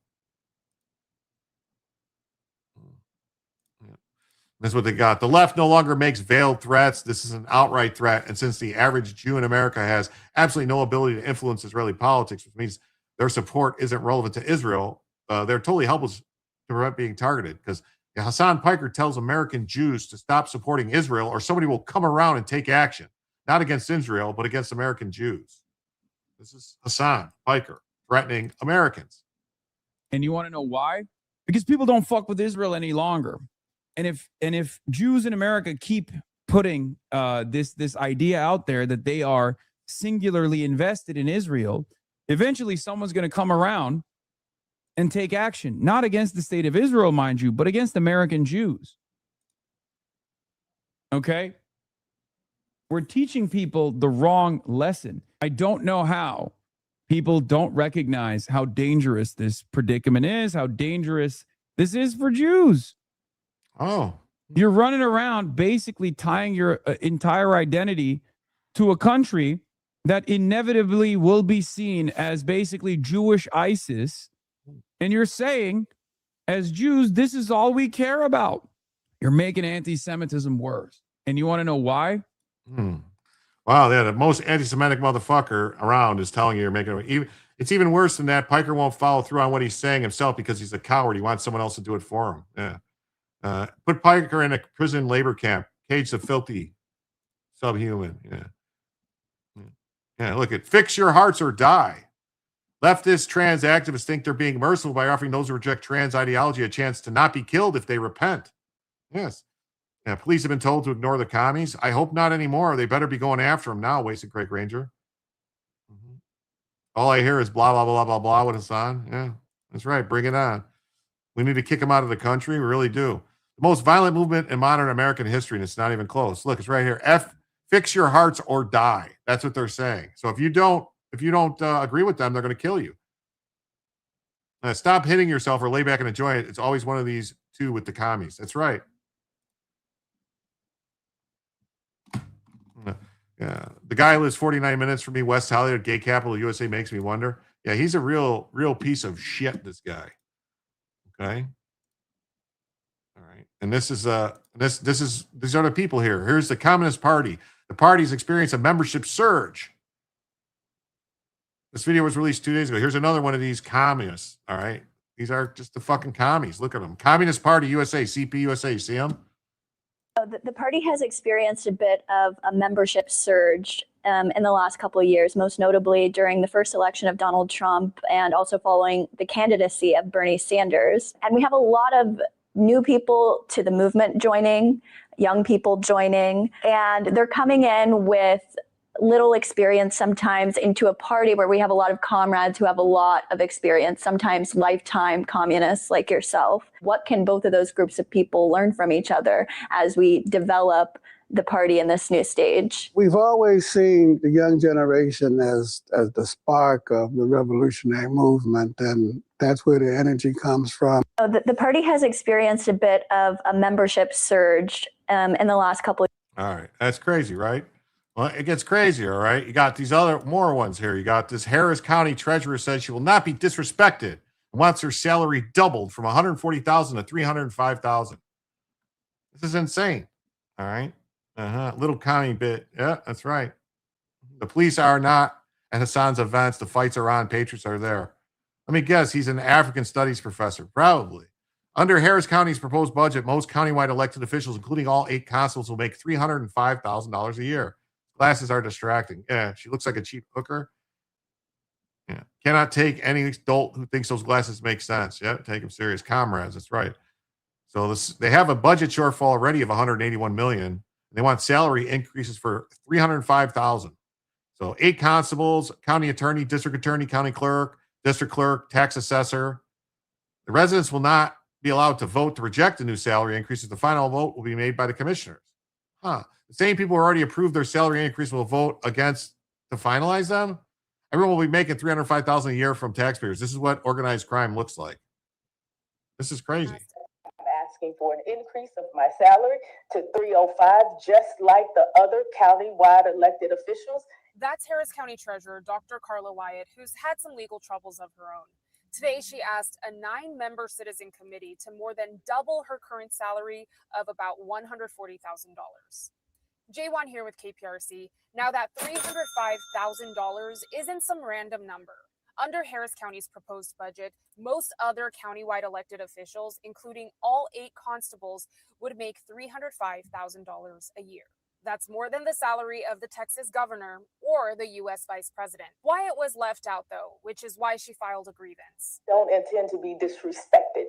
That's what they got. The left no longer makes veiled threats. This is an outright threat. And since the average Jew in America has absolutely no ability to influence Israeli politics, which means their support isn't relevant to Israel, they're totally helpless to prevent being targeted. Because Hassan Piker tells American Jews to stop supporting Israel or somebody will come around and take action. Not against Israel, but against American Jews. This is Hassan Piker threatening Americans. And you want to know why? Because people don't fuck with Israel any longer. And if Jews in America keep putting this idea out there that they are singularly invested in Israel, eventually someone's going to come around and take action, not against the state of Israel, mind you, but against American Jews. Okay? We're teaching people the wrong lesson. I don't know how people don't recognize how dangerous this predicament is, how dangerous this is for Jews. Oh, you're running around basically tying your entire identity to a country that inevitably will be seen as basically Jewish ISIS. And you're saying, as Jews, this is all we care about. You're making anti-Semitism worse. And you want to know why? Wow, yeah, the most anti-Semitic motherfucker around is telling you you're making it. It's even worse than that. Piker won't follow through on what he's saying himself because he's a coward. He wants someone else to do it for him. Yeah. Put Piker in a prison labor camp, cage the filthy, subhuman. Yeah. Look at fix your hearts or die. Leftist trans activists think they're being merciful by offering those who reject trans ideology a chance to not be killed if they repent. Yes. Yeah. Police have been told to ignore the commies. I hope not anymore. They better be going after them now. Wasted Craig Ranger. All I hear is blah blah blah blah blah with Hassan. Yeah, that's right. Bring it on. We need to kick him out of the country. We really do. The most violent movement in modern American history, and it's not even close. Look, it's right here. Fix your hearts or die. That's what they're saying. So if you don't agree with them, they're going to kill you. Stop hitting yourself or lay back and enjoy it. It's always one of these two with the commies. That's right. Yeah. The guy lives 49 minutes from me, West Hollywood, gay capital USA, makes me wonder. Yeah, he's a real piece of shit, this guy. Okay. All right. And this is these are the people here. Here's the Communist Party. The party's experienced a membership surge. This video was released 2 days ago. Here's another one of these communists. All right. These are just the fucking commies. Look at them. Communist Party USA, CPUSA. You see them? The party has experienced a bit of a membership surge in the last couple of years, most notably during the first election of Donald Trump and also following the candidacy of Bernie Sanders. And we have a lot of new people to the movement joining, young people joining, and they're coming in with little experience sometimes into a party where we have a lot of comrades who have a lot of experience, sometimes lifetime communists like yourself. What can both of those groups of people learn from each other as we develop the party in this new stage? We've always seen the young generation as the spark of the revolutionary movement, and that's where the energy comes from. The party has experienced a bit of a membership surge in the last couple of years. All right. That's crazy, right? Well, it gets crazier, all right? You got these more ones here. You got this Harris County treasurer says she will not be disrespected wants her salary doubled from $140,000 to $305,000. This is insane. All right. Little commie bit. Yeah, that's right. The police are not at Hassan's events. The fights are on. Patriots are there. Let me guess. He's an African studies professor. Probably. Under Harris County's proposed budget, most countywide elected officials, including all 8 constables, will make $305,000 a year. Glasses are distracting. Yeah, she looks like a cheap hooker. Yeah, cannot take any adult who thinks those glasses make sense. Yeah, take them serious. Comrades, that's right. So they have a budget shortfall already of $181 million. They want salary increases for $305,000. So 8 constables, county attorney, district attorney, county clerk, district clerk, tax assessor. The residents will not be allowed to vote to reject the new salary increases. The final vote will be made by the commissioners. The same people who already approved their salary increase will vote against to finalize them. Everyone will be making $305,000 a year from taxpayers. This is what organized crime looks like. This is crazy. I'm asking for an increase of my salary to $305, just like the other county-wide elected officials. That's Harris County Treasurer Dr. Carla Wyatt, who's had some legal troubles of her own. Today, she asked a 9-member citizen committee to more than double her current salary of about $140,000. J1 here with KPRC. Now that $305,000 isn't some random number. Under Harris County's proposed budget, most other countywide elected officials, including all 8 constables, would make $305,000 a year. That's more than the salary of the Texas governor or the U.S. vice president. Wyatt was left out, though, which is why she filed a grievance. Don't intend to be disrespected.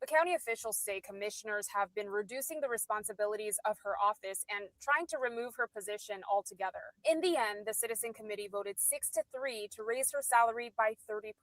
The county officials say commissioners have been reducing the responsibilities of her office and trying to remove her position altogether. In the end, the citizen committee voted 6-3 to raise her salary by 30%.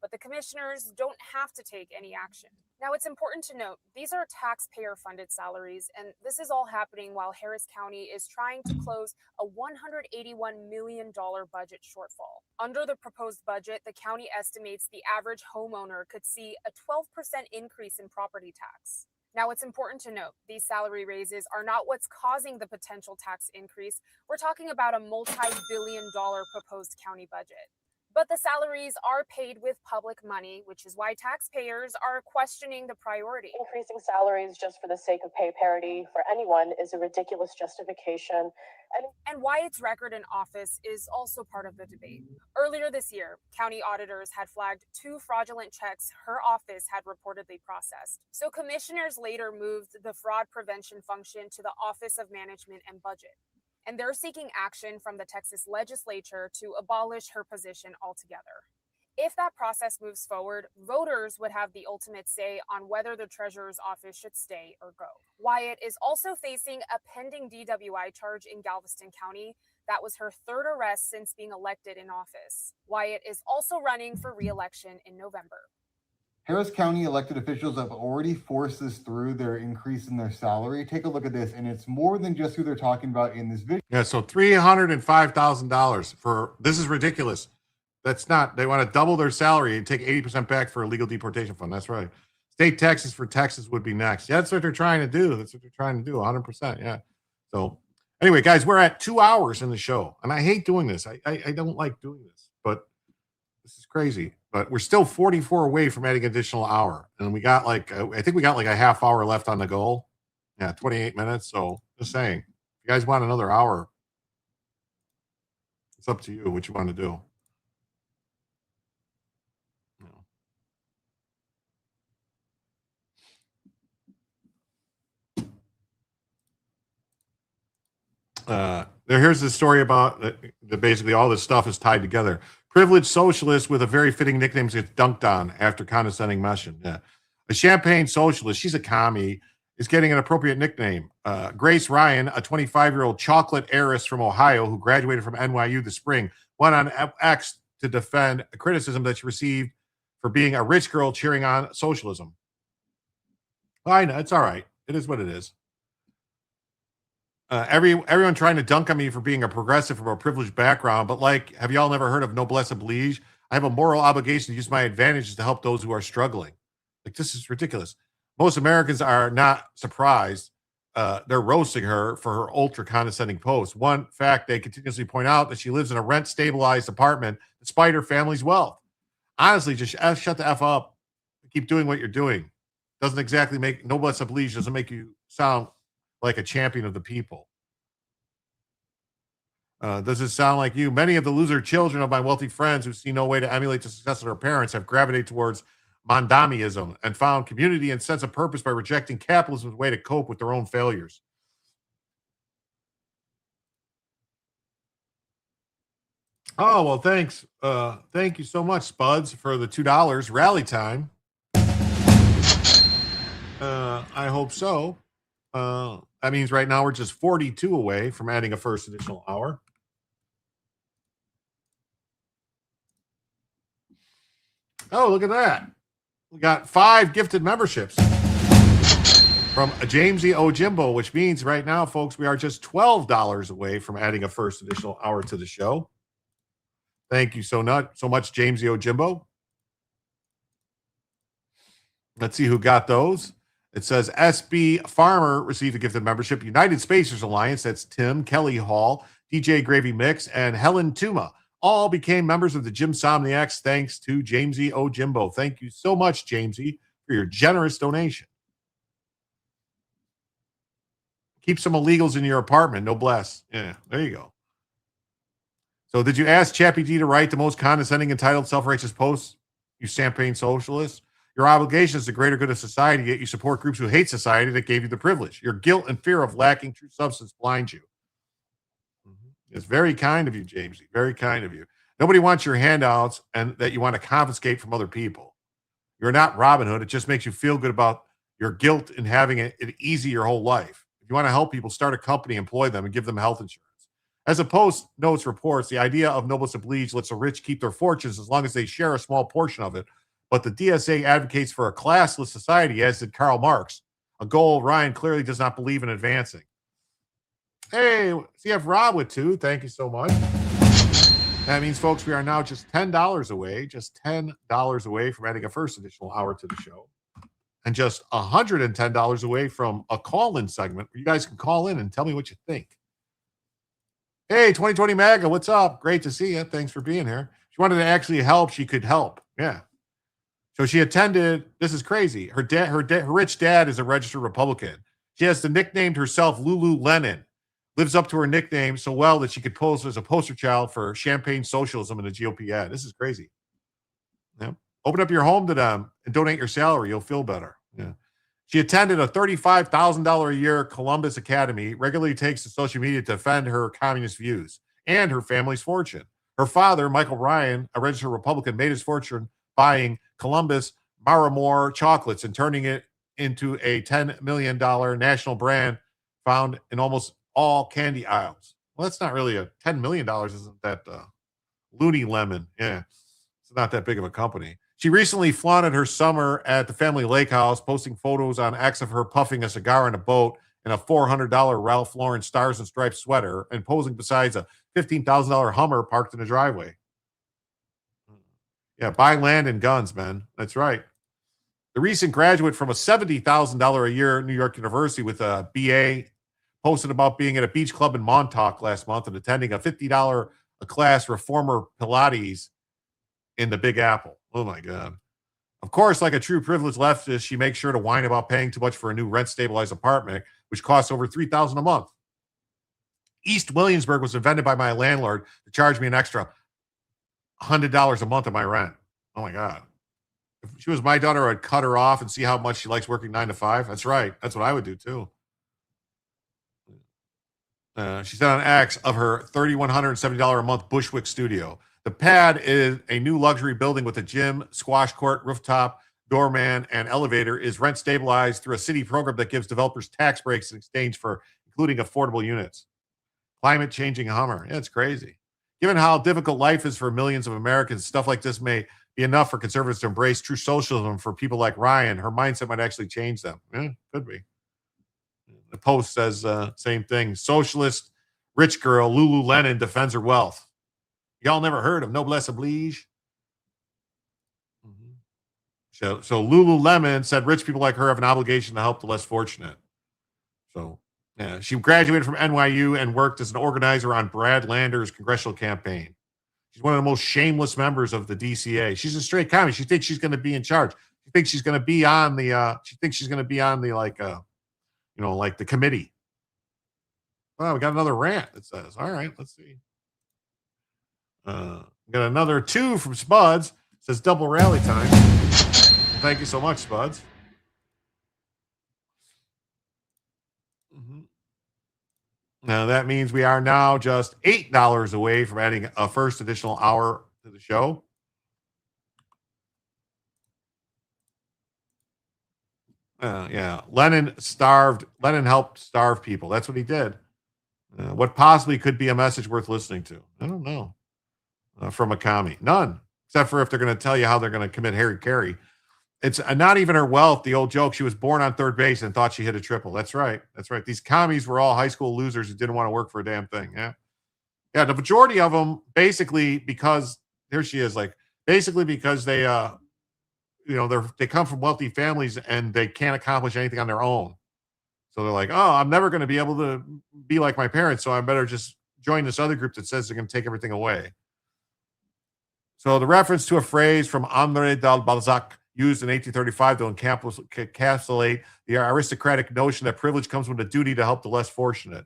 But the commissioners don't have to take any action. Now, it's important to note, these are taxpayer-funded salaries, and this is all happening while Harris County is trying to close a $181 million budget shortfall. Under the proposed budget, the county estimates the average homeowner could see a 12% increase in property tax. Now, it's important to note, these salary raises are not what's causing the potential tax increase. We're talking about a multi-billion-dollar proposed county budget. But the salaries are paid with public money, which is why taxpayers are questioning the priority. Increasing salaries just for the sake of pay parity for anyone is a ridiculous justification. And Wyatt's record in office is also part of the debate. Earlier this year, county auditors had flagged 2 fraudulent checks her office had reportedly processed. So commissioners later moved the fraud prevention function to the Office of Management and Budget. And they're seeking action from the Texas legislature to abolish her position altogether. If that process moves forward, voters would have the ultimate say on whether the treasurer's office should stay or go. Wyatt is also facing a pending DWI charge in Galveston County. That was her 3rd arrest since being elected in office. Wyatt is also running for re-election in November. Harris County elected officials have already forced this through, their increase in their salary. Take a look at this, and it's more than just who they're talking about in this video. Yeah, so $305,000 for this is ridiculous. That's not. They want to double their salary and take 80% back for a legal deportation fund. That's right. State taxes for Texas would be next. Yeah, that's what they're trying to do. 100%. Yeah. So anyway, guys, we're at 2 hours in the show, and I hate doing this. I don't like doing this, but this is crazy. But we're still 44 away from adding an additional hour. And we got I think we got a half hour left on the goal. Yeah, 28 minutes. So just saying, if you guys want another hour, it's up to you what you want to do. Here's the story about basically all this stuff is tied together. Privileged socialist with a very fitting nickname gets dunked on after condescending mention. Yeah. A champagne socialist, she's a commie, is getting an appropriate nickname. Grace Ryan, a 25-year-old chocolate heiress from Ohio who graduated from NYU this spring, went on X to defend a criticism that she received for being a rich girl cheering on socialism. Well, I know, it's all right. It is what it is. Everyone trying to dunk on me for being a progressive from a privileged background, but have y'all never heard of noblesse oblige? I have a moral obligation to use my advantages to help those who are struggling. This is ridiculous. Most Americans are not surprised. They're roasting her for her ultra condescending post. One fact, they continuously point out that she lives in a rent stabilized apartment despite her family's wealth. honestly, just shut the F up. Keep doing what you're doing. Doesn't exactly make noblesse oblige, doesn't make you sound like a champion of the people. Does it sound like you? Many of the loser children of my wealthy friends who see no way to emulate the success of their parents have gravitated towards mondamism and found community and sense of purpose by rejecting capitalism's way to cope with their own failures. Oh, well, thanks. Thank you so much, Spuds, for the $2 rally time. I hope so. That means right now we're just 42 away from adding a first additional hour. Oh, look at that. We got 5 gifted memberships from JimTellsYou Ojimbo, which means right now, folks, we are just $12 away from adding a first additional hour to the show. Thank you so much, JimTellsYou Ojimbo. Let's see who got those. It says SB Farmer received a gifted membership. United Spacers Alliance, that's Tim, Kelly Hall, DJ Gravy Mix, and Helen Tuma all became members of the JimSomniacs thanks to JimTellsYou Ojimbo. Thank you so much, JimTellsYou, for your generous donation. Keep some illegals in your apartment, no bless. Yeah, there you go. So did you ask Chappie D to write the most condescending, entitled, self-righteous posts, you champagne socialists? Your obligation is the greater good of society, yet you support groups who hate society that gave you the privilege. Your guilt and fear of lacking true substance blind you. It's very kind of you, JimTellsYou. Very kind of you. Nobody wants your handouts and that you want to confiscate from other people. You're not Robin Hood. It just makes you feel good about your guilt in having it easy your whole life. If you want to help people, start a company, employ them, and give them health insurance. As the Post notes reports, the idea of noblesse oblige lets the rich keep their fortunes as long as they share a small portion of it. But the DSA advocates for a classless society, as did Karl Marx, a goal Ryan clearly does not believe in advancing. Hey, CF Rob with 2. Thank you so much. That means, folks, we are now just $10 away from adding a first additional hour to the show. And just $110 away from a call-in segment where you guys can call in and tell me what you think. Hey, 2020 MAGA, what's up? Great to see you. Thanks for being here. She wanted to actually help. She could help. Yeah. So she attended. This is crazy. Her rich dad is a registered Republican. She has nicknamed herself Lululemon. Lives up to her nickname so well that she could pose as a poster child for champagne socialism in a GOP ad. This is crazy. Yeah. Open up your home to them and donate your salary. You'll feel better. Yeah. She attended a $35,000 a year Columbus Academy, regularly takes to social media to defend her communist views and her family's fortune. Her father, Michael Ryan, a registered Republican, made his fortune buying Columbus Maramore chocolates and turning it into a $10 million national brand found in almost all candy aisles. Well, that's not really a $10 million, isn't that Looney Lemon? Yeah, it's not that big of a company. She recently flaunted her summer at the family lake house, posting photos on X of her puffing a cigar in a boat in a $400 Ralph Lauren Stars and Stripes sweater and posing beside a $15,000 Hummer parked in a driveway. Yeah, buy land and guns, man. That's right. The recent graduate from a $70,000 a year New York University with a BA posted about being at a beach club in Montauk last month and attending a $50 a class reformer Pilates in the Big Apple. Oh, my God. Of course, like a true privileged leftist, she makes sure to whine about paying too much for a new rent-stabilized apartment, which costs over $3,000 a month. East Williamsburg was invented by my landlord to charge me an extra $100 a month of my rent. Oh, my God. If she was my daughter, I'd cut her off and see how much she likes working 9 to 5. That's right. That's what I would do, too. She said on X of her $3,170 a month Bushwick studio. The pad is a new luxury building with a gym, squash court, rooftop, doorman, and elevator is rent stabilized through a city program that gives developers tax breaks in exchange for including affordable units. Climate changing Hummer. Yeah, it's crazy. Given how difficult life is for millions of Americans, stuff like this may be enough for conservatives to embrace true socialism. For people like Ryan, her mindset might actually change them. Yeah, could be. The Post says same thing. Socialist rich girl Lululemon defends her wealth. Y'all never heard of noblesse oblige? So Lululemon said rich people like her have an obligation to help the less fortunate. So yeah, she graduated from NYU and worked as an organizer on Brad Lander's congressional campaign. She's one of the most shameless members of the DCA. She's a straight commie. She thinks she's going to be in charge. She thinks she's going to be on the. She thinks she's going to be on the like the committee. Well, we got another rant. It says, all right, let's see. We got another 2 from Spuds. It says double rally time. Thank you so much, Spuds. Now that means we are now just $8 away from adding a first additional hour to the show. Yeah, Lenin helped starve people. That's what he did. What possibly could be a message worth listening to? I don't know. From a commie, none, except for if they're going to tell you how they're going to commit Harry Carey. It's not even her wealth. The old joke. She was born on third base and thought she hit a triple. That's right. That's right. These commies were all high school losers who didn't want to work for a damn thing. Yeah. Yeah. The majority of them basically because there she is, like basically because they, they come from wealthy families and they can't accomplish anything on their own. So they're like, oh, I'm never going to be able to be like my parents. So I better just join this other group that says they're going to take everything away. So the reference to a phrase from André de Balzac used in 1835 to encapsulate the aristocratic notion that privilege comes with a duty to help the less fortunate.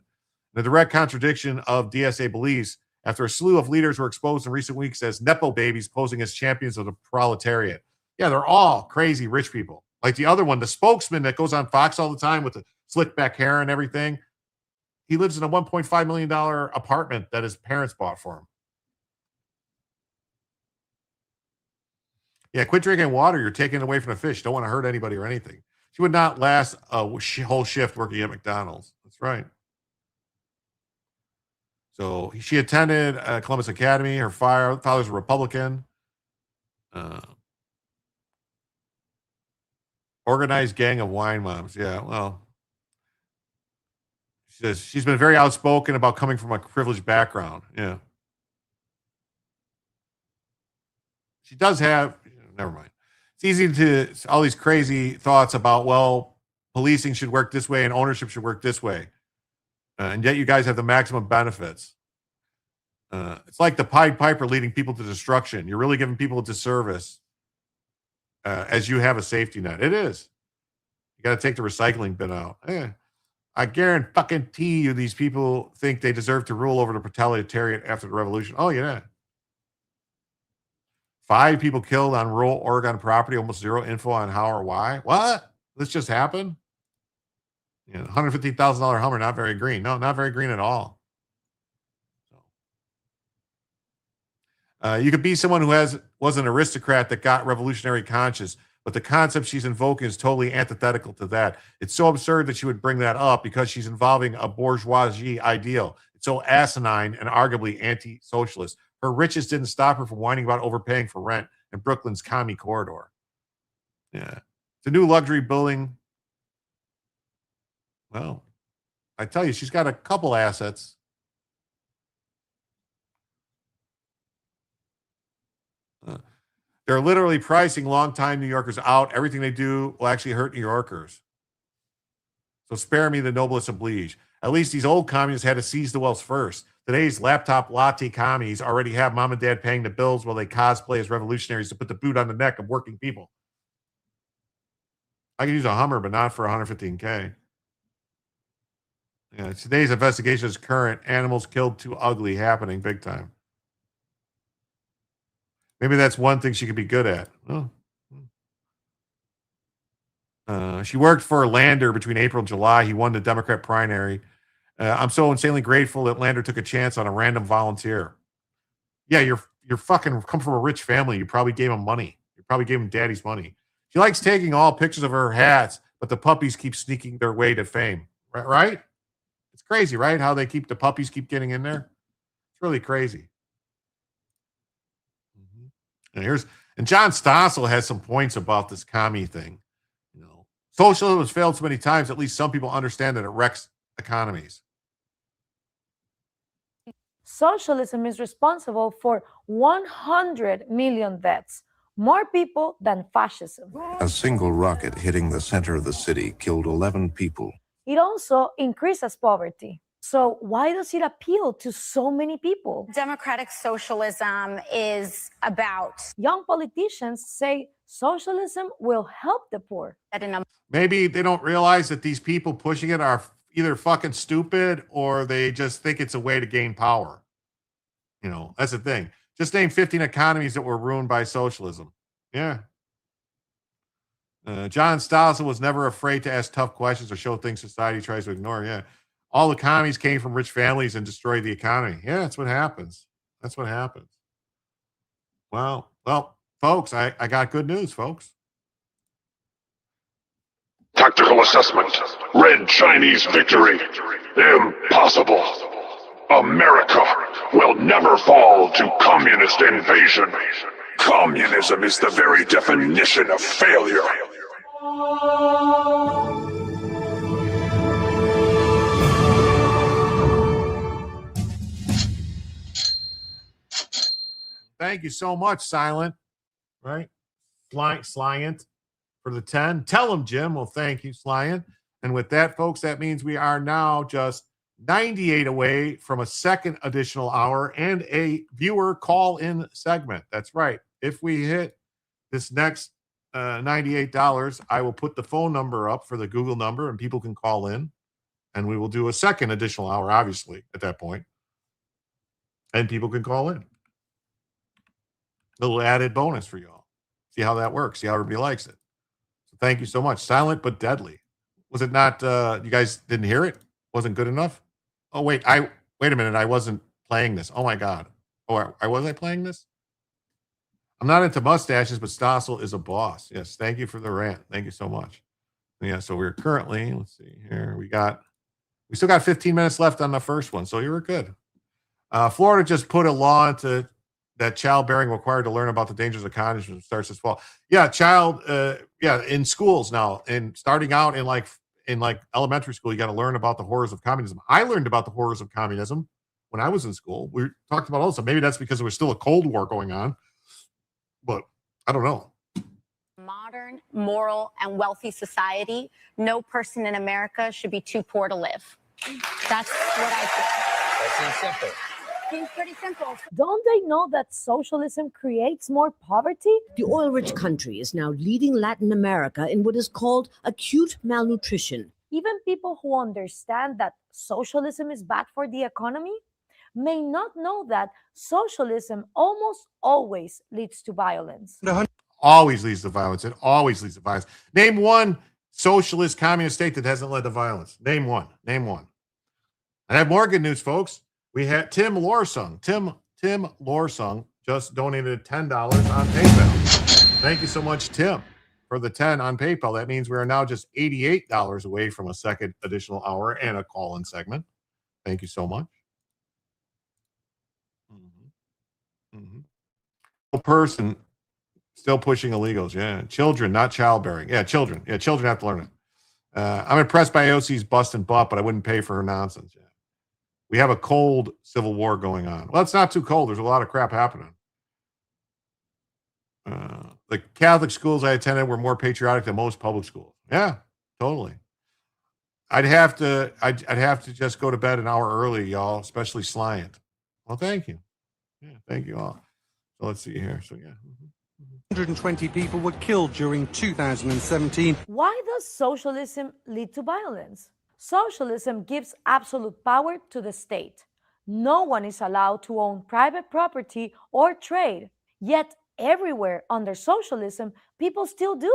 The direct contradiction of DSA beliefs after a slew of leaders were exposed in recent weeks as Nepo babies posing as champions of the proletariat. Yeah, they're all crazy rich people. Like the other one, the spokesman that goes on Fox all the time with the slick back hair and everything. He lives in a $1.5 million apartment that his parents bought for him. Yeah, quit drinking water. You're taking it away from the fish. Don't want to hurt anybody or anything. She would not last a whole shift working at McDonald's. That's right. So she attended Columbus Academy. Her father's a Republican. Organized gang of wine moms. Yeah, well, she says she's been very outspoken about coming from a privileged background. Yeah. She does have, never mind. It's easy to, all these crazy thoughts about, well, policing should work this way and ownership should work this way. And yet you guys have the maximum benefits. It's like the Pied Piper leading people to destruction. You're really giving people a disservice as you have a safety net. It is. You got to take the recycling bin out. I guarantee you these people think they deserve to rule over the proletariat after the revolution. Oh, yeah. 5 people killed on rural Oregon property, almost zero info on how or why. What? This just happened? Yeah, $150,000 Hummer, not very green. No, not very green at all. You could be someone who was an aristocrat that got revolutionary conscious, but the concept she's invoking is totally antithetical to that. It's so absurd that she would bring that up because she's involving a bourgeoisie ideal. It's so asinine and arguably anti-socialist. Her riches didn't stop her from whining about overpaying for rent in Brooklyn's commie corridor. Yeah. It's a new luxury building. Well, I tell you, she's got a couple assets. They're literally pricing longtime New Yorkers out. Everything they do will actually hurt New Yorkers. So spare me the noblesse oblige. At least these old communists had to seize the wealth first. Today's laptop latte commies already have mom and dad paying the bills while they cosplay as revolutionaries to put the boot on the neck of working people. I can use a Hummer, but not for $115K. Yeah, today's investigation is current. Animals killed too ugly happening big time. Maybe that's one thing she could be good at. Oh. She worked for Lander between April and July. He won the Democrat primary. I'm so insanely grateful that Lander took a chance on a random volunteer. Yeah, you're fucking come from a rich family. You probably gave him money. You probably gave him daddy's money. She likes taking all pictures of her hats, but the puppies keep sneaking their way to fame. Right? It's crazy, right? How the puppies keep getting in there. It's really crazy. And John Stossel has some points about this commie thing. Socialism has failed so many times, at least some people understand that it wrecks economies. Socialism is responsible for 100 million deaths, more people than fascism. A single rocket hitting the center of the city killed 11 people. It also increases poverty. So why does it appeal to so many people? Democratic socialism is about. Young politicians say socialism will help the poor. Maybe they don't realize that these people pushing it are either fucking stupid or they just think it's a way to gain power. You know, that's the thing. Just name 15 economies that were ruined by socialism. Yeah. John Stossel was never afraid to ask tough questions or show things society tries to ignore. Yeah. All the commies came from rich families and destroyed the economy. Yeah, that's what happens. That's what happens. Well, folks, I got good news, folks. Tactical assessment. Red Chinese victory. Impossible. America will never fall to communist invasion. Communism is the very definition of failure. Thank you so much, Silent. Right? Slyant for the 10. Tell him, Jim. Well, thank you, Slyant. And with that, folks, that means we are now just 98 away from a second additional hour and a viewer call-in segment. That's right. If we hit this next $98, I will put the phone number up for the Google number and people can call in. And we will do a second additional hour, obviously, at that point. And people can call in. Little added bonus for y'all. See how that works. See how everybody likes it. So thank you so much. Silent but deadly. Was it not? You guys didn't hear it? Wasn't good enough? Oh wait, wait a minute. I wasn't playing this. Oh my god. Oh, was I playing this? I'm not into mustaches, but Stossel is a boss. Yes. Thank you for the rant. Thank you so much. Yeah. So we're currently. Let's see here. We still got 15 minutes left on the first one. So you were good. Florida just put a law into that childbearing required to learn about the dangers of communism starts this fall. Yeah, in schools now, and starting out in like elementary school, you got to learn about the horrors of communism. I learned about the horrors of communism when I was in school. We talked about all this. Maybe that's because there was still a Cold War going on, but I don't know. Modern, moral, and wealthy society. No person in America should be too poor to live. That's what I think. That seems simple. Seems pretty simple. Don't they know that socialism creates more poverty? The oil-rich country is now leading Latin America in what is called acute malnutrition. Even people who understand that socialism is bad for the economy may not know that socialism almost always leads to violence. Always leads to violence. It always leads to violence. Name one socialist communist state that hasn't led to violence. Name one. Name one. I have more good news, folks. We had Tim Lorsung. Tim Lorsung just donated $10 on PayPal. Thank you so much, Tim, for the 10 on PayPal. That means we are now just $88 away from a second additional hour and a call-in segment. Thank you so much. Person still pushing illegals. Yeah. Children, not childbearing. Yeah, children. Yeah, children have to learn it. I'm impressed by AOC's busting butt, but I wouldn't pay for her nonsense. Yeah. We have a cold civil war going on. Well, it's not too cold. There's a lot of crap happening. The Catholic schools I attended were more patriotic than most public schools. Yeah, totally. I'd have to just go to bed an hour early, y'all, especially Slyant. Well, thank you. Yeah, thank you all. So let's see here. So yeah. 120 people were killed during 2017. Why does socialism lead to violence? Socialism gives absolute power to the state. No one is allowed to own private property or trade. Yet everywhere under socialism, people still do.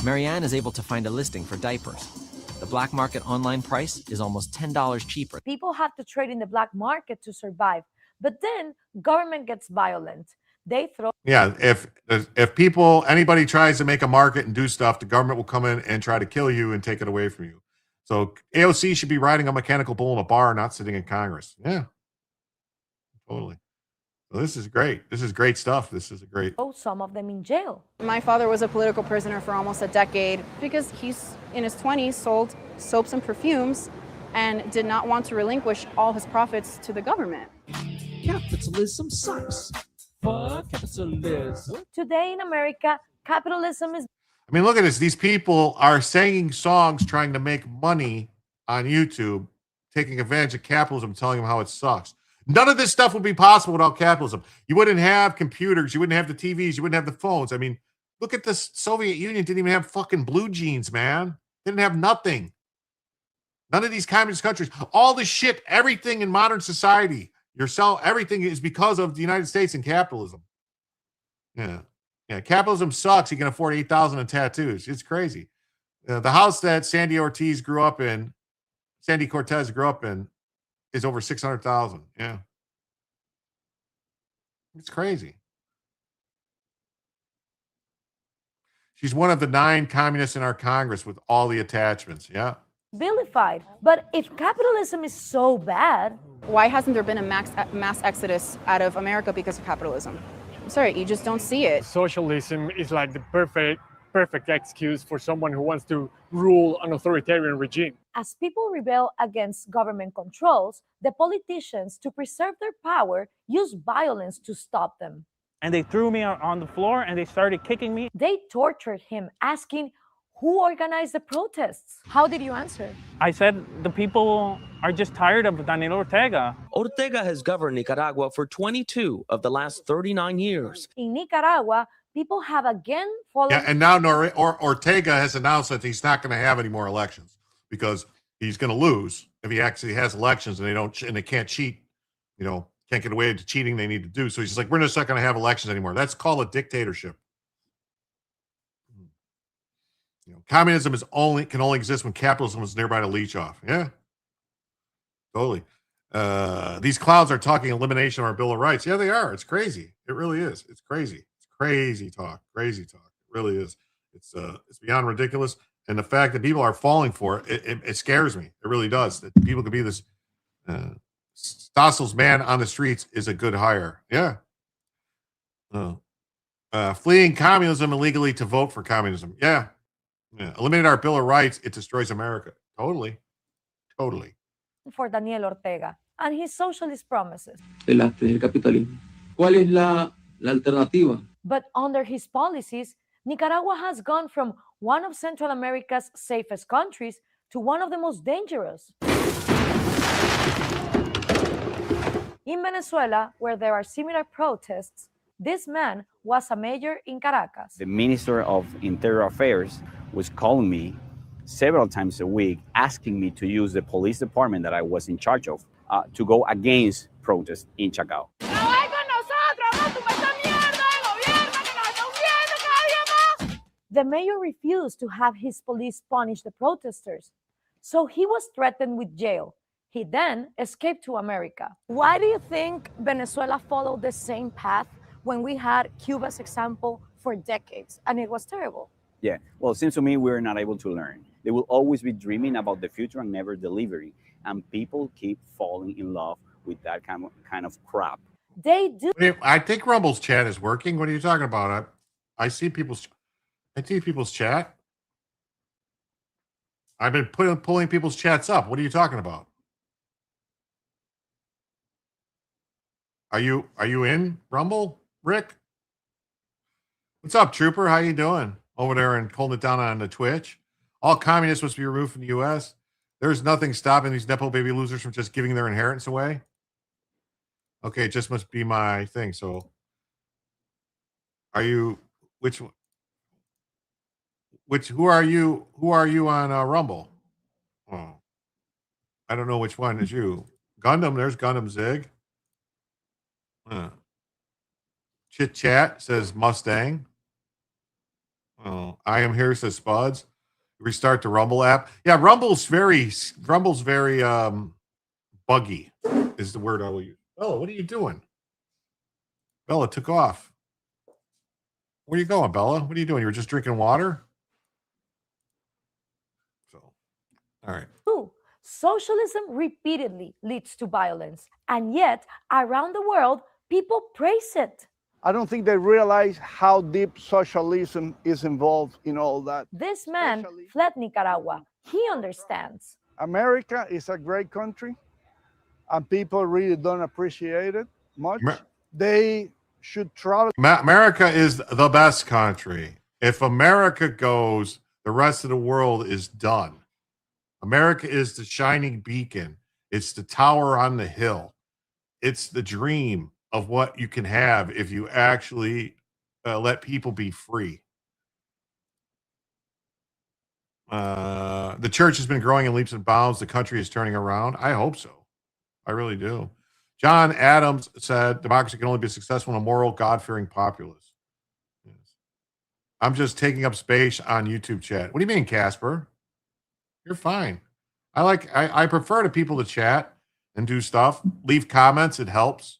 Marianne is able to find a listing for diapers. The black market online price is almost $10 cheaper. People have to trade in the black market to survive. But then government gets violent. They throw. Yeah, if anybody tries to make a market and do stuff, the government will come in and try to kill you and take it away from you. So AOC should be riding a mechanical bull in a bar, not sitting in Congress. Yeah, totally. Well, this is great. This is great stuff. This is a great. Oh, some of them in jail. My father was a political prisoner for almost a decade because he's in his 20s, sold soaps and perfumes, and did not want to relinquish all his profits to the government. Capitalism sucks. Fuck capitalism. Today in America, capitalism is. I mean, look at this. These people are singing songs trying to make money on YouTube taking advantage of capitalism and telling them how it sucks. None of this stuff would be possible without capitalism. You wouldn't have computers. You wouldn't have the TVs. You wouldn't have the phones. I mean, look at this. Soviet Union didn't even have fucking blue jeans, man. Didn't have nothing. None of these communist countries. All the shit, everything in modern society, everything is because of the United States and capitalism. Yeah. Capitalism sucks. You can afford 8,000 in tattoos. It's crazy. The house that Sandy Cortez grew up in is over 600,000. Yeah. It's crazy. She's one of the 9 communists in our Congress with all the attachments. Yeah. Vilified. But if capitalism is so bad, why hasn't there been a mass exodus out of America because of capitalism? I'm sorry, you just don't see it. Socialism is like the perfect excuse for someone who wants to rule an authoritarian regime. As people rebel against government controls, the politicians, to preserve their power, use violence to stop them. And they threw me on the floor and they started kicking me. They tortured him, asking who organized the protests. How did you answer? I said the people are just tired of Daniel Ortega. Ortega has governed Nicaragua for 22 of the last 39 years. In Nicaragua, people have again fallen. Yeah, and now Ortega has announced that he's not going to have any more elections because he's going to lose if he actually has elections and they can't cheat, can't get away with cheating they need to do. So he's just like, we're just not going to have elections anymore. That's called a dictatorship. Communism can only exist when capitalism is nearby to leech off. Yeah, totally. These clowns are talking elimination of our Bill of Rights. Yeah, they are. It's crazy. It really is. It's crazy. It's crazy talk. Crazy talk. It really is. It's beyond ridiculous. And the fact that people are falling for it scares me. It really does. That people could be this Stossel's man on the streets is a good hire. Yeah. Fleeing communism illegally to vote for communism. Yeah. Eliminate our Bill of Rights, it destroys America. Totally. For Daniel Ortega and his socialist promises. ¿Cuál es la alternativa? But under his policies, Nicaragua has gone from one of Central America's safest countries to one of the most dangerous. In Venezuela, where there are similar protests, this man was a mayor in Caracas. The Minister of Interior Affairs was calling me several times a week, asking me to use the police department that I was in charge of to go against protests in Chacao. The mayor refused to have his police punish the protesters, so he was threatened with jail. He then escaped to America. Why do you think Venezuela followed the same path when we had Cuba's example for decades and it was terrible? Yeah, well, it seems to me we're not able to learn. They will always be dreaming about the future and never delivering. And people keep falling in love with that kind of crap. They do. I think Rumble's chat is working. What are you talking about? I see people's chat. I've been pulling people's chats up. What are you talking about? Are you in Rumble, Rick? What's up, Trooper? How you doing over there and holding it down on the Twitch? All communists must be removed from the U.S. There's nothing stopping these Nepo baby losers from just giving their inheritance away. Okay, it just must be my thing. So, are you who are you? Who are you on Rumble? Oh, I don't know which one is you. Gundam. There's Gundam Zig. Chit Chat says Mustang. Oh, I am here says Spuds. Restart the Rumble app. Yeah, Rumble's very buggy is the word I will use. Bella, what are you doing? Bella took off. Where are you going, Bella? What are you doing? You were just drinking water? So, all right. Socialism repeatedly leads to violence, and yet around the world, people praise it. I don't think they realize how deep socialism is involved in all that. This man fled Nicaragua. He understands. America is a great country, and people really don't appreciate it much. They should travel. America is the best country. If America goes, the rest of the world is done. America is the shining beacon. It's the tower on the hill. It's the dream of what you can have if you actually let people be free. The church has been growing in leaps and bounds. The country is turning around. I hope so. I really do. John Adams said democracy can only be successful in a moral, God-fearing populace. Yes. I'm just taking up space on YouTube chat. What do you mean, Casper? You're fine. I prefer to people to chat and do stuff. Leave comments. It helps.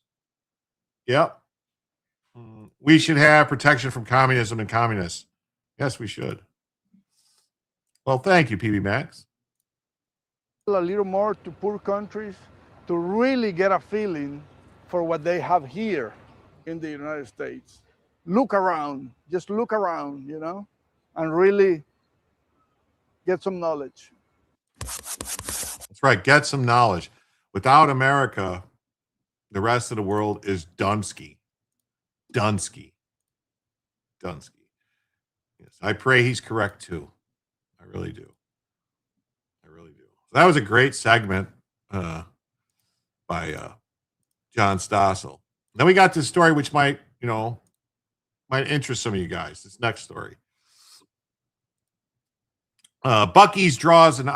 Yep. We should have protection from communism and communists. Yes, we should. Well, thank you, PB Max. A little more to poor countries to really get a feeling for what they have here in the United States. Look around, just look around, and really get some knowledge. That's right. Get some knowledge. Without America, the rest of the world is Dunsky. Dunsky. Yes. I pray he's correct too. I really do. So that was a great segment by John Stossel. Then we got this story which might interest some of you guys. This next story. Buc-ee's draws an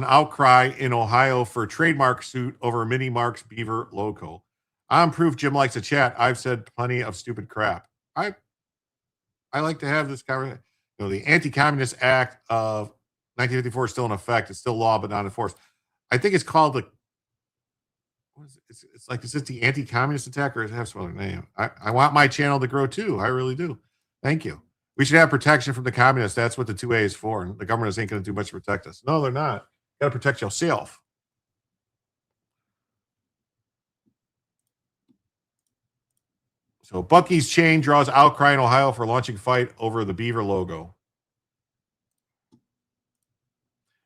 outcry in Ohio for a trademark suit over Minimart's Beaver logo. I'm proof Jim likes to chat. I've said plenty of stupid crap. I like to have this conversation. The Anti-Communist Act of 1954 is still in effect. It's still law, but not enforced. I think it's called the. What is it? It's like, is it the Anti-Communist Attack, or does it have some other name? I want my channel to grow too. I really do. Thank you. We should have protection from the communists. That's what the 2A is for. And the government ain't going to do much to protect us. No, they're not. You got to protect yourself. So Buc-ee's chain draws outcry in Ohio for launching fight over the Beaver logo.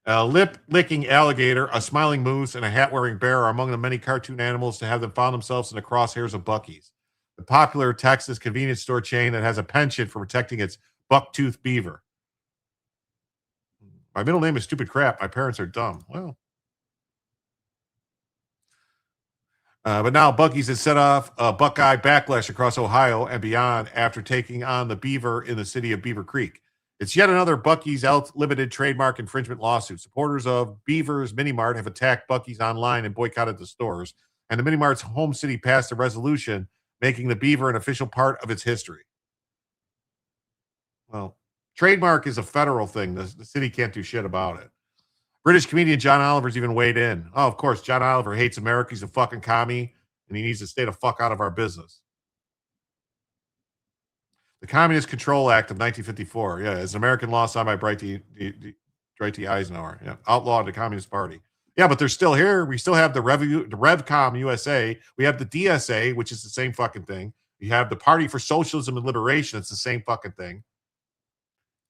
A lip-licking alligator, a smiling moose, and a hat-wearing bear are among the many cartoon animals to have them found themselves in the crosshairs of Buc-ee's, the popular Texas convenience store chain that has a penchant for protecting its buck-toothed beaver. My middle name is stupid crap. My parents are dumb. Well. But now Buc-ee's has set off a Buckeye backlash across Ohio and beyond after taking on the Beaver in the city of Beaver Creek. It's yet another Buc-ee's limited trademark infringement lawsuit. Supporters of Beaver's Minimart have attacked Buc-ee's online and boycotted the stores. And the Minimart's home city passed a resolution making the Beaver an official part of its history. Well, trademark is a federal thing. The city can't do shit about it. British comedian John Oliver's even weighed in. Oh, of course, John Oliver hates America. He's a fucking commie, and he needs to stay the fuck out of our business. The Communist Control Act of 1954. Yeah, it's an American law signed by Dwight D. Eisenhower. Yeah, outlawed the Communist Party. Yeah, but they're still here. We still have the RevCom USA. We have the DSA, which is the same fucking thing. We have the Party for Socialism and Liberation. It's the same fucking thing.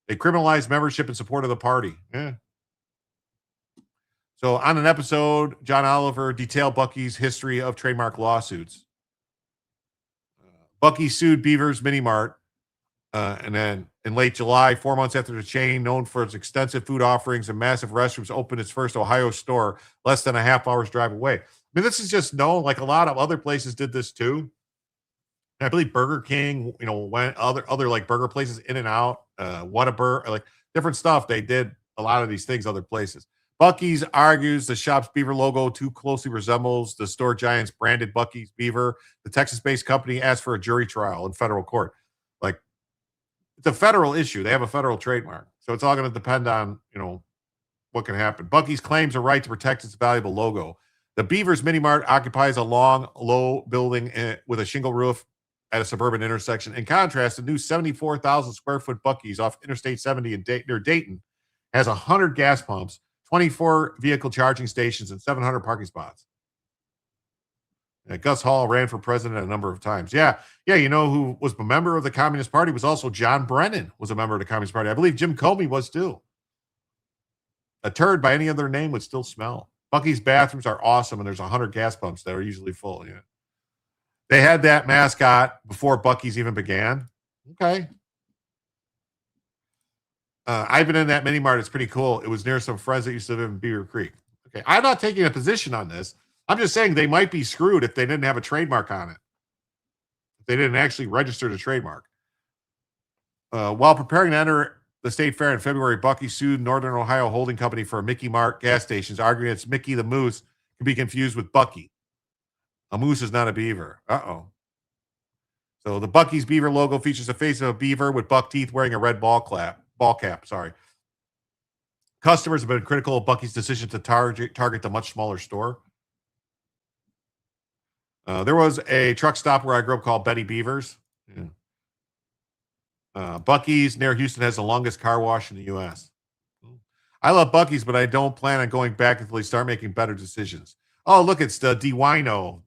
They criminalized membership in support of the party. Yeah. So on an episode, John Oliver detailed Buc-ee's history of trademark lawsuits. Buc-ee sued Beaver's Minimart. And then in late July, 4 months after the chain, known for its extensive food offerings and massive restrooms, opened its first Ohio store less than a half hour's drive away. I mean, this is just known. Like a lot of other places did this too. And I believe Burger King, went other like burger places, In-N-Out, Whataburger, like different stuff. They did a lot of these things other places. Buc-ee's argues the shop's Beaver logo too closely resembles the store giant's branded Buc-ee's Beaver. The Texas-based company asked for a jury trial in federal court. Like, it's a federal issue. They have a federal trademark. So it's all going to depend on, what can happen. Buc-ee's claims a right to protect its valuable logo. The Beaver's Minimart occupies a long, low building with a shingle roof at a suburban intersection. In contrast, the new 74,000 square foot Buc-ee's off Interstate 70 near Dayton has 100 gas pumps, 24 vehicle charging stations, and 700 parking spots. Gus Hall ran for president a number of times. Yeah, who was a member of the Communist Party was also John Brennan was a member of the Communist Party. I believe Jim Comey was too. A turd by any other name would still smell. Buc-ee's bathrooms are awesome, and there's 100 gas pumps that are usually full. Yeah, they had that mascot before Buc-ee's even began. Okay. I've been in that Minimart. It's pretty cool. It was near some friends that used to live in Beaver Creek. Okay, I'm not taking a position on this. I'm just saying they might be screwed if they didn't have a trademark on it. If they didn't actually register the trademark. While preparing to enter the state fair in February, Buc-ee sued Northern Ohio Holding Company for Mickey Mart gas stations, arguing it's Mickey the Moose can be confused with Buc-ee. A moose is not a beaver. Uh-oh. So the Buc-ee's beaver logo features the face of a beaver with buck teeth wearing a red ball cap. Customers have been critical of Buc-ee's decision to target the much smaller store. There was a truck stop where I grew up called Betty Beavers. Yeah. Buc-ee's near Houston has the longest car wash in the U.S. I love Buc-ee's, but I don't plan on going back until they start making better decisions. Oh, look, it's the D-Rhino,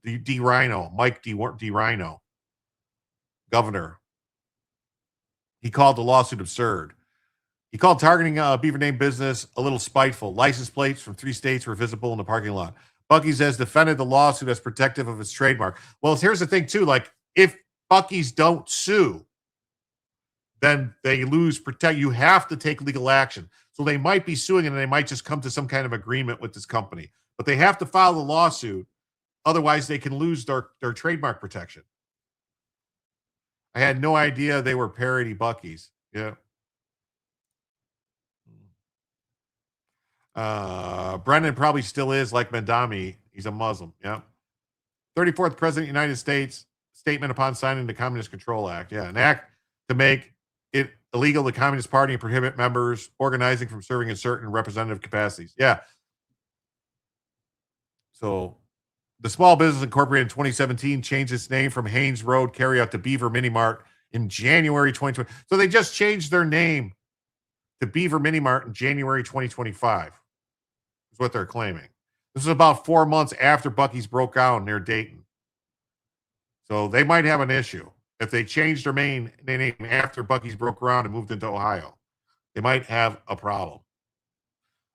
Mike D-Rhino, governor. He called the lawsuit absurd. He called targeting a beaver name business a little spiteful. License plates from 3 states were visible in the parking lot. Buc-ee's has defended the lawsuit as protective of its trademark. Well, here's the thing, too. Like, if Buc-ee's don't sue, then they lose protect. You have to take legal action. So they might be suing and they might just come to some kind of agreement with this company. But they have to file the lawsuit. Otherwise, they can lose their trademark protection. I had no idea they were parody Buc-ee's. Yeah. Brennan probably still is like Mandami. He's a Muslim. Yeah. 34th President of the United States statement upon signing the Communist Control Act. Yeah. An act to make it illegal the Communist Party and prohibit members organizing from serving in certain representative capacities. Yeah. So the Small Business Incorporated in 2017 changed its name from Haynes Road Carryout to Beaver Minimart in January 2020. So they just changed their name to Beaver Minimart in January 2025. Is what they're claiming. This is about 4 months after Buc-ee's broke out near Dayton. So they might have an issue. If they changed their name after Buc-ee's broke ground and moved into Ohio, they might have a problem.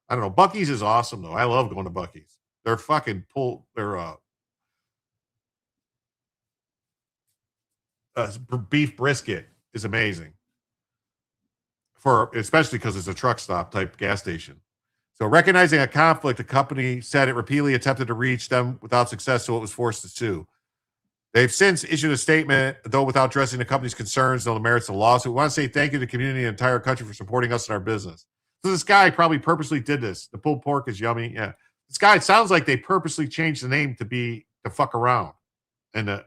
I don't know. Buc-ee's is awesome, though. I love going to Buc-ee's. They're fucking beef brisket is amazing. Especially because it's a truck stop type gas station. So recognizing a conflict, the company said it repeatedly attempted to reach them without success, so it was forced to sue. They've since issued a statement, though without addressing the company's concerns on the merits of the lawsuit. We want to say thank you to the community and the entire country for supporting us in our business. So this guy probably purposely did this. The pulled pork is yummy. Yeah. This guy, it sounds like they purposely changed the name to fuck around. And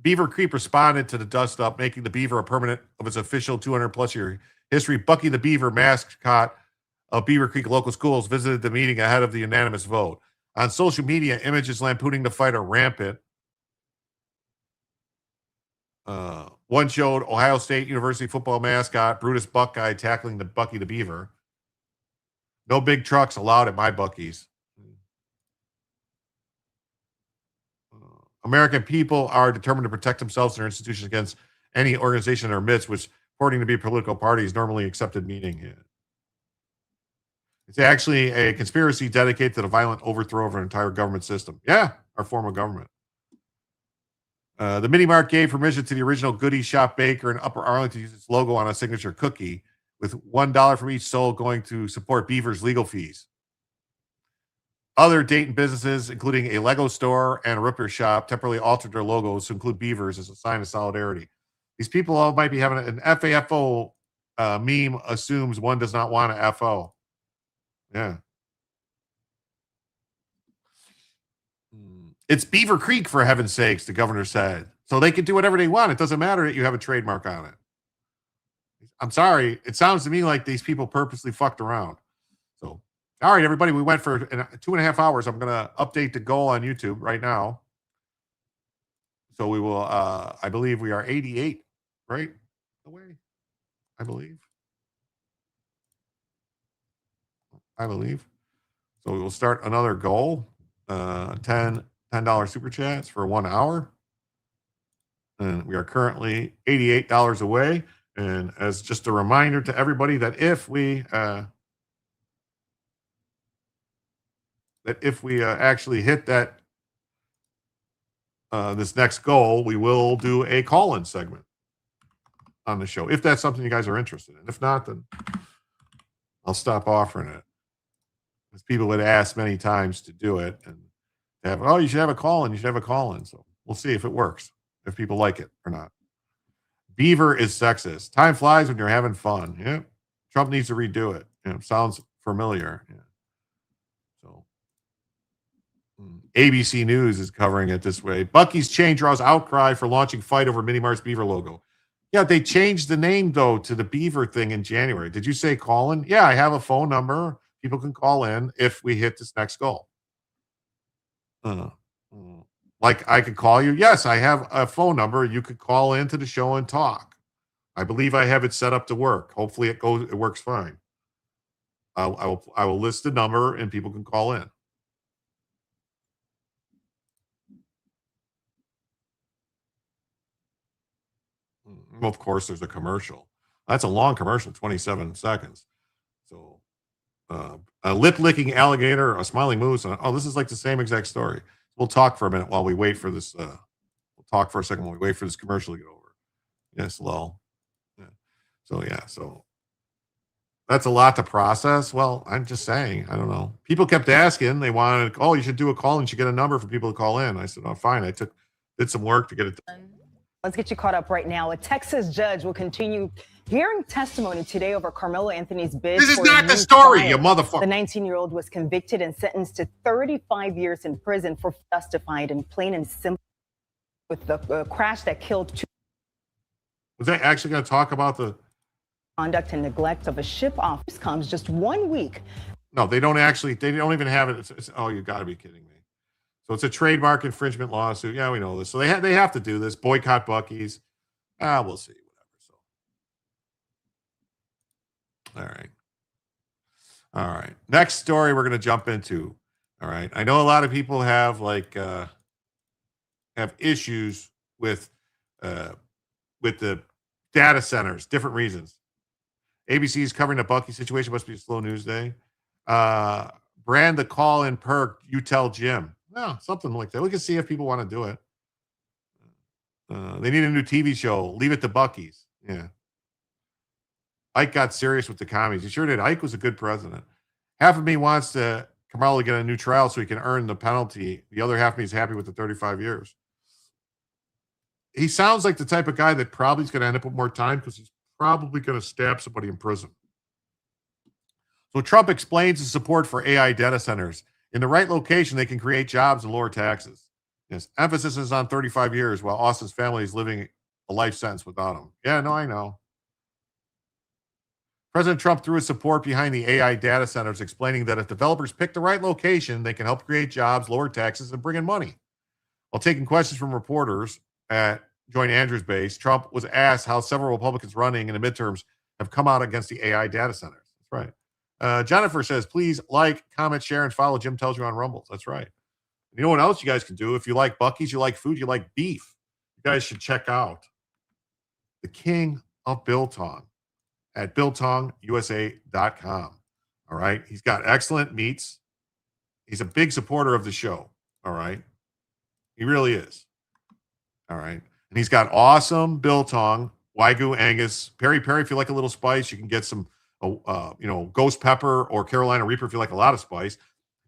Beaver Creek responded to the dust up, making the Beaver a permanent of its official 200-plus year history. Buc-ee the Beaver, mascot of Beaver Creek local schools, visited the meeting ahead of the unanimous vote. On social media, images lampooning the fight are rampant. One showed Ohio State University football mascot Brutus Buckeye tackling the Buc-ee the Beaver. No big trucks allowed at my Buc-ee's. American people are determined to protect themselves and their institutions against any organization in their midst, which, according to be political parties, normally accepted meaning. It's actually a conspiracy dedicated to the violent overthrow of an entire government system. Yeah, our form of government. The Mini Mart gave permission to the original Goodie Shop baker in Upper Arlington to use its logo on a signature cookie, with $1 from each sold going to support Beaver's legal fees. Other Dayton businesses, including a Lego store and a repair shop, temporarily altered their logos to include Beavers as a sign of solidarity. These people all might be having an FAFO meme assumes one does not want a FO. Yeah. It's Beaver Creek, for heaven's sakes, the governor said. So they can do whatever they want. It doesn't matter that you have a trademark on it. I'm sorry. It sounds to me like these people purposely fucked around. So, all right, everybody, we went for 2.5 hours. I'm going to update the goal on YouTube right now. So we will, I believe we are 88, right? Away, I believe. So we will start another goal. $10 super chats for 1 hour. And we are currently $88 away. And as just a reminder to everybody that if we actually hit that this next goal, we will do a call-in segment on the show, if that's something you guys are interested in. If not, then I'll stop offering it. People would ask many times to do it, and have, oh, you should have a call-in. You should have a call-in. So we'll see if it works, if people like it or not. Beaver is sexist. Time flies when you're having fun. Yeah. Trump needs to redo it. Sounds familiar. Yeah. So ABC News is covering it this way. Buc-ee's chain draws outcry for launching fight over Minimart's Beaver logo. Yeah, they changed the name, though, to the Beaver thing in January. Did you say call in? Yeah, I have a phone number. People can call in if we hit this next goal. Like I could call you? Yes, I have a phone number. You could call into the show and talk. I believe I have it set up to work. Hopefully it works fine. I will list the number and people can call in. Well, of course, there's a commercial. That's a long commercial, 27 seconds. So a lip-licking alligator, a smiling moose. Oh, this is like the same exact story. We'll talk for a minute while we wait for this. We'll talk for a second while we wait for this commercial to get over. Yes, lol. Yeah. So that's a lot to process. Well, I'm just saying, I don't know. People kept asking. They wanted, oh, you should do a call and you should get a number for people to call in. I said, oh, fine. I did some work to get it done. Let's get you caught up right now. A Texas judge will continue hearing testimony today over Carmelo Anthony's bid. This is not the story, you motherfucker. The 19-year-old was convicted and sentenced to 35 years in prison for justified and plain and simple with the crash that killed two. Was that actually going to talk about the conduct and neglect of a ship off? This comes just 1 week. No, they don't even have it. Oh, you got to be kidding me. So it's a trademark infringement lawsuit. Yeah, we know this. So they have to do this. Boycott Buc-ee's. We'll see. Whatever. So, all right. Next story we're going to jump into. All right. I know a lot of people have have issues with the data centers, different reasons. ABC is covering the Buc-ee situation. Must be a slow news day. Brand the call-in perk. You tell Jim. Yeah, something like that. We can see if people want to do it. They need a new TV show. Leave it to Buc-ee's. Yeah. Ike got serious with the commies. He sure did. Ike was a good president. Half of me wants Carmelo to get a new trial so he can earn the penalty. The other half of me is happy with the 35 years. He sounds like the type of guy that probably is going to end up with more time because he's probably going to stab somebody in prison. So Trump explains his support for AI data centers. In the right location, they can create jobs and lower taxes. Yes, emphasis is on 35 years while Austin's family is living a life sentence without him. Yeah, no, I know. President Trump threw his support behind the AI data centers, explaining that if developers pick the right location, they can help create jobs, lower taxes, and bring in money. While taking questions from reporters at Joint Andrews Base, Trump was asked how several Republicans running in the midterms have come out against the AI data centers. That's right. Jennifer says, please like, comment, share, and follow Jim Tells You on Rumble. That's right. You know what else you guys can do? If you like Buc-ee's, you like food, you like beef, you guys should check out the king of biltong at biltongusa.com. All right. He's got excellent meats. He's a big supporter of the show. All right. He really is. All right. And he's got awesome biltong, Wagyu Angus, peri peri. If you like a little spice, you can get some ghost pepper or Carolina Reaper if you like a lot of spice.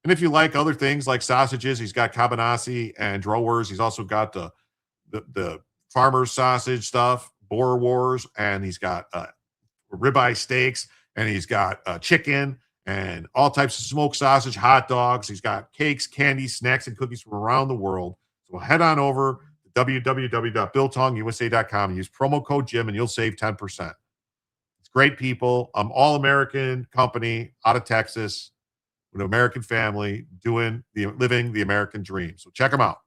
And if you like other things like sausages, he's got cabanasi and drawers. He's also got the farmer's sausage stuff, Boer Wars, and he's got ribeye steaks, and he's got chicken and all types of smoked sausage, hot dogs. He's got cakes, candy, snacks, and cookies from around the world. So head on over to www.biltongusa.com and use promo code Jim, and you'll save 10%. Great people, all American company out of Texas with an American family living the American dream. So check them out.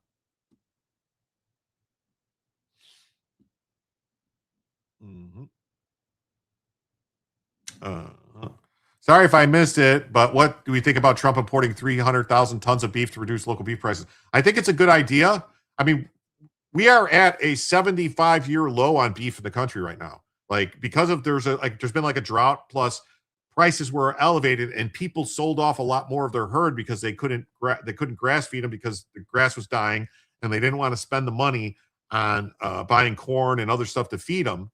Sorry if I missed it, but what do we think about Trump importing 300,000 tons of beef to reduce local beef prices? I think it's a good idea. I mean, we are at a 75-year low on beef in the country right now. Because of there's been a drought, plus prices were elevated and people sold off a lot more of their herd because they couldn't grass feed them because the grass was dying and they didn't want to spend the money on buying corn and other stuff to feed them.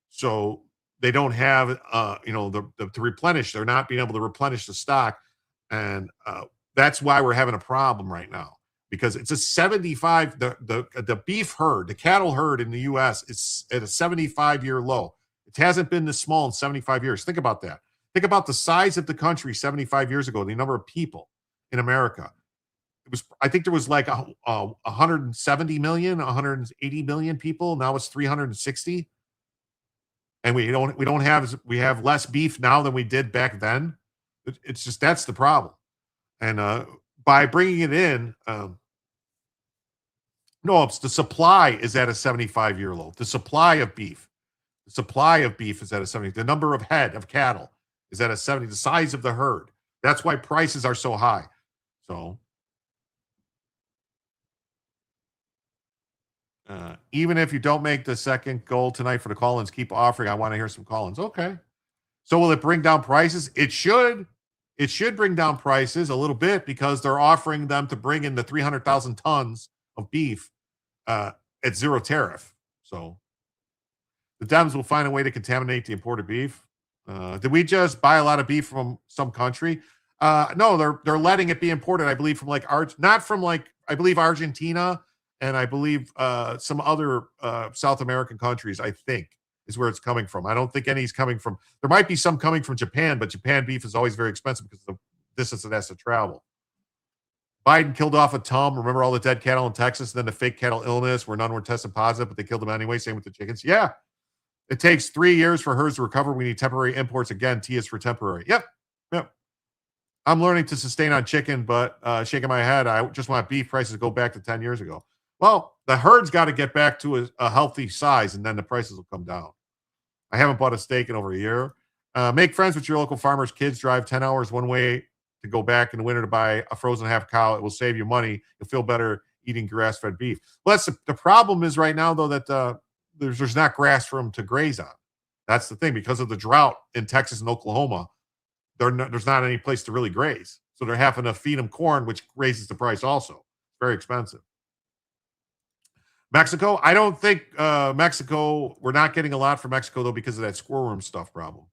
So they don't have to replenish. They're not being able to replenish the stock. And that's why we're having a problem right now, because it's a 75, the beef herd, the cattle herd in the U.S. is at a 75-year low. It hasn't been this small in 75 years. Think about that. Think about the size of the country 75 years ago, the number of people in America. I think there was like 170 million, 180 million people. Now it's 360. And we have less beef now than we did back then. It's just, that's the problem. And by bringing it in, no, it's the supply is at a 75-year low. The supply of beef is at a 70. The number of head of cattle is at a 70. The size of the herd. That's why prices are so high. So even if you don't make the second goal tonight for the call-ins, keep offering. I want to hear some call-ins. Okay. So will it bring down prices? It should. It should bring down prices a little bit, because they're offering them to bring in the 300,000 tons of beef at zero tariff. So the Dems will find a way to contaminate the imported beef. Did we just buy a lot of beef from some country? No, they're letting it be imported, I believe, from not from I believe Argentina, and I believe some other South American countries, I think, is where it's coming from. I don't think any's coming from. There might be some coming from Japan, but Japan beef is always very expensive because of the distance it has to travel. Biden killed off a ton. Remember all the dead cattle in Texas, and then the fake cattle illness where none were tested positive, but they killed them anyway. Same with the chickens. Yeah. It takes 3 years for herds to recover. We need temporary imports. Again, T is for temporary. Yep. I'm learning to sustain on chicken, but shaking my head, I just want beef prices to go back to 10 years ago. Well, the herd's got to get back to a healthy size, and then the prices will come down. I haven't bought a steak in over a year. Make friends with your local farmers. Kids drive 10 hours one way to go back in the winter to buy a frozen half cow. It will save you money. You'll feel better eating grass-fed beef. Well, that's the problem is right now, though, that there's not grass for them to graze on. That's the thing. Because of the drought in Texas and Oklahoma, there's not any place to really graze. So they're having to feed them corn, which raises the price also. It's very expensive. Mexico, I don't think Mexico, we're not getting a lot from Mexico, though, because of that squirrel worm stuff problem.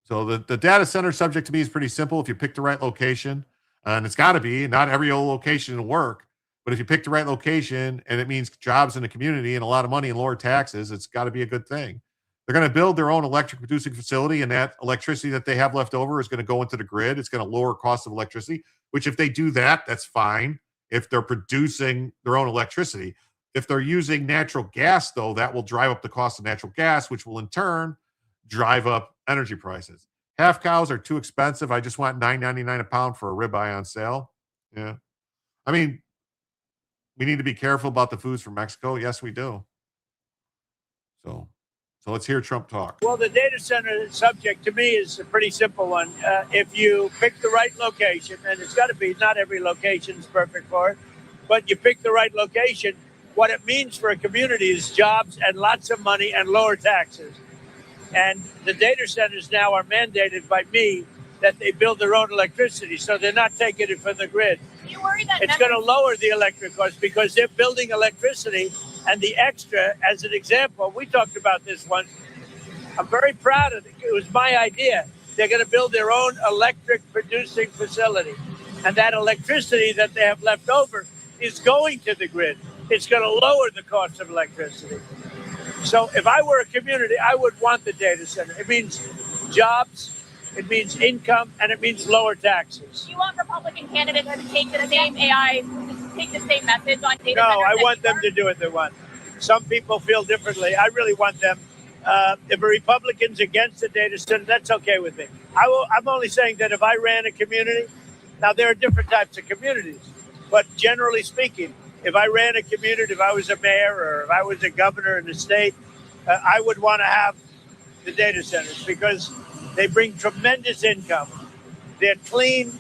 So the data center subject to me is pretty simple. If you pick the right location, and it's got to be, not every old location will work, but if you pick the right location and it means jobs in the community and a lot of money and lower taxes, it's got to be a good thing. They're going to build their own electric producing facility, and that electricity that they have left over is going to go into the grid. It's going to lower cost of electricity, which if they do that, that's fine. If they're producing their own electricity. If they're using natural gas, though, that will drive up the cost of natural gas, which will in turn drive up energy prices. Half cows are too expensive. I just want $9.99 a pound for a ribeye on sale. Yeah. I mean, we need to be careful about the foods from Mexico. Yes, we do. So let's hear Trump talk. Well, the data center subject to me is a pretty simple one. If you pick the right location, and it's got to be, not every location is perfect for it, but you pick the right location, what it means for a community is jobs and lots of money and lower taxes. And the data centers now are mandated by me that they build their own electricity, so they're not taking it from the grid. You worry that it's going to lower the electric cost because they're building electricity, and the extra, as an example, we talked about this once. I'm very proud of it. It was my idea. They're going to build their own electric producing facility, and that electricity that they have left over is going to the grid. It's going to lower the cost of electricity. So if I were a community, I would want the data center. It means jobs, it means income, and it means lower taxes. Do you want Republican candidates to take the same take the same message on data centers? No, I want them to do what they want. Some people feel differently. I really want them. If a Republican's against the data center, that's okay with me. I'm only saying that if I ran a community, now there are different types of communities, but generally speaking, if I ran a community, if I was a mayor or if I was a governor in the state, I would want to have the data centers because they bring tremendous income. They're clean.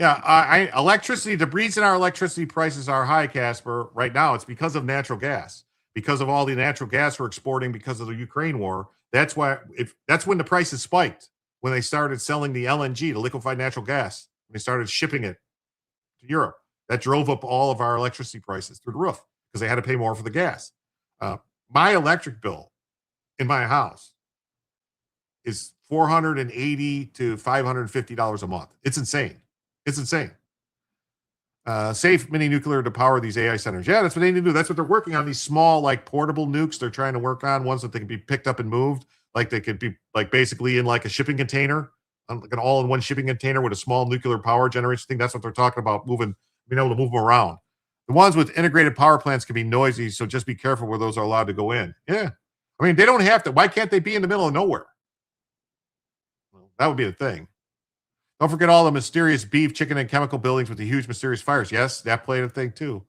Electricity, the reason our electricity prices are high, Casper, right now, it's because of natural gas. Because of all the natural gas we're exporting because of the Ukraine war. That's why that's when the prices spiked, when they started selling the LNG, the liquefied natural gas. When they started shipping it to Europe. That drove up all of our electricity prices through the roof because they had to pay more for the gas. My electric bill in my house is $480 to $550 a month. It's insane. It's insane. Safe mini nuclear to power these AI centers. Yeah, that's what they need to do. That's what they're working on. These small, like portable nukes they're trying to work on, ones that they can be picked up and moved. Like they could be like basically in like a shipping container, like an all-in-one shipping container with a small nuclear power generation thing. That's what they're talking about, being able to move them around. The ones with integrated power plants can be noisy, so just be careful where those are allowed to go in. Yeah. I mean, they don't have to. Why can't they be in the middle of nowhere? Well, that would be the thing. Don't forget all the mysterious beef, chicken, and chemical buildings with the huge mysterious fires. Yes, that played a thing too.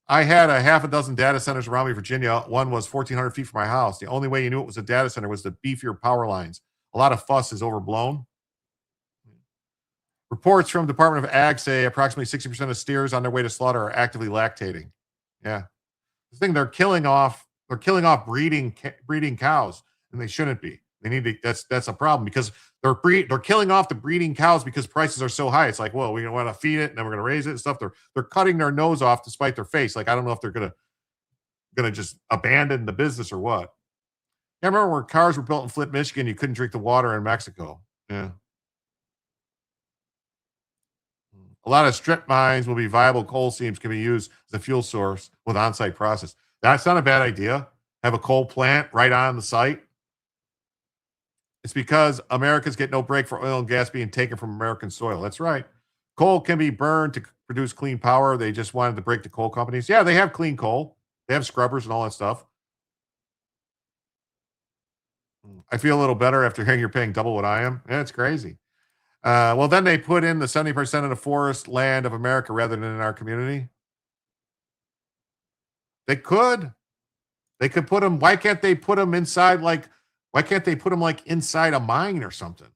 I had a half a dozen data centers around me, Virginia. One was 1,400 feet from my house. The only way you knew it was a data center was the beefier power lines. A lot of fuss is overblown. Reports from Department of Ag say approximately 60% of steers on their way to slaughter are actively lactating. Yeah. The thing, they're killing off breeding cows, and they shouldn't be. They need to, that's a problem because they're killing off the breeding cows because prices are so high. It's like, well, we want to feed it and then we're going to raise it and stuff. They're cutting their nose off to spite their face. Like, I don't know if they're going to just abandon the business or what. I remember when cars were built in Flint, Michigan, you couldn't drink the water in Mexico. Yeah. A lot of strip mines will be viable. Coal seams can be used as a fuel source with on-site process. That's not a bad idea. Have a coal plant right on the site. It's because Americans get no break for oil and gas being taken from American soil. That's right. Coal can be burned to produce clean power. They just wanted to break the coal companies. Yeah, they have clean coal. They have scrubbers and all that stuff. I feel a little better after hearing you're paying double what I am. Yeah, it's crazy. Well, then they put in the 70% of the forest land of America rather than in our community. They could put them. Why can't they put them inside? Why can't they put them like inside a mine or something?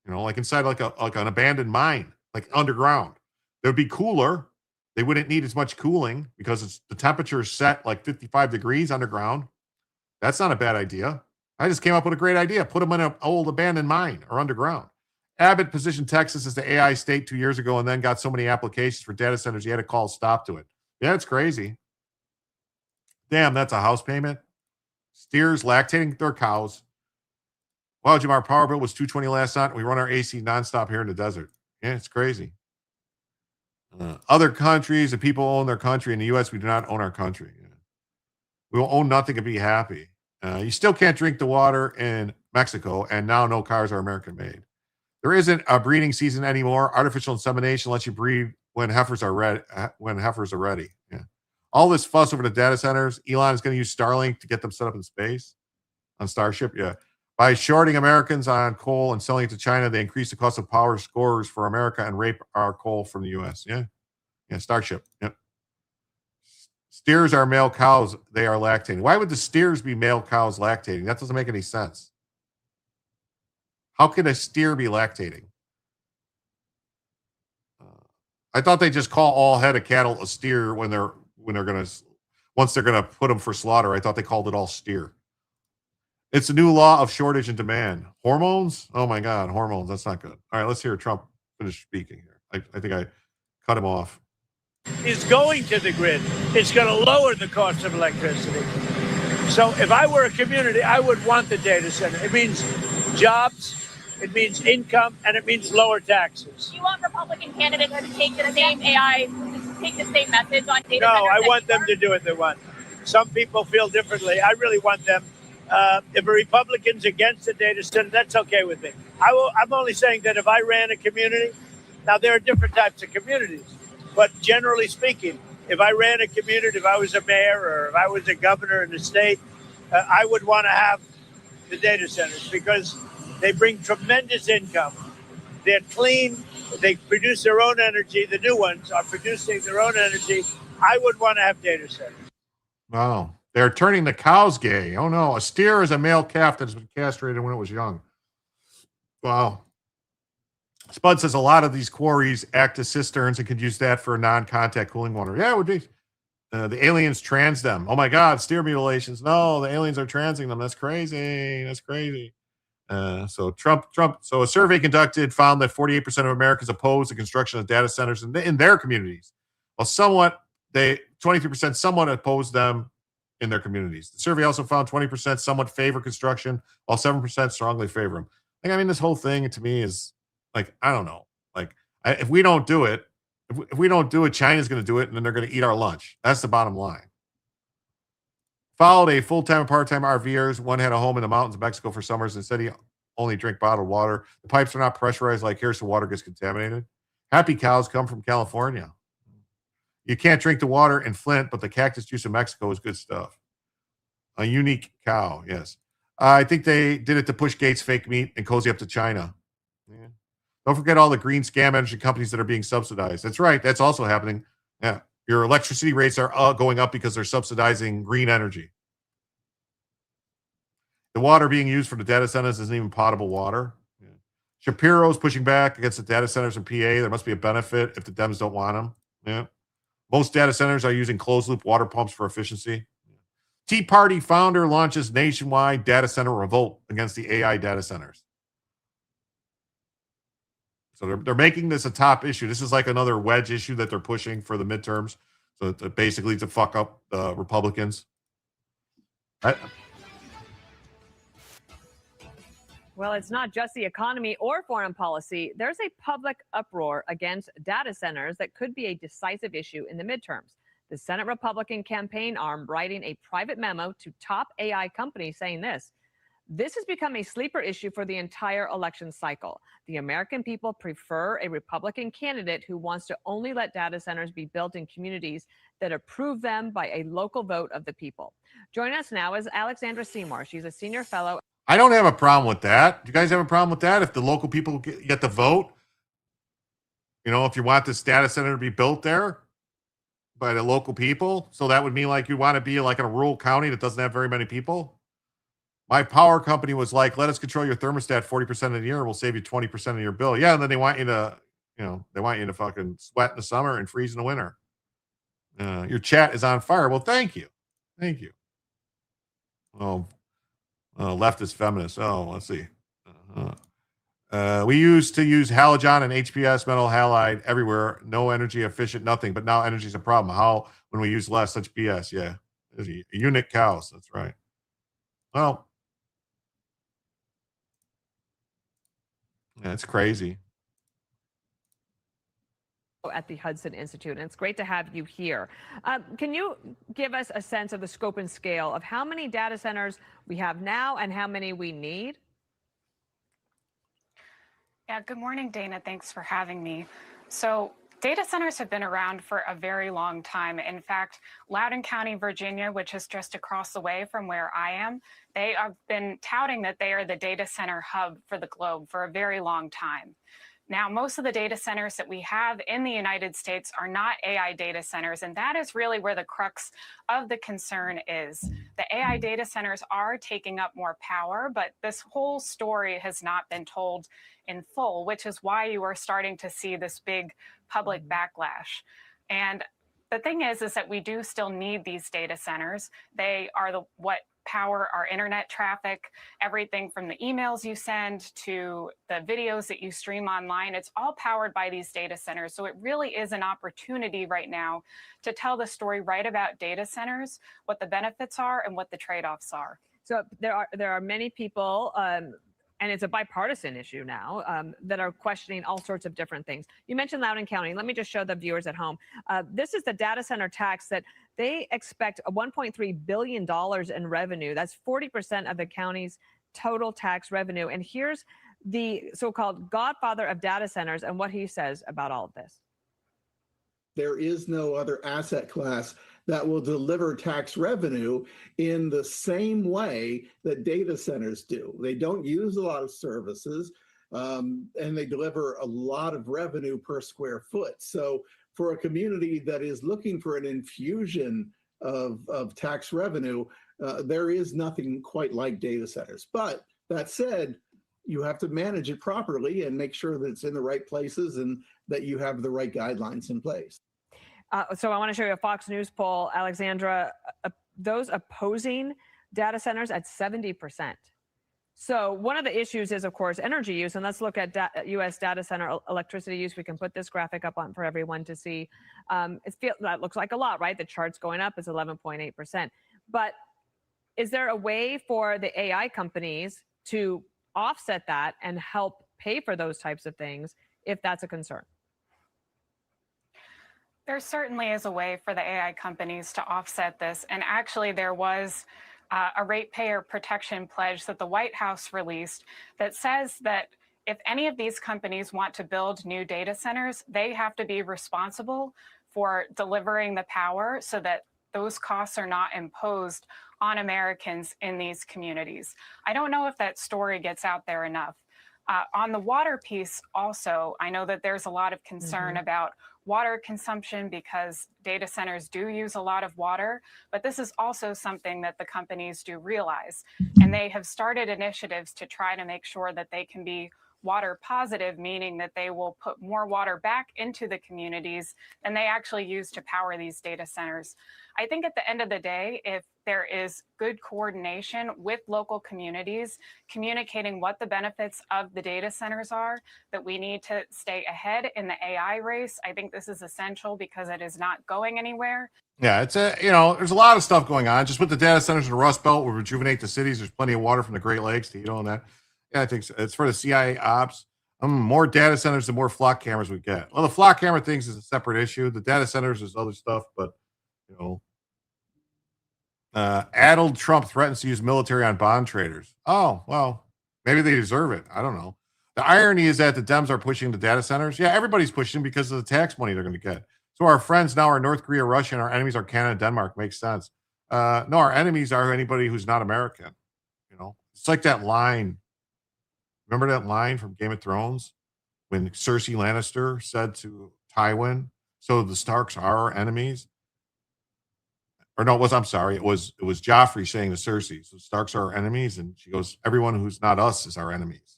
You know, like inside like an abandoned mine, like underground. It would be cooler. They wouldn't need as much cooling because the temperature is set like 55 degrees underground. That's not a bad idea. I just came up with a great idea. Put them in an old abandoned mine or underground. Abbott positioned Texas as the AI state 2 years ago and then got so many applications for data centers, he had to call a stop to it. Yeah, it's crazy. Damn, that's a house payment. Steers lactating their cows. Wow, Jim, our power bill was $220 last night. We run our AC nonstop here in the desert. Yeah, it's crazy. Other countries, the people own their country. In the U.S., we do not own our country. Yeah. We will own nothing and be happy. You still can't drink the water in Mexico, and now no cars are American-made. There isn't a breeding season anymore. Artificial insemination lets you breed when heifers are ready. Yeah. All this fuss over the data centers. Elon is going to use Starlink to get them set up in space on Starship. Yeah. By shorting Americans on coal and selling it to China, they increase the cost of power scores for America and rape our coal from the U.S. Yeah. Yeah. Starship. Yep. Steers are male cows. They are lactating. Why would the steers be male cows lactating? That doesn't make any sense. How could a steer be lactating? I thought they just call all head of cattle a steer once they're gonna put them for slaughter. I thought they called it all steer. It's a new law of shortage and demand. Hormones? Oh my God, hormones. That's not good. All right, let's hear Trump finish speaking here. I think I cut him off. Is going to the grid. It's going to lower the cost of electricity. So if I were a community, I would want the data center. It means jobs. It means income, and it means lower taxes. Do you want Republican candidates to take the same message on data centers? No, I want them to do what they want. Some people feel differently. I really want them. If a Republican's against the data center, that's okay with me. I'm only saying that if I ran a community, now there are different types of communities, but generally speaking, if I ran a community, if I was a mayor or if I was a governor in the state, I would want to have the data centers because they bring tremendous income. They're clean. They produce their own energy. The new ones are producing their own energy. I would want to have data centers. Wow. They're turning the cows gay. Oh, no. A steer is a male calf that's been castrated when it was young. Wow. Spud says a lot of these quarries act as cisterns and could use that for non-contact cooling water. Yeah, it would be. The aliens trans them. Oh, my God. Steer mutilations. No, the aliens are transing them. That's crazy. That's crazy. So a survey conducted found that 48% of Americans oppose the construction of data centers in their communities. While 23% somewhat oppose them in their communities. The survey also found 20% somewhat favor construction, while 7% strongly favor them. Like, I mean, this whole thing to me is like, I don't know. Like, if we don't do it, if we don't do it, China's going to do it, and then they're going to eat our lunch. That's the bottom line. Followed a full-time and part-time RVers. One had a home in the mountains of Mexico for summers and said he only drink bottled water. The pipes are not pressurized like here, so water gets contaminated. Happy cows come from California. You can't drink the water in Flint, but the cactus juice in Mexico is good stuff. A unique cow, yes. I think they did it to push Gates' fake meat and cozy up to China. Yeah. Don't forget all the green scam energy companies that are being subsidized. That's right. That's also happening. Yeah. Your electricity rates are going up because they're subsidizing green energy. The water being used for the data centers isn't even potable water. Yeah. Shapiro's pushing back against the data centers in PA. There must be a benefit if the Dems don't want them. Yeah. Most data centers are using closed-loop water pumps for efficiency. Tea Party founder launches nationwide data center revolt against the AI data centers. So they're making this a top issue. This is like another wedge issue that they're pushing for the midterms. So basically to fuck up the Republicans. Well, it's not just the economy or foreign policy. There's a public uproar against data centers that could be a decisive issue in the midterms. The Senate Republican campaign arm writing a private memo to top AI companies saying this. This has become a sleeper issue for the entire election cycle. The American people prefer a Republican candidate who wants to only let data centers be built in communities that approve them by a local vote of the people. Joining us now is Alexandra Seymour. She's a senior fellow. I don't have a problem with that. Do you guys have a problem with that? If the local people get the vote, you know, if you want this data center to be built there by the local people, so that would mean like you want to be like in a rural county that doesn't have very many people. My power company was like, let us control your thermostat 40% of the year. We'll save you 20% of your bill. Yeah. And then they want you to, you know, they want you to fucking sweat in the summer and freeze in the winter. Your chat is on fire. Well, thank you. Thank you. Oh, leftist feminist. Oh, let's see. We used to use halogen and HPS metal halide everywhere. No energy efficient, nothing. But now energy is a problem. How when we use less? Such BS. Yeah. Eunuch cows. That's right. Well, yeah, it's crazy. At the Hudson Institute, and it's great to have you here. Can you give us a sense of the scope and scale of how many data centers we have now and how many we need? Yeah, good morning, Dana. Thanks for having me. So data centers have been around for a very long time. In fact, Loudoun County, Virginia, which is just across the way from where I am, they have been touting that they are the data center hub for the globe for a very long time. Now, most of the data centers that we have in the United States are not AI data centers, and that is really where the crux of the concern is. The AI data centers are taking up more power, but this whole story has not been told in full, which is why you are starting to see this big public backlash. And the thing is that we do still need these data centers. They are what power our internet traffic, everything from the emails you send to the videos that you stream online. It's all powered by these data centers. So it really is an opportunity right now to tell the story right about data centers, what the benefits are and what the trade-offs are. So there are many people, and it's a bipartisan issue now, that are questioning all sorts of different things. You mentioned Loudoun County. Let me just show the viewers at home. This is the data center tax that they expect $1.3 billion in revenue. That's 40% of the county's total tax revenue. And here's the so-called godfather of data centers and what he says about all of this. There is no other asset class that will deliver tax revenue in the same way that data centers do. They don't use a lot of services, and they deliver a lot of revenue per square foot. So for a community that is looking for an infusion of tax revenue, there is nothing quite like data centers. But that said, you have to manage it properly and make sure that it's in the right places and that you have the right guidelines in place. So I want to show you a Fox News poll, Alexandra, those opposing data centers at 70%. So one of the issues is, of course, energy use. And let's look at U.S. data center electricity use. We can put this graphic up on for everyone to see. That looks like a lot, right? The chart's going up is 11.8%. But is there a way for the AI companies to offset that and help pay for those types of things if that's a concern? There certainly is a way for the AI companies to offset this. And actually, there was a ratepayer protection pledge that the White House released that says that if any of these companies want to build new data centers, they have to be responsible for delivering the power so that those costs are not imposed on Americans in these communities. I don't know if that story gets out there enough. On the water piece also, I know that there's a lot of concern about water consumption because data centers do use a lot of water, but this is also something that the companies do realize. And they have started initiatives to try to make sure that they can be water positive, meaning that they will put more water back into the communities than they actually use to power these data centers. I think at the end of the day, if there is good coordination with local communities, communicating what the benefits of the data centers are, that we need to stay ahead in the AI race. I think this is essential because it is not going anywhere. Yeah, it's there's a lot of stuff going on. Just with the data centers in the Rust Belt, will rejuvenate the cities. There's plenty of water from the Great Lakes to on that. Yeah, I think so. It's for the CIA ops. More data centers, the more flock cameras we get. Well, the flock camera things is a separate issue. The data centers is other stuff, but addled Trump threatens to use military on bond traders. Oh, well, maybe they deserve it. I don't know. The irony is that the Dems are pushing the data centers. Yeah, everybody's pushing because of the tax money they're going to get. So our friends now are North Korea, Russia, and our enemies are Canada and Denmark. Makes sense. No, our enemies are anybody who's not American. It's like that line. Remember that line from Game of Thrones when Cersei Lannister said to Tywin, "So the Starks are our enemies." Or no, it was Joffrey saying to Cersei, "So Starks are our enemies," and she goes, "Everyone who's not us is our enemies."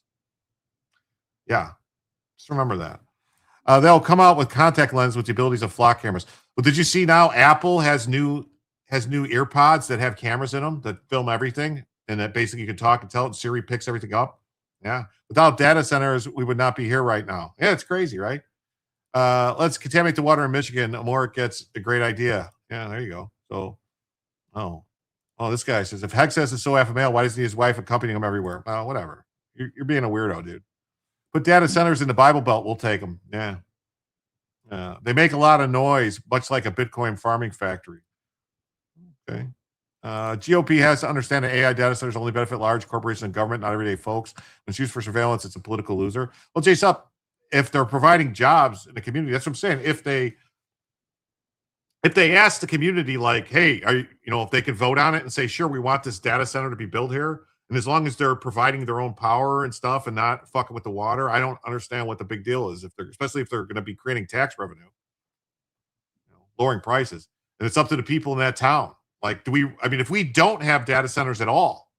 Yeah, just remember that. They'll come out with contact lens with the abilities of flock cameras. But did you see now Apple has new earpods that have cameras in them that film everything, and that basically you can talk and tell it, and Siri picks everything up. Yeah, without data centers, we would not be here right now. Yeah, it's crazy, right? Let's contaminate the water in Michigan. Amoric gets a great idea. Yeah, there you go. So, this guy says, if Hex says it's so alpha male, why doesn't he his wife accompanying him everywhere? Whatever. You're being a weirdo, dude. Put data centers in the Bible Belt. We'll take them. Yeah. They make a lot of noise, much like a Bitcoin farming factory. Okay. GOP has to understand that AI data centers only benefit large corporations and government, not everyday folks. When it's used for surveillance, it's a political loser. Well, Jace up, if they're providing jobs in the community, that's what I'm saying. If they ask the community, like, hey, if they could vote on it and say, sure, we want this data center to be built here, and as long as they're providing their own power and stuff and not fucking with the water, I don't understand what the big deal is. Especially if they're going to be creating tax revenue, lowering prices, and it's up to the people in that town. Like, if we don't have data centers at all,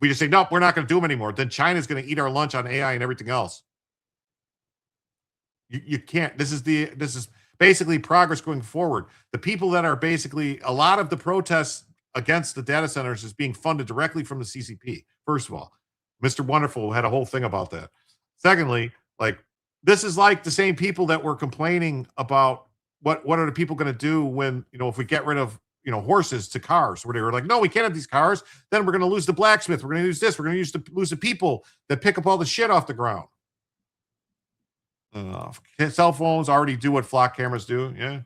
we just say, nope, we're not going to do them anymore, then China's going to eat our lunch on AI and everything else. You can't. This is basically progress going forward. The people that are basically, a lot of the protests against the data centers is being funded directly from the CCP. First of all, Mr. Wonderful had a whole thing about that. Secondly, this is like the same people that were complaining about what are the people going to do when, if we get rid of, horses to cars, where they were like, no, we can't have these cars. Then we're going to lose the blacksmith. We're going to use this. We're going to lose the people that pick up all the shit off the ground. Cell phones already do what flock cameras do. Yeah.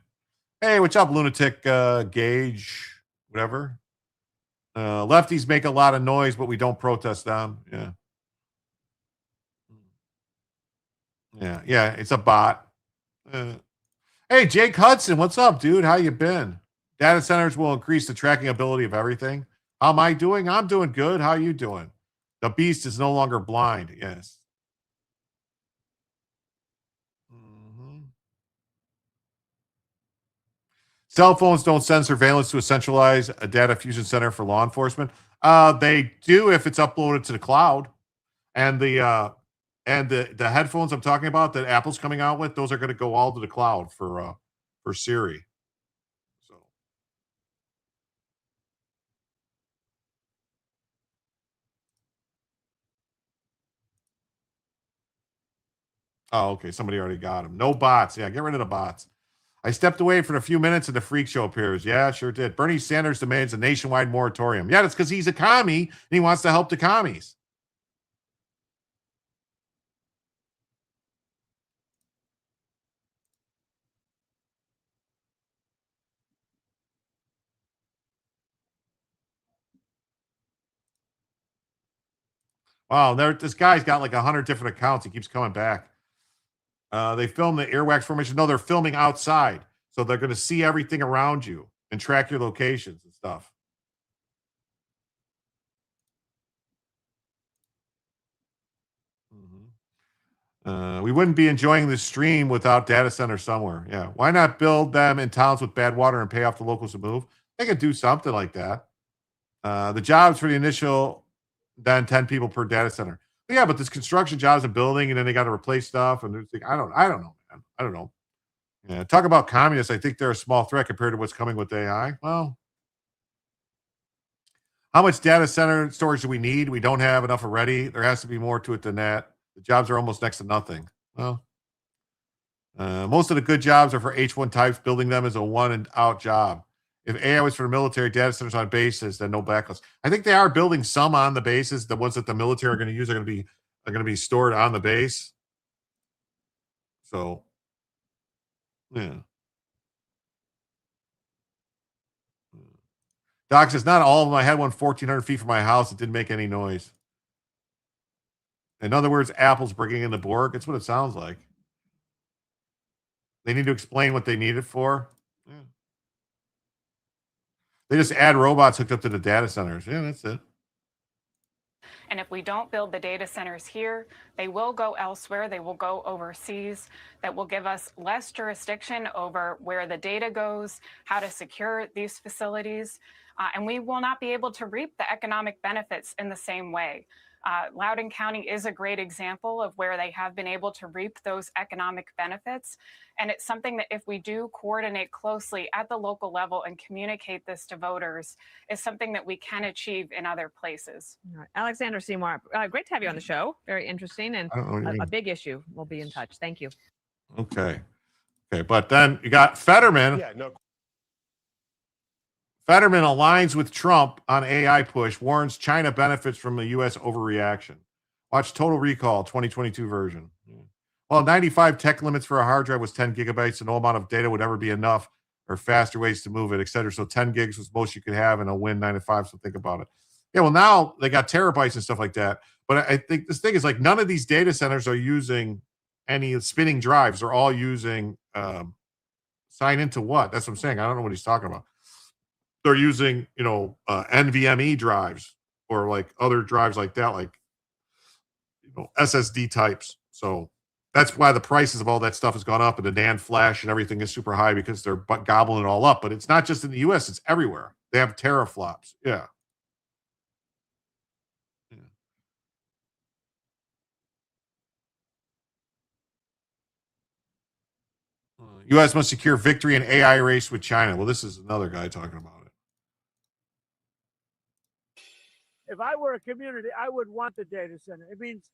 Hey, what's up, lunatic Gage? Whatever. Lefties make a lot of noise, but we don't protest them. Yeah. It's a bot. Hey, Jake Hudson, what's up, dude? How you been? Data centers will increase the tracking ability of everything. How am I doing? I'm doing good. How are you doing? The beast is no longer blind. Yes. Cell phones don't send surveillance to a centralized data fusion center for law enforcement. They do if it's uploaded to the cloud. And the headphones I'm talking about that Apple's coming out with, those are going to go all to the cloud for Siri. So. Oh, okay. Somebody already got them. No bots. Yeah, get rid of the bots. I stepped away for a few minutes and the freak show appears. Yeah, sure did. Bernie Sanders demands a nationwide moratorium. Yeah, that's because he's a commie and he wants to help the commies. Wow, this guy's got like 100 different accounts. He keeps coming back. They film the earwax formation. No, they're filming outside. So they're going to see everything around you and track your locations and stuff. We wouldn't be enjoying this stream without data centers somewhere. Yeah. Why not build them in towns with bad water and pay off the locals to move? They could do something like that. The jobs for the initial, then 10 people per data center. But yeah, but this construction jobs and building, and then they got to replace stuff. And I don't know, man. I don't know. Yeah, talk about communists. I think they're a small threat compared to what's coming with AI. Well, how much data center storage do we need? We don't have enough already. There has to be more to it than that. The jobs are almost next to nothing. Well, most of the good jobs are for H1 types. Building them is a one and out job. If AI was for the military data centers on bases, then no backlash. I think they are building some on the bases. The ones that the military are going to use are going to be stored on the base. So, yeah. Doc says, not all of them. I had one 1,400 feet from my house. It didn't make any noise. In other words, Apple's bringing in the Borg. That's what it sounds like. They need to explain what they need it for. Yeah. They just add robots hooked up to the data centers. Yeah, that's it. And if we don't build the data centers here, they will go elsewhere. They will go overseas. That will give us less jurisdiction over where the data goes, how to secure these facilities. And we will not be able to reap the economic benefits in the same way. Loudoun County is a great example of where they have been able to reap those economic benefits. And it's something that if we do coordinate closely at the local level and communicate this to voters, is something that we can achieve in other places. All right. Alexander Seymour, great to have you on the show. Very interesting and a big issue. We'll be in touch. Thank you. Okay. But then you got Fetterman. Yeah, no. Fetterman aligns with Trump on AI push, warns China benefits from the U.S. overreaction. Watch Total Recall 2022 version. Well, 95 tech limits for a hard drive was 10 gigabytes, and no amount of data would ever be enough or faster ways to move it, et cetera. So 10 gigs was most you could have in a Win 95, so think about it. Yeah, well, now they got terabytes and stuff like that. But I think this thing is like none of these data centers are using any spinning drives. They're all using sign into what? That's what I'm saying. I don't know what he's talking about. They're using, NVMe drives or like other drives like that, like, SSD types. So that's why the prices of all that stuff has gone up and the NAND flash and everything is super high because they're gobbling it all up. But it's not just in the US, it's everywhere. They have teraflops. Yeah. U.S. must secure victory in AI race with China. Well, this is another guy talking about it. If I were a community, I would want the data center. It means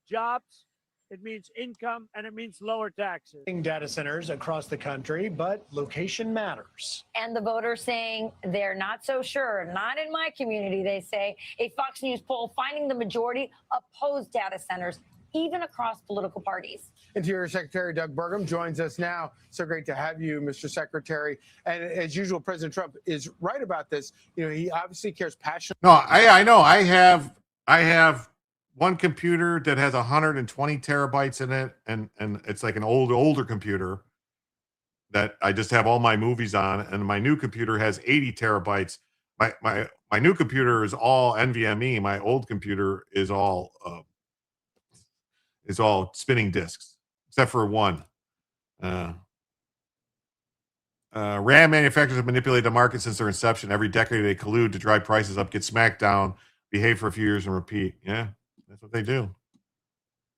jobs, it means income, and it means lower taxes. Data centers across the country, but location matters. And the voters saying they're not so sure. Not in my community, they say. A Fox News poll finding the majority oppose data centers, even across political parties. Interior Secretary Doug Burgum joins us now. So great to have you, Mr. Secretary. And as usual, President Trump is right about this. He obviously cares passionately. No, I know. I have one computer that has 120 terabytes in it, and it's like an older computer that I just have all my movies on, and my new computer has 80 terabytes. My new computer is all NVMe. My old computer is all spinning disks, except for one. RAM manufacturers have manipulated the market since their inception. Every decade they collude to drive prices up, get smacked down, behave for a few years, and repeat. Yeah, that's what they do.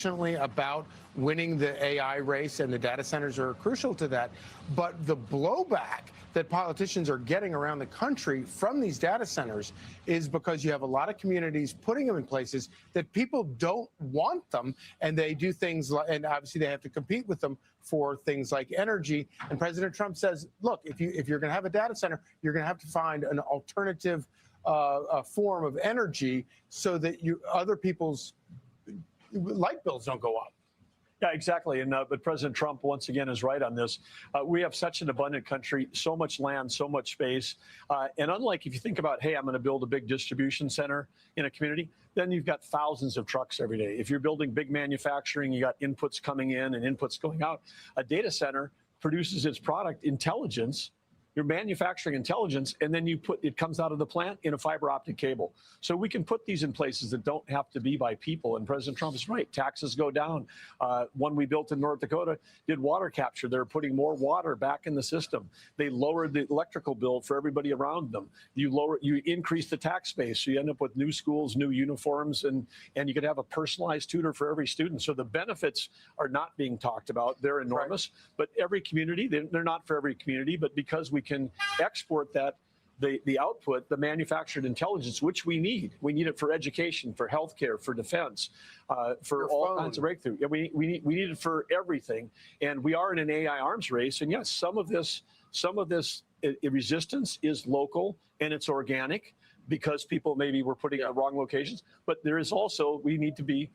about winning the AI race, and the data centers are crucial to that. But the blowback that politicians are getting around the country from these data centers is because you have a lot of communities putting them in places that people don't want them, and they do things like, and obviously they have to compete with them for things like energy. And President Trump says, look, if you're going to have a data center, you're going to have to find an alternative form of energy so that other people's light bills don't go up. Yeah, exactly. And but President Trump, once again, is right on this. We have such an abundant country, so much land, so much space. And unlike if you think about, hey, I'm going to build a big distribution center in a community, then you've got thousands of trucks every day. If you're building big manufacturing, you got inputs coming in and inputs going out. A data center produces its product intelligence. Your manufacturing intelligence, and then it comes out of the plant in a fiber optic cable. So we can put these in places that don't have to be by people. And President Trump is right. Taxes go down. One we built in North Dakota did water capture. They're putting more water back in the system. They lowered the electrical bill for everybody around them. You increase the tax base. So you end up with new schools, new uniforms, and you could have a personalized tutor for every student. So the benefits are not being talked about. They're enormous. Right. But every community, they're not for every community, but because we can export that, the output, the manufactured intelligence, which we need. We need it for education, for healthcare, for defense, for all kinds of breakthrough. Yeah, we need it for everything. And we are in an AI arms race. And yes, some of this resistance is local and it's organic, because people maybe were putting it in wrong locations. But there is also, we need to be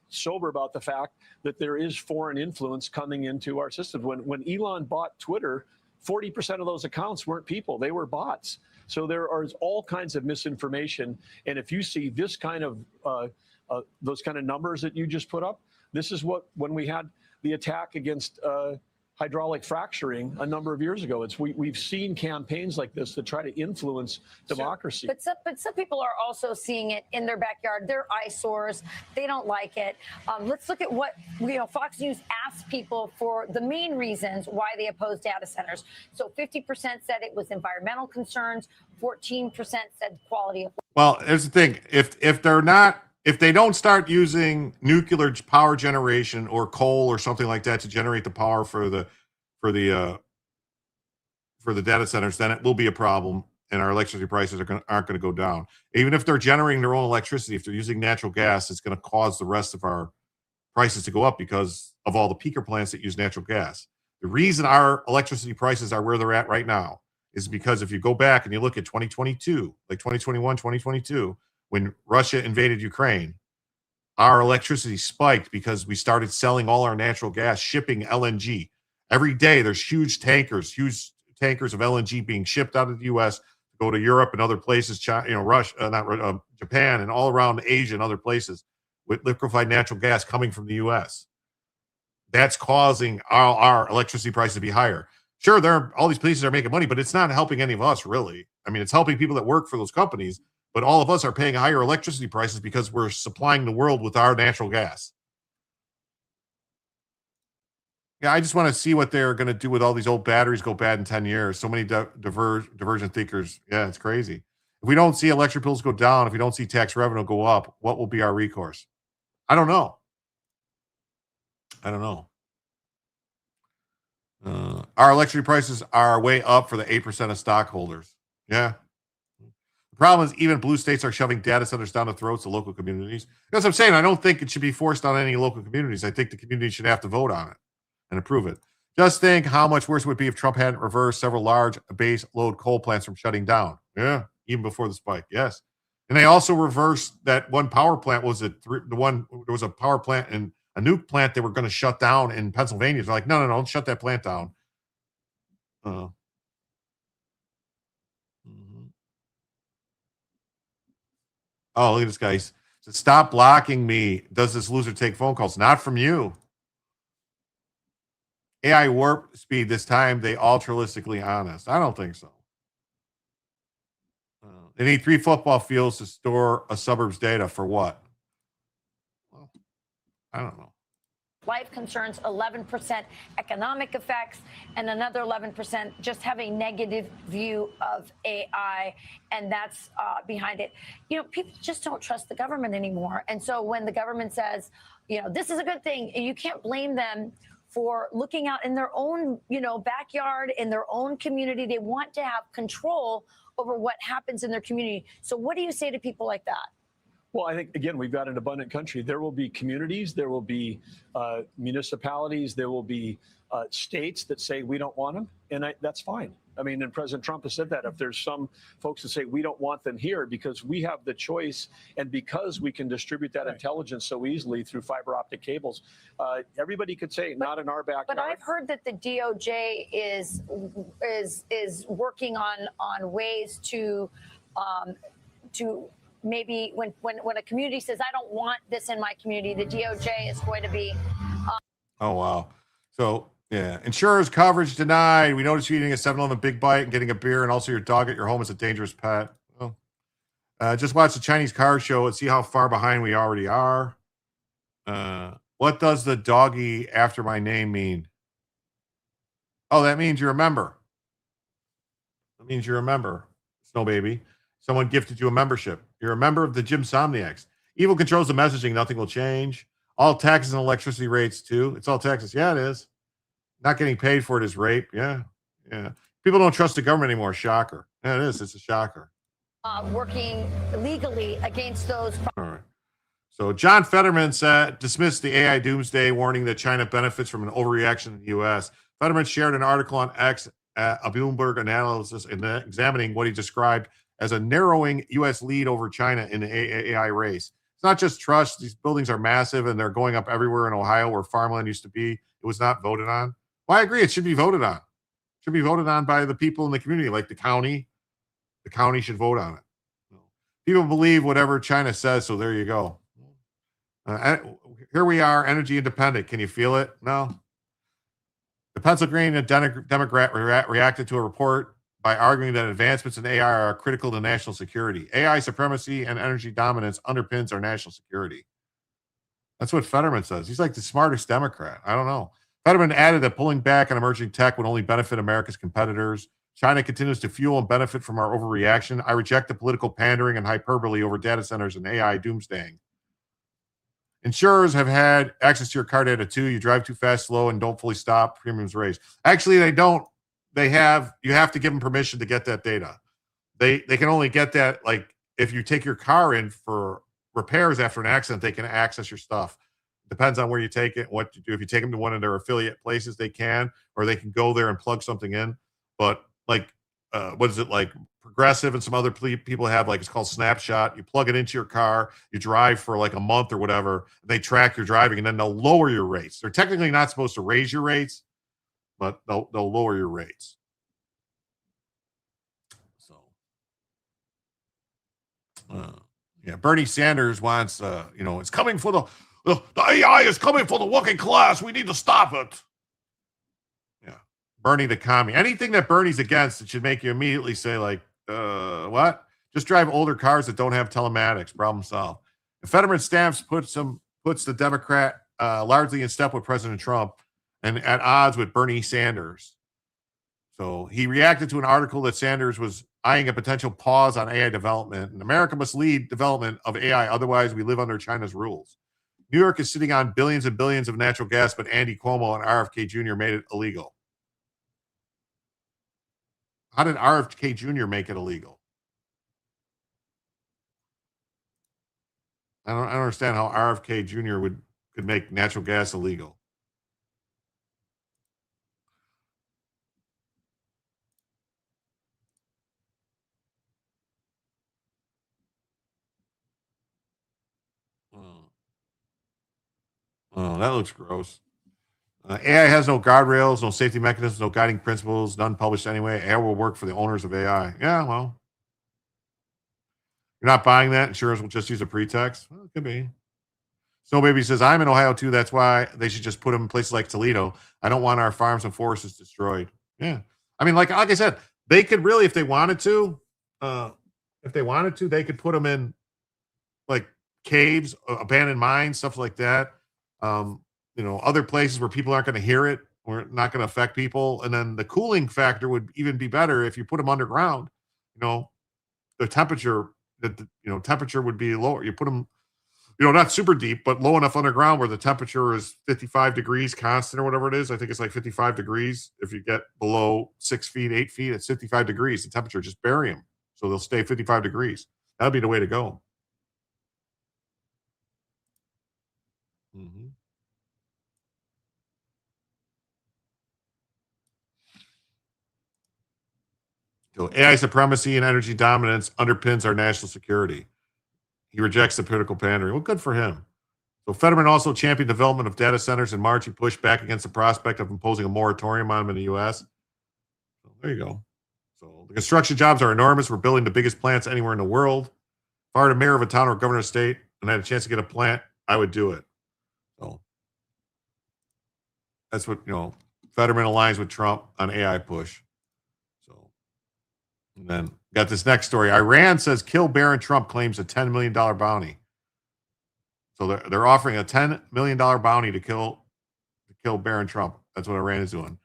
sober about the fact that there is foreign influence coming into our system. When Elon bought Twitter, 40% of those accounts weren't people, they were bots. So there are all kinds of misinformation. And if you see this kind of, those kind of numbers that you just put up, this is when we had the attack against hydraulic fracturing a number of years ago. We've seen campaigns like this that try to influence democracy. But some people are also seeing it in their backyard. They're eyesores. They don't like it. Let's look at what Fox News asked people for the main reasons why they oppose data centers. So 50% said it was environmental concerns. 14% said quality of life. Well, here's the thing: if they don't start using nuclear power generation or coal or something like that to generate the power for the data centers, then it will be a problem, and our electricity prices aren't going to go down. Even if they're generating their own electricity, if they're using natural gas, it's going to cause the rest of our prices to go up because of all the peaker plants that use natural gas. The reason our electricity prices are where they're at right now is because if you go back and you look at 2022, like 2021, 2022, when Russia invaded Ukraine, our electricity spiked because we started selling all our natural gas, shipping LNG. Every day there's huge tankers of LNG being shipped out of the U.S. to go to Europe and other places, Russia, Japan, and all around Asia and other places with liquefied natural gas coming from the U.S. That's causing our electricity prices to be higher. Sure, all these places are making money, but it's not helping any of us, really. I mean, it's helping people that work for those companies, but all of us are paying higher electricity prices because we're supplying the world with our natural gas. Yeah, I just want to see what they're going to do with all these old batteries go bad in 10 years. So many divergent thinkers. Yeah, it's crazy. If we don't see electric bills go down, if we don't see tax revenue go up, what will be our recourse? I don't know. Our electricity prices are way up for the 8% of stockholders. Yeah. The problem is even blue states are shoving data centers down the throats of local communities. That's what I'm saying. I don't think it should be forced on any local communities. I think the community should have to vote on it and approve it. Just think how much worse it would be if Trump hadn't reversed several large base load coal plants from shutting down. Yeah, even before the spike. Yes. And they also reversed that one power plant. There was a power plant and a nuke plant they were going to shut down in Pennsylvania. They're like, no, don't shut that plant down. Oh, look at this guy. He said, stop blocking me. Does this loser take phone calls? Not from you. AI warp speed this time. They altruistically honest. I don't think so. They need 3 football fields to store a suburb's data for what? Well, I don't know. life concerns, 11% economic effects, and another 11% just have a negative view of AI, and that's behind it. People just don't trust the government anymore. And so when the government says, this is a good thing, you can't blame them for looking out in their own, backyard, in their own community. They want to have control over what happens in their community. So what do you say to people like that? Well, I think, again, we've got an abundant country. There will be communities, there will be municipalities, there will be states that say we don't want them, and that's fine. I mean, and President Trump has said that. If there's some folks that say we don't want them here because we have the choice and because we can distribute that intelligence so easily through fiber optic cables, everybody could say not in our backyard. But I've heard that the DOJ is working on ways to maybe when a community says I don't want this in my community, the DOJ is going to be. Oh wow! So. Yeah, insurers coverage denied. We noticed you eating a 7-Eleven Big Bite and getting a beer, and also your dog at your home is a dangerous pet. Well, just watch the Chinese car show and see how far behind we already are. What does the doggy after my name mean? Oh, that means you're a member. That means you're a member. Snow Baby. Someone gifted you a membership. You're a member of the JimTellsYou. Evil controls the messaging. Nothing will change. All taxes and electricity rates, too. It's all taxes. Yeah, it is. Not getting paid for it is rape. Yeah. People don't trust the government anymore. Shocker. Yeah, it is. It's a shocker. Working legally against those. All right. So John Fetterman dismissed the AI doomsday, warning that China benefits from an overreaction in the U.S. Fetterman shared an article on X, a Bloomberg analysis, examining what he described as a narrowing U.S. lead over China in the AI race. It's not just trust. These buildings are massive, and they're going up everywhere in Ohio where farmland used to be. It was not voted on. Well, I agree. It should be voted on. It should be voted on by the people in the community, like the county. The county should vote on it. People believe whatever China says, so there you go. Here we are, energy independent. Can you feel it? No. The Pennsylvania Democrat reacted to a report by arguing that advancements in AI are critical to national security. AI supremacy and energy dominance underpins our national security. That's what Fetterman says. He's like the smartest Democrat. I don't know. Fetterman added that pulling back on emerging tech would only benefit America's competitors. China continues to fuel and benefit from our overreaction. I reject the political pandering and hyperbole over data centers and AI doomsdaying. Insurers have had access to your car data too. You drive too fast, slow, and don't fully stop. Premiums raised. Actually, they don't. You have to give them permission to get that data. They can only get that like if you take your car in for repairs after an accident. They can access your stuff. Depends on where you take it, what you do. If you take them to one of their affiliate places, they can, or they can go there and plug something in. But like, what is it like? Progressive and some other people have like, it's called Snapshot. You plug it into your car, you drive for like a month or whatever. They track your driving, and then they'll lower your rates. They're technically not supposed to raise your rates, but they'll lower your rates. So, yeah, Bernie Sanders wants, it's coming for the AI is coming for the working class. We need to stop it. Yeah. Bernie the commie. Anything that Bernie's against, it should make you immediately say, like, what? Just drive older cars that don't have telematics. Problem solved. The Fetterman stamps puts the Democrat largely in step with President Trump and at odds with Bernie Sanders. So he reacted to an article that Sanders was eyeing a potential pause on AI development. And America must lead development of AI. Otherwise, we live under China's rules. New York is sitting on billions and billions of natural gas, but Andy Cuomo and RFK Jr. made it illegal. How did RFK Jr. make it illegal? I don't understand how RFK Jr. could make natural gas illegal. Oh, that looks gross. AI has no guardrails, no safety mechanisms, no guiding principles, none published anyway. AI will work for the owners of AI. Yeah, well, you're not buying that. Insurers will just use a pretext. Well, it could be. Snow Baby says, I'm in Ohio too. That's why they should just put them in places like Toledo. I don't want our farms and forests destroyed. Yeah. I mean, like I said, they could really, if they wanted to, they could put them in like caves, abandoned mines, stuff like that. other places where people aren't going to hear it or not going to affect people. And then the cooling factor would even be better if you put them underground. The temperature temperature would be lower. You put them, not super deep, but low enough underground where the temperature is 55 degrees constant or whatever it is. I think it's like 55 degrees. If you get below 6 feet, 8 feet, it's 55 degrees. The temperature, just bury them. So they'll stay 55 degrees. That'd be the way to go. Mm-hmm. So AI supremacy and energy dominance underpins our national security. He rejects the political pandering. Well, good for him. So Fetterman also championed development of data centers in March. He pushed back against the prospect of imposing a moratorium on them in the U.S. So there you go. So the construction jobs are enormous. We're building the biggest plants anywhere in the world. If I were the mayor of a town or governor of a state and I had a chance to get a plant, I would do it. So that's what, Fetterman aligns with Trump on AI push. So, and then got this next story. Iran says kill Barron Trump claims a $10 million bounty. So they're offering a $10 million bounty to kill Barron Trump. That's what Iran is doing.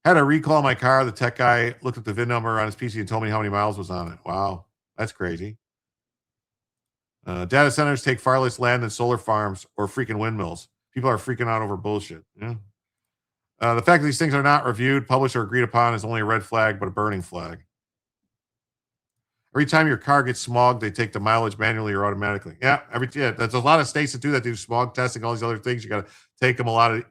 Had a recall on my car. The tech guy looked at the VIN number on his PC and told me how many miles was on it. Wow, that's crazy. Data centers take far less land than solar farms or freaking windmills. People are freaking out over bullshit. Yeah. The fact that these things are not reviewed, published, or agreed upon is only a red flag, but a burning flag. Every time your car gets smogged, they take the mileage manually or automatically. Yeah, there's a lot of states that do that, do smog testing, all these other things. You got to take them a lot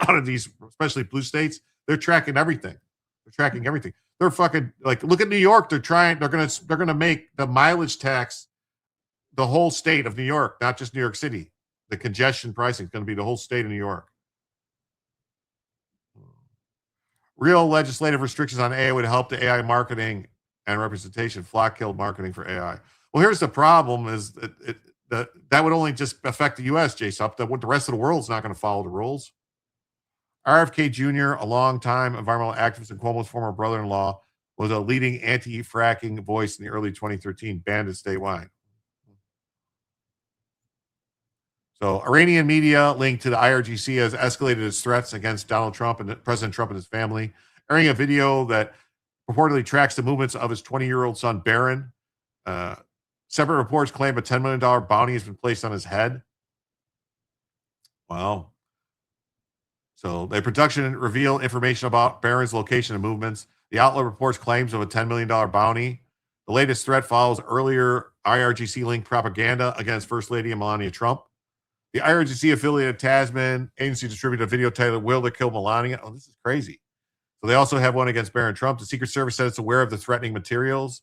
of these, especially blue states. They're tracking everything. They're fucking look at New York. They're gonna make the mileage tax the whole state of New York, not just New York City. The congestion pricing is going to be the whole state of New York. Real legislative restrictions on AI would help the AI marketing and representation. Flock killed marketing for AI. Well, here's the problem: is that would only just affect the U.S. JSUP. That the rest of the world's not going to follow the rules. RFK Jr., a longtime environmental activist and Cuomo's former brother-in-law, was a leading anti-fracking voice in the early 2013, banned it statewide. So Iranian media linked to the IRGC has escalated its threats against Donald Trump and President Trump and his family, airing a video that purportedly tracks the movements of his 20-year-old son, Barron. Separate reports claim a $10 million bounty has been placed on his head. Wow. So the production revealed information about Barron's location and movements. The outlet reports claims of a $10 million bounty. The latest threat follows earlier IRGC-linked propaganda against First Lady Melania Trump. The IRGC-affiliated Tasman agency distributed a video titled "Will They Kill Melania?" Oh, this is crazy. So they also have one against Barron Trump. The Secret Service said it's aware of the threatening materials.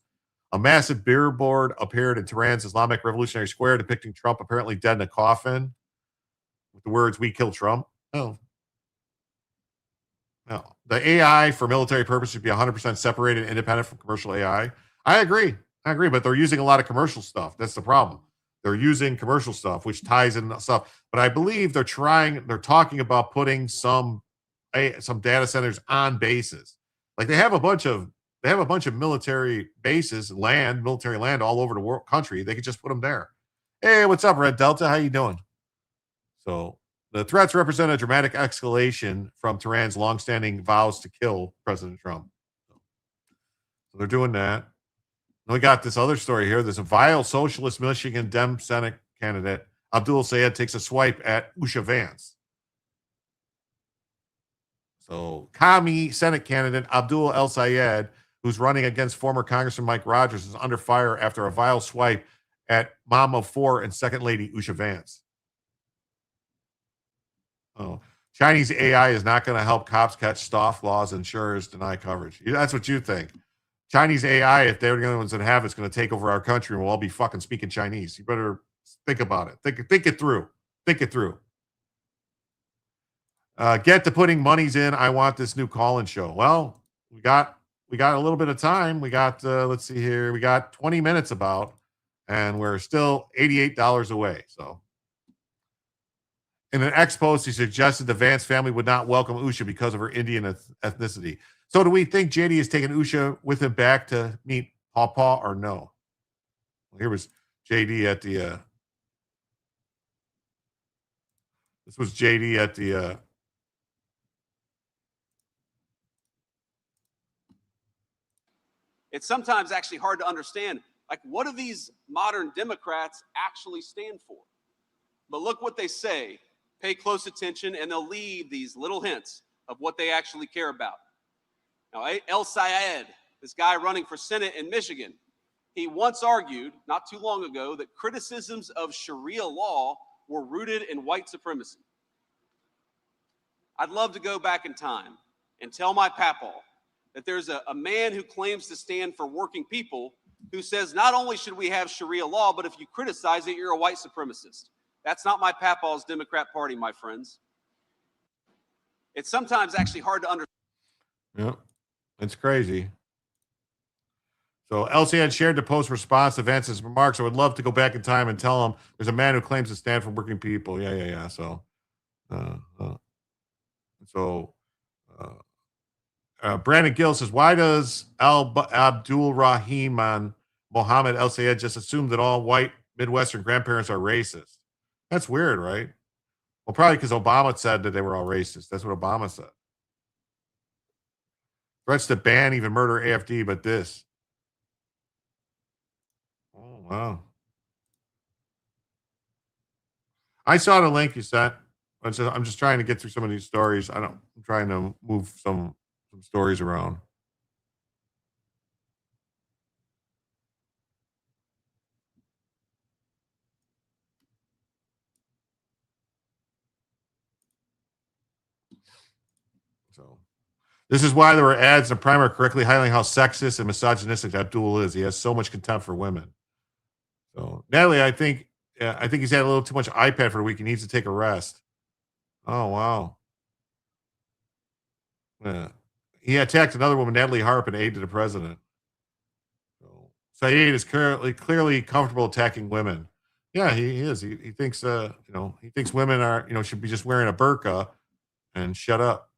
A massive billboard appeared in Tehran's Islamic Revolutionary Square depicting Trump apparently dead in a coffin with the words, "We kill Trump." Oh. No. The AI for military purposes should be 100% separated and independent from commercial AI. I agree, but they're using a lot of commercial stuff. That's the problem. They're using commercial stuff, which ties in stuff. But I believe they're talking about putting some data centers on bases. Like they have a bunch of military bases, military land all over the country. They could just put them there. Hey, what's up, Red Delta? How you doing? So the threats represent a dramatic escalation from Tehran's longstanding vows to kill President Trump. So they're doing that. And we got this other story here. There's a vile socialist Michigan Dem Senate candidate, Abdul Sayed, takes a swipe at Usha Vance. So commie Senate candidate Abdul El Sayed, who's running against former Congressman Mike Rogers, is under fire after a vile swipe at Mom of Four and Second Lady Usha Vance. Oh, Chinese AI is not going to help cops catch scoff laws, insurers deny coverage. That's what you think. Chinese AI, if they're the only ones that have it, it's going to take over our country and we'll all be fucking speaking Chinese. You better think about it. Think it through. Think it through. Get to putting monies in. I want this new call-in show. Well, we got a little bit of time. We got, let's see here. We got 20 minutes about, and we're still $88 away. So in an ex-post, he suggested the Vance family would not welcome Usha because of her Indian ethnicity. So do we think JD has taken Usha with him back to meet Pawpaw or no? Well, here was JD at the this was JD at the It's sometimes actually hard to understand, like, what do these modern Democrats actually stand for? But look what they say. Pay close attention, and they'll leave these little hints of what they actually care about. Now, El Sayed, this guy running for Senate in Michigan, he once argued, not too long ago, that criticisms of Sharia law were rooted in white supremacy. I'd love to go back in time and tell my papaw that there's a man who claims to stand for working people who says not only should we have Sharia law, but if you criticize it, you're a white supremacist. That's not my papaw's Democrat Party, my friends. It's sometimes actually hard to understand. Yeah, it's crazy. So LCN shared the post response to Vance's remarks. I would love to go back in time and tell him there's a man who claims to stand for working people. Yeah. So, Brandon Gill says, why does Abdul Rahman Mohammed El Sayed just assume that all white Midwestern grandparents are racist? That's weird, right? Well, probably because Obama said that they were all racist. That's what Obama said. Threats to ban, even murder AFD, but this. Oh, wow. I saw the link you sent. I'm just trying to get through some of these stories. I'm trying to move some stories around. So this is why there were ads in the primer correctly highlighting how sexist and misogynistic Abdul is. He has so much contempt for women. So Natalie, I think he's had a little too much iPad for a week. He needs to take a rest. Oh, wow. Yeah. He attacked another woman, Natalie Harp, an aide to the president. So Saeed is clearly comfortable attacking women. Yeah, he is. He thinks he thinks women are should be just wearing a burqa and shut up.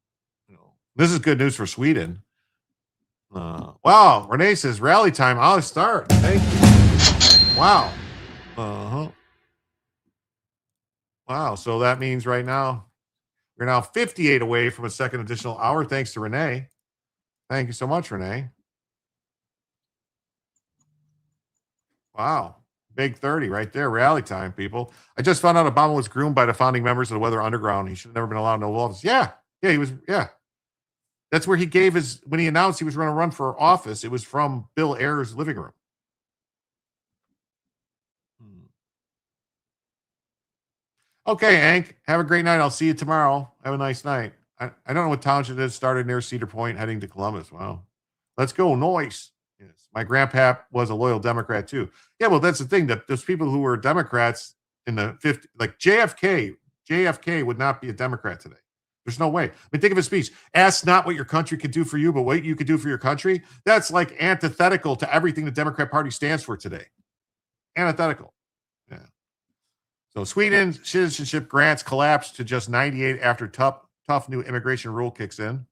This is good news for Sweden. Wow, Renee says rally time. I'll start. Thank you. Wow. Wow. So that means right now we're now 58 away from a second additional hour. Thanks to Renee. Thank you so much, Renee. Wow. Big 30 right there. Rally time, people. I just found out Obama was groomed by the founding members of the Weather Underground. He should have never been allowed in Oval Office. Yeah, he was. Yeah. That's where he gave when he announced he was going to run for office, it was from Bill Ayers' living room. Okay, Hank. Have a great night. I'll see you tomorrow. Have a nice night. I don't know what township it is. Started near Cedar Point, heading to Columbus. Wow. Let's go. Noise. Yes. My grandpa was a loyal Democrat, too. Yeah, well, that's the thing. That those people who were Democrats in the 50s, like JFK would not be a Democrat today. There's no way. I mean, think of his speech. Ask not what your country could do for you, but what you could do for your country. That's like antithetical to everything the Democrat Party stands for today. Antithetical. Yeah. So Sweden's citizenship grants collapsed to just 98 after tough new immigration rule kicks in.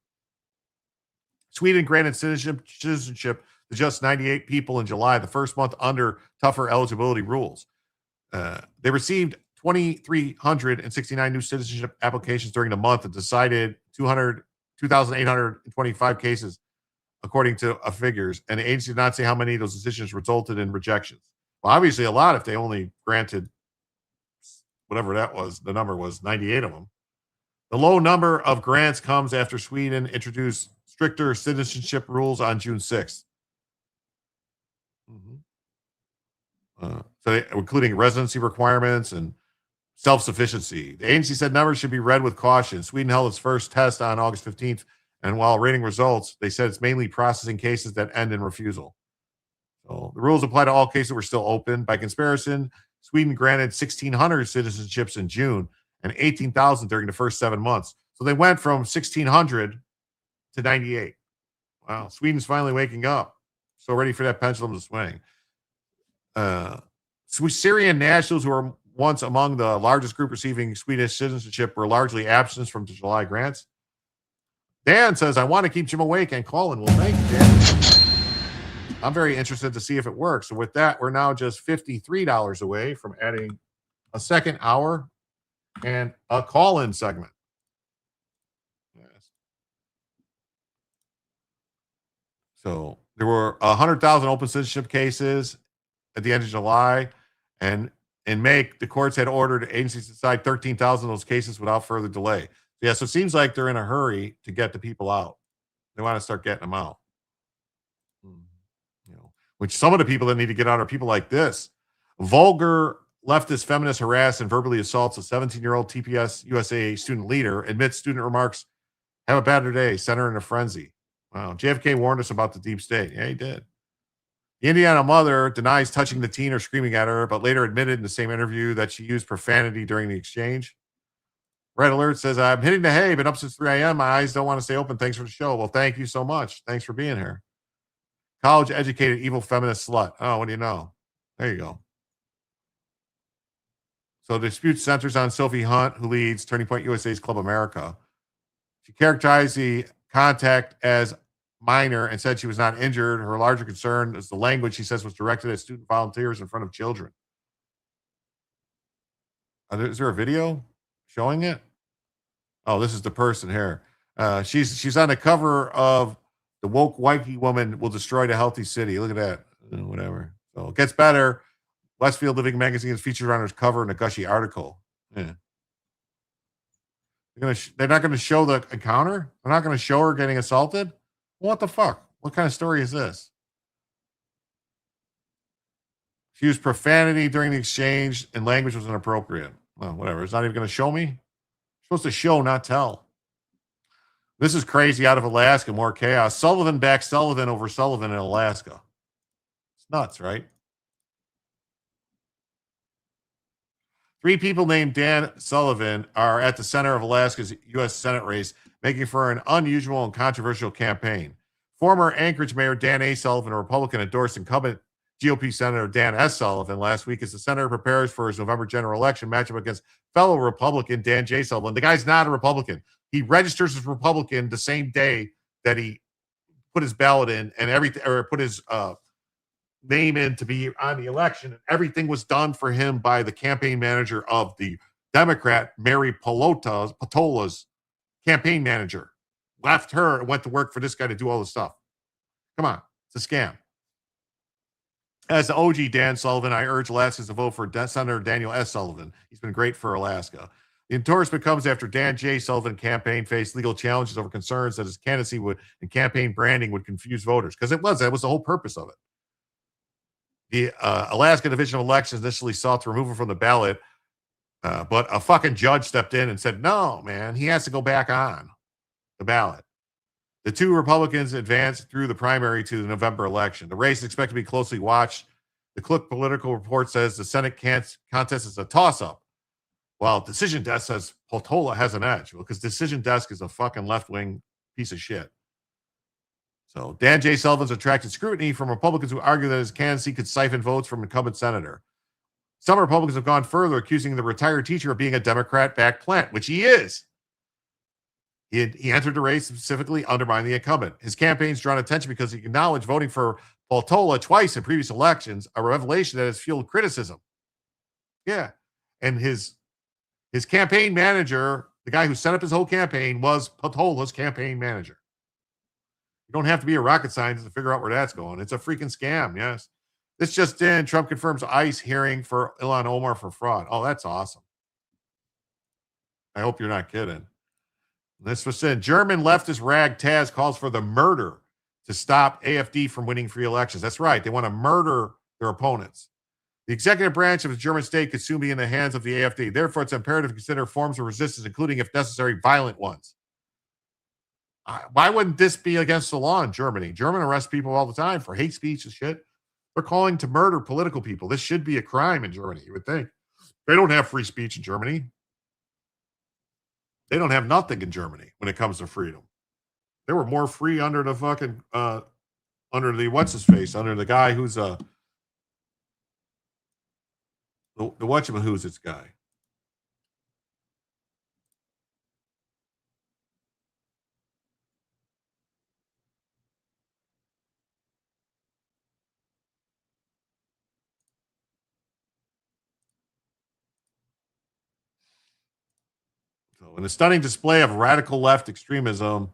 Sweden granted citizenship to just 98 people in July, the first month under tougher eligibility rules. They received 2,369 new citizenship applications during the month and decided 2,825 cases, according to figures. And the agency did not say how many of those decisions resulted in rejections. Well, obviously a lot if they only granted whatever that was, the number was 98 of them. The low number of grants comes after Sweden introduced stricter citizenship rules on June 6th. So including residency requirements and self-sufficiency. The agency said numbers should be read with caution. Sweden held its first test on August 15th, and while rating results, they said it's mainly processing cases that end in refusal. So the rules apply to all cases that were still open. By comparison, Sweden granted 1,600 citizenships in June and 18,000 during the first 7 months. So they went from 1,600 to 98. Wow, Sweden's finally waking up. So ready for that pendulum to swing. Syrian nationals who were once among the largest group receiving Swedish citizenship were largely absent from the July grants. Dan says, I want to keep Jim awake and calling. Well, thank you, Dan. I'm very interested to see if it works. So with that, we're now just $53 away from adding a second hour and a call-in segment. Yes. So there were 100,000 open citizenship cases at the end of July, and in May, the courts had ordered agencies to decide 13,000 of those cases without further delay. Yeah, so it seems like they're in a hurry to get the people out. They want to start getting them out. Which some of the people that need to get out are people like this. Vulgar leftist feminist harass and verbally assaults a 17-year-old TPS USA student leader, admits student remarks, have a bad day, sent her in a frenzy. Wow. JFK warned us about the deep state. Yeah, he did. The Indiana mother denies touching the teen or screaming at her, but later admitted in the same interview that she used profanity during the exchange. Red Alert says, I'm hitting the hay, been up since 3 a.m. My eyes don't want to stay open. Thanks for the show. Well, thank you so much. Thanks for being here. College-educated evil feminist slut. Oh, what do you know? There you go. So the dispute centers on Sophie Hunt, who leads Turning Point USA's Club America. She characterized the contact as minor and said she was not injured. Her larger concern is the language she says was directed at student volunteers in front of children. Is there a video showing it? Oh, this is the person here. She's on the cover of The Woke Wifey Woman Will Destroy the Healthy City. Look at that. Whatever. So it gets better. Westfield Living Magazine is featured on its cover in a gushy article. Yeah. They're not going to show the encounter? They're not going to show her getting assaulted? What the fuck? What kind of story is this? She used profanity during the exchange and language was inappropriate. Well, whatever. It's not even going to show me. You're supposed to show, not tell. This is crazy out of Alaska. More chaos. Sullivan backs Sullivan over Sullivan in Alaska. It's nuts, right? 3 people named Dan Sullivan are at the center of Alaska's U.S. Senate race, making for an unusual and controversial campaign. Former Anchorage Mayor Dan A. Sullivan, a Republican, endorsed incumbent GOP Senator Dan S. Sullivan last week as the senator prepares for his November general election matchup against fellow Republican Dan J. Sullivan. The guy's not a Republican. He registers as Republican the same day that he put his ballot in and everything, or put his name in to be on the election. And everything was done for him by the campaign manager of the Democrat, Mary Patola's campaign manager. Left her and went to work for this guy to do all this stuff. Come on. It's a scam. As the OG Dan Sullivan, I urge Alaskans to vote for Senator Daniel S. Sullivan. He's been great for Alaska. The endorsement comes after Dan J. Sullivan campaign faced legal challenges over concerns that his candidacy and campaign branding would confuse voters. Because that was the whole purpose of it. The Alaska Division of Elections initially sought to remove him from the ballot, but a fucking judge stepped in and said, no, man, he has to go back on the ballot. The 2 Republicans advanced through the primary to the November election. The race is expected to be closely watched. The Click Political Report says the Senate contest is a toss-up, while Decision Desk says Potola has an edge. Well, because Decision Desk is a fucking left-wing piece of shit. So Dan J. Sullivan's attracted scrutiny from Republicans who argue that his candidacy could siphon votes from incumbent senator. Some Republicans have gone further, accusing the retired teacher of being a Democrat-backed plant, which he is. He entered the race specifically undermining the incumbent. His campaign's drawn attention because he acknowledged voting for Potola twice in previous elections, a revelation that has fueled criticism. Yeah. And his campaign manager, the guy who set up his whole campaign, was Potola's campaign manager. You don't have to be a rocket scientist to figure out where that's going. It's a freaking scam, yes. This just in, Trump confirms ICE hearing for Ilhan Omar for fraud. Oh, that's awesome. I hope you're not kidding. This was in. German leftist rag Taz calls for the murder to stop AfD from winning free elections. That's right. They want to murder their opponents. The executive branch of the German state could soon be in the hands of the AfD. Therefore, it's imperative to consider forms of resistance, including, if necessary, violent ones. Why wouldn't this be against the law in Germany? German arrest people all the time for hate speech and shit. They're calling to murder political people. This should be a crime in Germany, you would think. They don't have free speech in Germany. They don't have nothing in Germany when it comes to freedom. They were more free under the fucking, under the what's-his-face, under the guy who's the whatchamahoo's guy. So, in a stunning display of radical left extremism,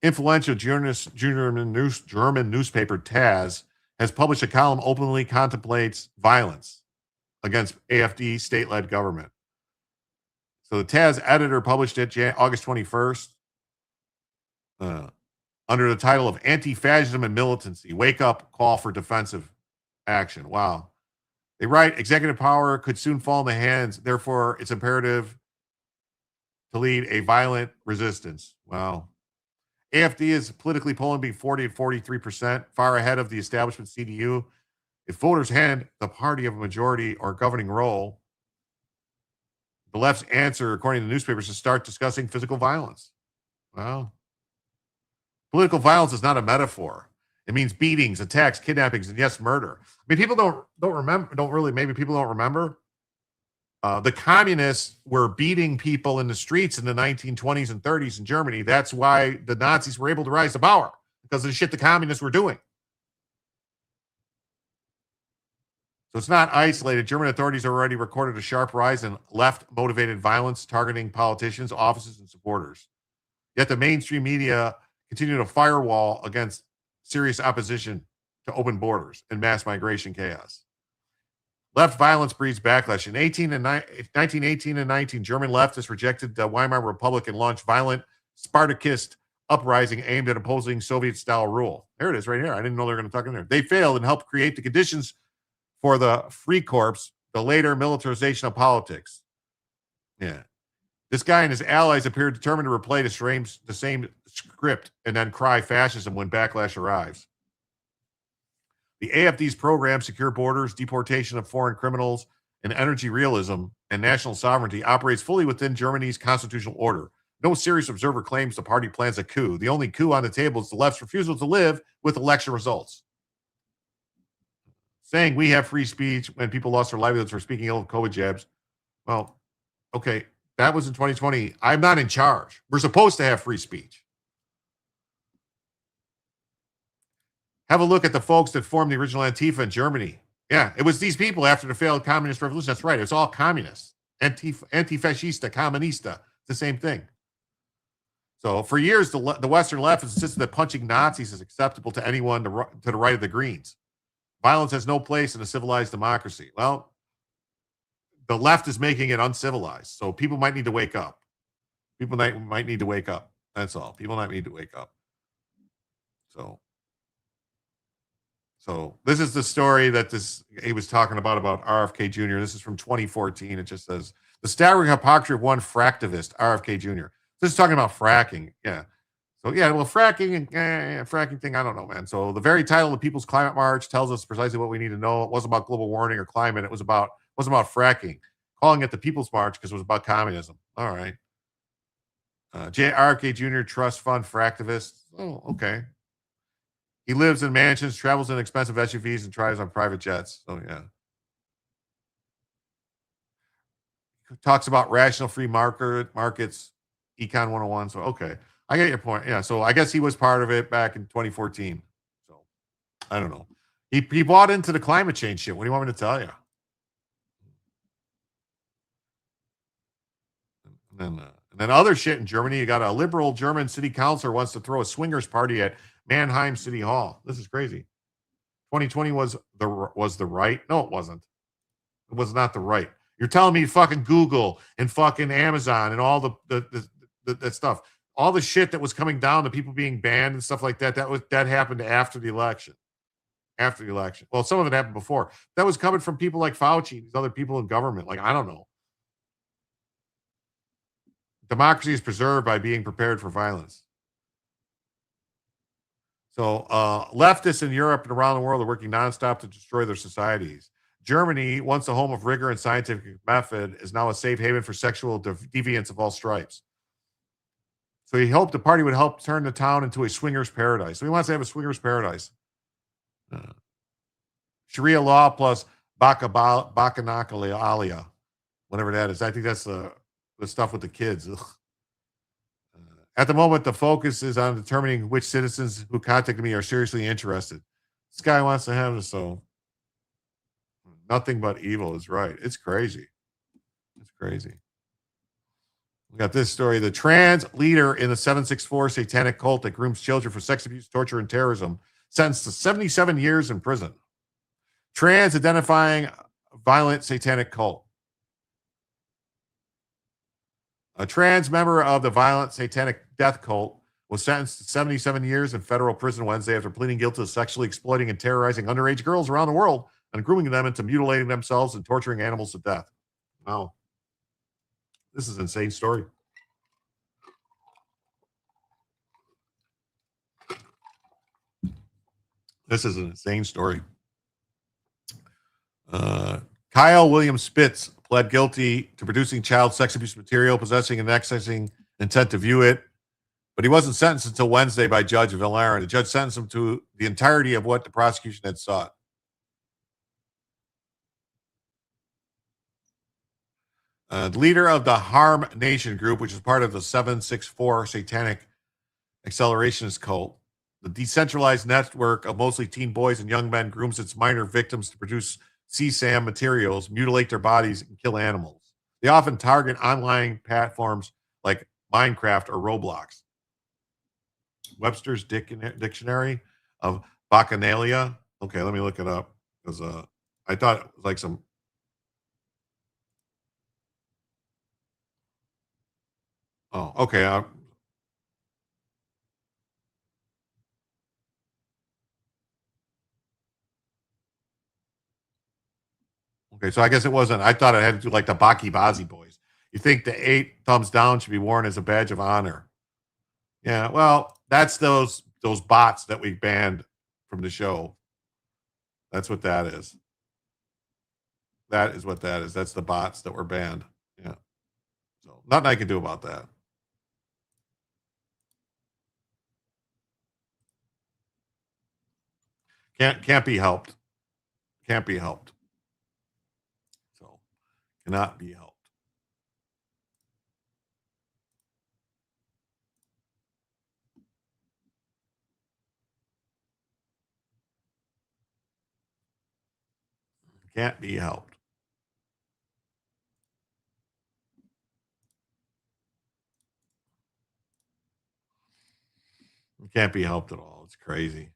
influential German newspaper Taz has published a column openly contemplates violence against AfD state-led government. So the Taz editor published it August 21st under the title of Anti-Fascism and Militancy, Wake Up, Call for Defensive Action. Wow. They write, executive power could soon fall in the hands. Therefore, it's imperative to lead a violent resistance. Wow. AfD is politically polling between 40 to 43%, far ahead of the establishment CDU. If voters hand the party of a majority or governing role, the left's answer, according to the newspapers, is to start discussing physical violence. Wow. Political violence is not a metaphor. It means beatings, attacks, kidnappings, and yes, murder. I mean, people don't remember. The communists were beating people in the streets in the 1920s and 30s in Germany. That's why the Nazis were able to rise to power, because of the shit the communists were doing. So it's not isolated. German authorities have already recorded a sharp rise in left-motivated violence targeting politicians, offices, and supporters. Yet the mainstream media continue to firewall against serious opposition to open borders and mass migration chaos. Left violence breeds backlash. In 1918 and 19, German leftists rejected the Weimar Republic and launched violent Spartacist uprising aimed at opposing Soviet-style rule. There it is right here. I didn't know they were going to talk in there. They failed and helped create the conditions for the Free Corps, the later militarization of politics. Yeah. This guy and his allies appear determined to replay the same script and then cry fascism when backlash arrives. The AfD's program, secure borders, deportation of foreign criminals, and energy realism and national sovereignty operates fully within Germany's constitutional order. No serious observer claims the party plans a coup. The only coup on the table is the left's refusal to live with election results. Saying we have free speech when people lost their livelihoods for speaking ill of COVID jabs. Well, okay, that was in 2020. I'm not in charge. We're supposed to have free speech. Have a look at the folks that formed the original Antifa in Germany. Yeah, it was these people after the failed communist revolution. That's right. It's all communists. Antifascista, comunista. It's the same thing. So for years, the Western left has insisted that punching Nazis is acceptable to anyone to the right of the Greens. Violence has no place in a civilized democracy. Well, the left is making it uncivilized. So people might need to wake up. People might need to wake up. That's all. People might need to wake up. So this is the story that he was talking about RFK Jr. This is from 2014. It just says, the staggering hypocrisy of one fractivist, RFK Jr. This is talking about fracking. Yeah. So, yeah, well, fracking thing, I don't know, man. So the very title of the People's Climate March tells us precisely what we need to know. It wasn't about global warming or climate. It wasn't about fracking. Calling it the People's March because it was about communism. All right. RFK Jr. Trust Fund fractivist. Oh, okay. He lives in mansions, travels in expensive SUVs, and drives on private jets. So, yeah. Talks about rational free markets, Econ 101. So, okay. I get your point. Yeah. So, I guess he was part of it back in 2014. So, I don't know. He bought into the climate change shit. What do you want me to tell you? And then other shit in Germany. You got a liberal German city councilor wants to throw a swingers party at Mannheim City Hall. This is crazy. 2020 was the right? No, it wasn't. It was not the right. You're telling me fucking Google and fucking Amazon and all the stuff, all the shit that was coming down, the people being banned and stuff like that. That happened after the election. After the election. Well, some of it happened before. That was coming from people like Fauci, these other people in government. Like, I don't know. Democracy is preserved by being prepared for violence. So leftists in Europe and around the world are working nonstop to destroy their societies. Germany, once a home of rigor and scientific method, is now a safe haven for sexual deviants of all stripes. So he hoped the party would help turn the town into a swingers paradise. So he wants to have a swingers paradise. Sharia law plus Bacchanalialia, whatever that is. I think that's the stuff with the kids. At the moment, the focus is on determining which citizens who contacted me are seriously interested. This guy wants to have this, so nothing but evil is right. It's crazy. It's crazy. We got this story. The trans leader in the 764 satanic cult that grooms children for sex abuse, torture, and terrorism sentenced to 77 years in prison. Trans identifying violent satanic cult. A trans member of the violent satanic death cult was sentenced to 77 years in federal prison Wednesday after pleading guilty to sexually exploiting and terrorizing underage girls around the world and grooming them into mutilating themselves and torturing animals to death. Wow. This is an insane story. This is an insane story. Kyle William Spitz pled guilty to producing child sex abuse material, possessing and accessing intent to view it, but he wasn't sentenced until Wednesday by Judge Valera. The judge sentenced him to the entirety of what the prosecution had sought. The leader of the Harm Nation group, which is part of the 764 satanic accelerationist cult, the decentralized network of mostly teen boys and young men grooms its minor victims to produce CSAM materials, mutilate their bodies, and kill animals. They often target online platforms like Minecraft or Roblox. Webster's Dictionary of Bacchanalia. Okay, let me look it up because I thought it was like some. Oh, okay. Okay, so I guess it wasn't. I thought it had to do like the Baki Bazi boys. You think the 8 thumbs down should be worn as a badge of honor? Yeah, well, that's those bots that we banned from the show. That's what that is. That is what that is. That's the bots that were banned. Yeah. So nothing I can do about that. Can't be helped. Can't be helped. So cannot be helped. Can't be helped. It can't be helped at all. It's crazy.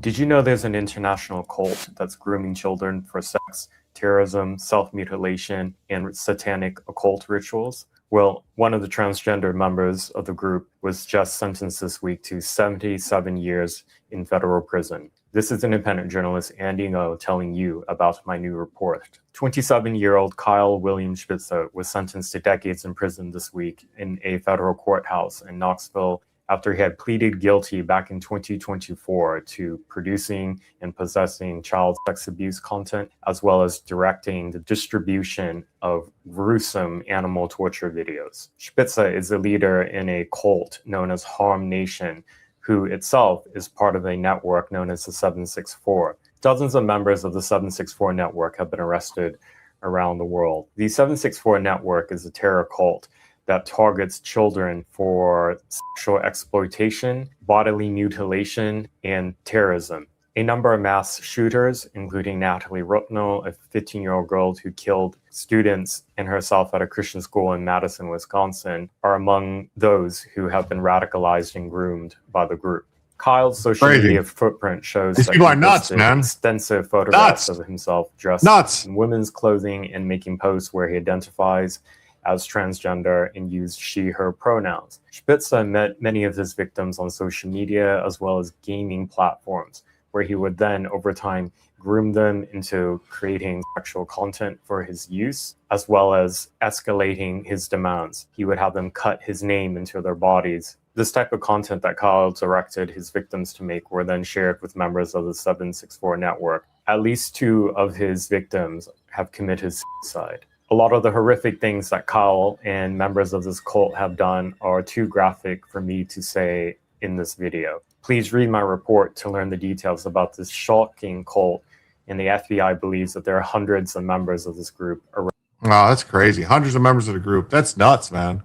Did you know there's an international cult that's grooming children for sex, terrorism, self-mutilation, and satanic occult rituals? Well, one of the transgender members of the group was just sentenced this week to 77 years in federal prison. This is independent journalist Andy Ngo telling you about my new report. 27-year-old Kyle William Spitzer was sentenced to decades in prison this week in a federal courthouse in Knoxville after he had pleaded guilty back in 2024 to producing and possessing child sex abuse content, as well as directing the distribution of gruesome animal torture videos. Spitzer is a leader in a cult known as Harm Nation, who itself is part of a network known as the 764. Dozens of members of the 764 network have been arrested around the world. The 764 network is a terror cult that targets children for sexual exploitation, bodily mutilation, and terrorism. A number of mass shooters, including Natalie Rutno, a 15-year-old girl who killed students and herself at a Christian school in Madison, Wisconsin, are among those who have been radicalized and groomed by the group. Kyle's social media footprint shows these that people he are nuts, posted man. extensive photographs of himself dressed in women's clothing and making posts where he identifies as transgender and used she, her pronouns. Spitzer met many of his victims on social media as well as gaming platforms, where he would then, over time, groom them into creating sexual content for his use, as well as escalating his demands. He would have them cut his name into their bodies. This type of content that Kyle directed his victims to make were then shared with members of the 764 network. At least 2 of his victims have committed suicide. A lot of the horrific things that Kyle and members of this cult have done are too graphic for me to say in this video. Please read my report to learn the details about this shocking cult, and the FBI believes that there are hundreds of members of this group around. Oh, that's crazy. Hundreds of members of the group. That's nuts, man.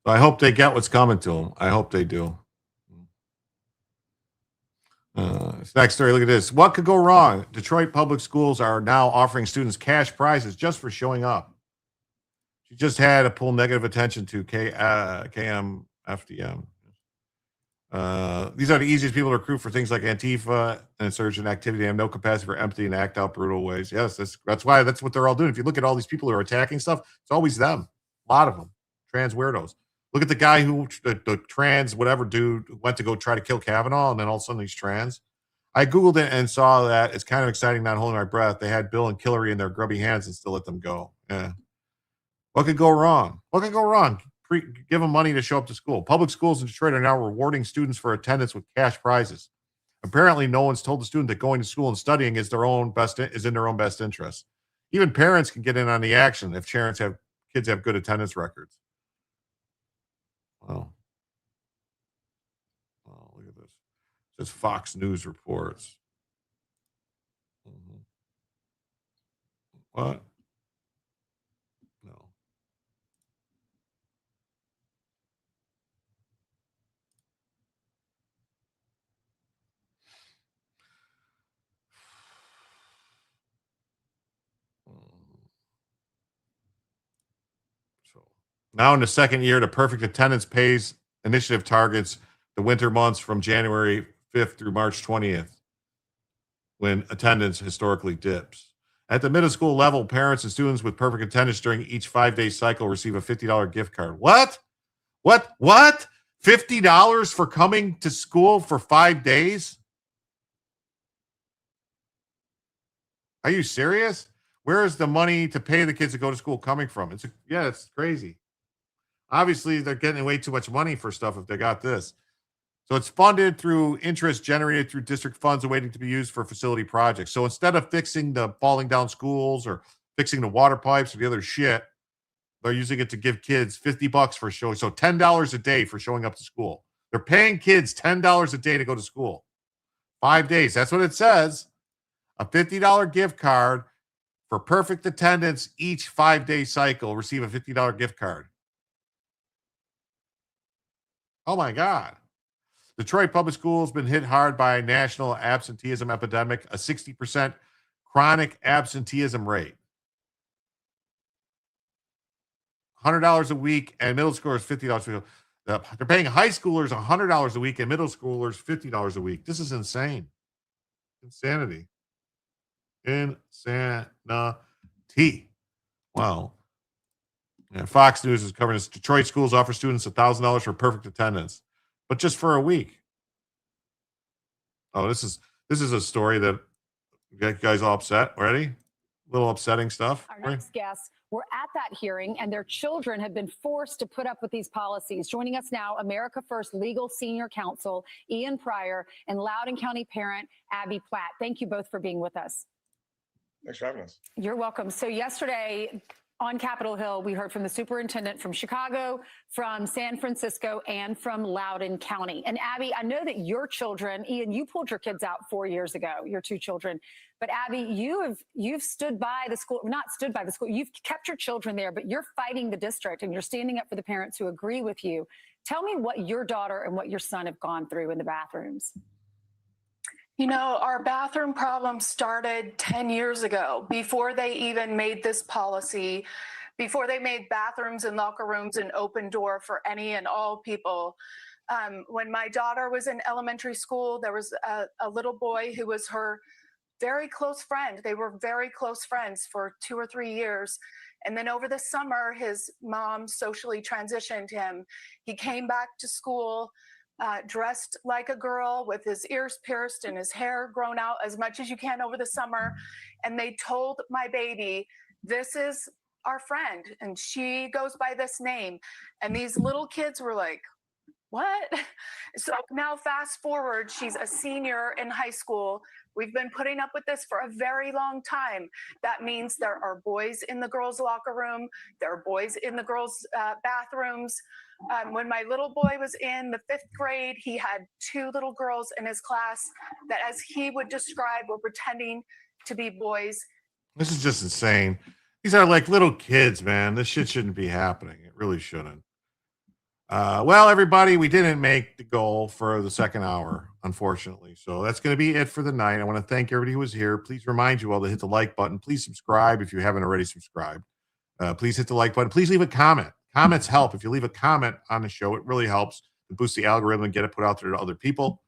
So I hope they get what's coming to them. I hope they do. This next story, look at this. What could go wrong? Detroit public schools are now offering students cash prizes just for showing up. She just had to pull negative attention to KMFDM. These are the easiest people to recruit for things like Antifa and insurgent activity. They have no capacity for empty and act out brutal ways. Yes, that's why that's what they're all doing. If you look at all these people who are attacking stuff, it's always them. A lot of them. Trans weirdos. Look at the guy who, the trans whatever dude who went to go try to kill Kavanaugh, and then all of a sudden he's trans. I Googled it and saw that it's kind of exciting, not holding my breath. They had Bill and Hillary in their grubby hands and still let them go. Yeah. What could go wrong? What could go wrong? Give them money to show up to school. Public schools in Detroit are now rewarding students for attendance with cash prizes. Apparently, no one's told the student that going to school and studying is in their own best interest. Even parents can get in on the action if kids have good attendance records. Wow. Oh, look at this. This Fox News reports. What? No. Now in the second year, the Perfect Attendance Pays initiative targets the winter months from January 5th through March 20th, when attendance historically dips. At the middle school level, parents and students with perfect attendance during each 5-day cycle receive a $50 gift card. What? $50 for coming to school for 5 days? Are you serious? Where is the money to pay the kids to go to school coming from? It's crazy. Obviously, they're getting way too much money for stuff if they got this. So it's funded through interest generated through district funds awaiting to be used for facility projects. So instead of fixing the falling down schools or fixing the water pipes or the other shit, they're using it to give kids $50 for showing. So $10 a day for showing up to school. They're paying kids $10 a day to go to school. 5 days. That's what it says. A $50 gift card for perfect attendance each 5-day cycle. Receive a $50 gift card. Oh my God. Detroit Public Schools has been hit hard by a national absenteeism epidemic, a 60% chronic absenteeism rate. $100 a week, and middle schoolers $50 a week. They're paying high schoolers $100 a week and middle schoolers $50 a week. This is insane. Insanity. Wow. Yeah, Fox News is covering this. Detroit schools offer students $1,000 for perfect attendance, but just for a week. Oh, this is a story that got you guys all upset. Ready? A little upsetting stuff. Our next guests were at that hearing, and their children have been forced to put up with these policies. Joining us now, America First Legal Senior Counsel Ian Pryor and Loudoun County parent Abby Platt. Thank you both for being with us. Thanks for having us. You're welcome. So yesterday on Capitol Hill, we heard from the superintendent from Chicago, from San Francisco, and from Loudoun County. And Abby, I know that your children, Ian, you pulled your kids out 4 years ago, your two children. But Abby, you've stood by the school, not stood by the school, you've kept your children there, but you're fighting the district and you're standing up for the parents who agree with you. Tell me what your daughter and what your son have gone through in the bathrooms. You know, our bathroom problem started 10 years ago, before they even made this policy, before they made bathrooms and locker rooms an open door for any and all people. When my daughter was in elementary school, there was a little boy who was her very close friend. They were very close friends for 2 or 3 years. And then over the summer, his mom socially transitioned him. He came back to school dressed like a girl with his ears pierced and his hair grown out as much as you can over the summer. And they told my baby, this is our friend and she goes by this name. And these little kids were like, what? So now fast forward, she's a senior in high school. We've been putting up with this for a very long time. That means there are boys in the girls' locker room. There are boys in the girls' bathrooms. When my little boy was in the 5th grade, he had 2 little girls in his class that, as he would describe, were pretending to be boys. This is just insane. These are like little kids, man. This shit shouldn't be happening. It really shouldn't. Well, everybody, we didn't make the goal for the second hour, unfortunately. So that's going to be it for the night. I want to thank everybody who was here. Please remind you all to hit the like button. Please subscribe if you haven't already subscribed. Please hit the like button. Please leave a comment. Comments help. If you leave a comment on the show, it really helps to boost the algorithm and get it put out there to other people.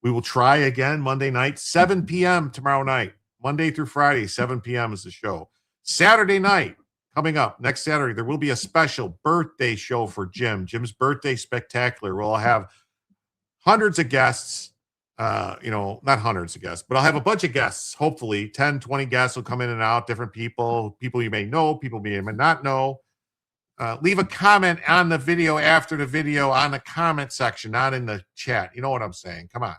We will try again Monday night, 7 p.m. tomorrow night. Monday through Friday, 7 p.m. is the show. Saturday night, coming up next Saturday, there will be a special birthday show for Jim. Jim's birthday spectacular. We'll have hundreds of guests. Not hundreds of guests, but I'll have a bunch of guests. Hopefully 10, 20 guests will come in and out, different people you may know, people you may not know. Leave a comment on the video after the video on the comment section, not in the chat. You know what I'm saying? Come on.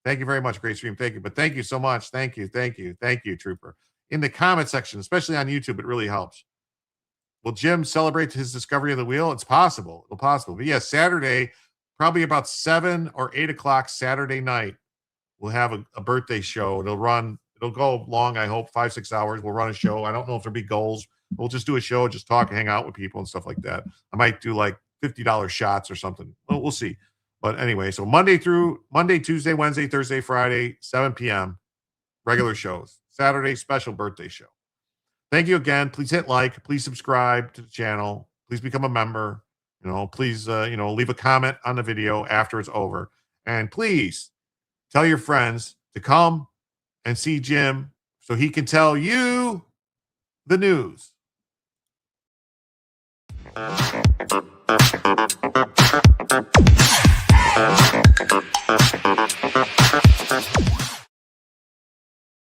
Thank you very much. Great stream. Thank you. But thank you so much. Thank you. Thank you. Thank you, Trooper. In the comment section, especially on YouTube, it really helps. Will Jim celebrate his discovery of the wheel? It's possible. It's possible. But yes, Saturday, probably about 7 or 8 o'clock Saturday night, we'll have a birthday show. It'll go long, I hope, 5-6 hours. We'll run a show. I don't know if there'll be goals. We'll just do a show, just talk, hang out with people and stuff like that. I might do like $50 shots or something. We'll see. But anyway, so Monday, Tuesday, Wednesday, Thursday, Friday, 7 p.m., regular shows. Saturday, special birthday show. Thank you again. Please hit like. Please subscribe to the channel. Please become a member. Please, leave a comment on the video after it's over. And please tell your friends to come and see Jim so he can tell you the news.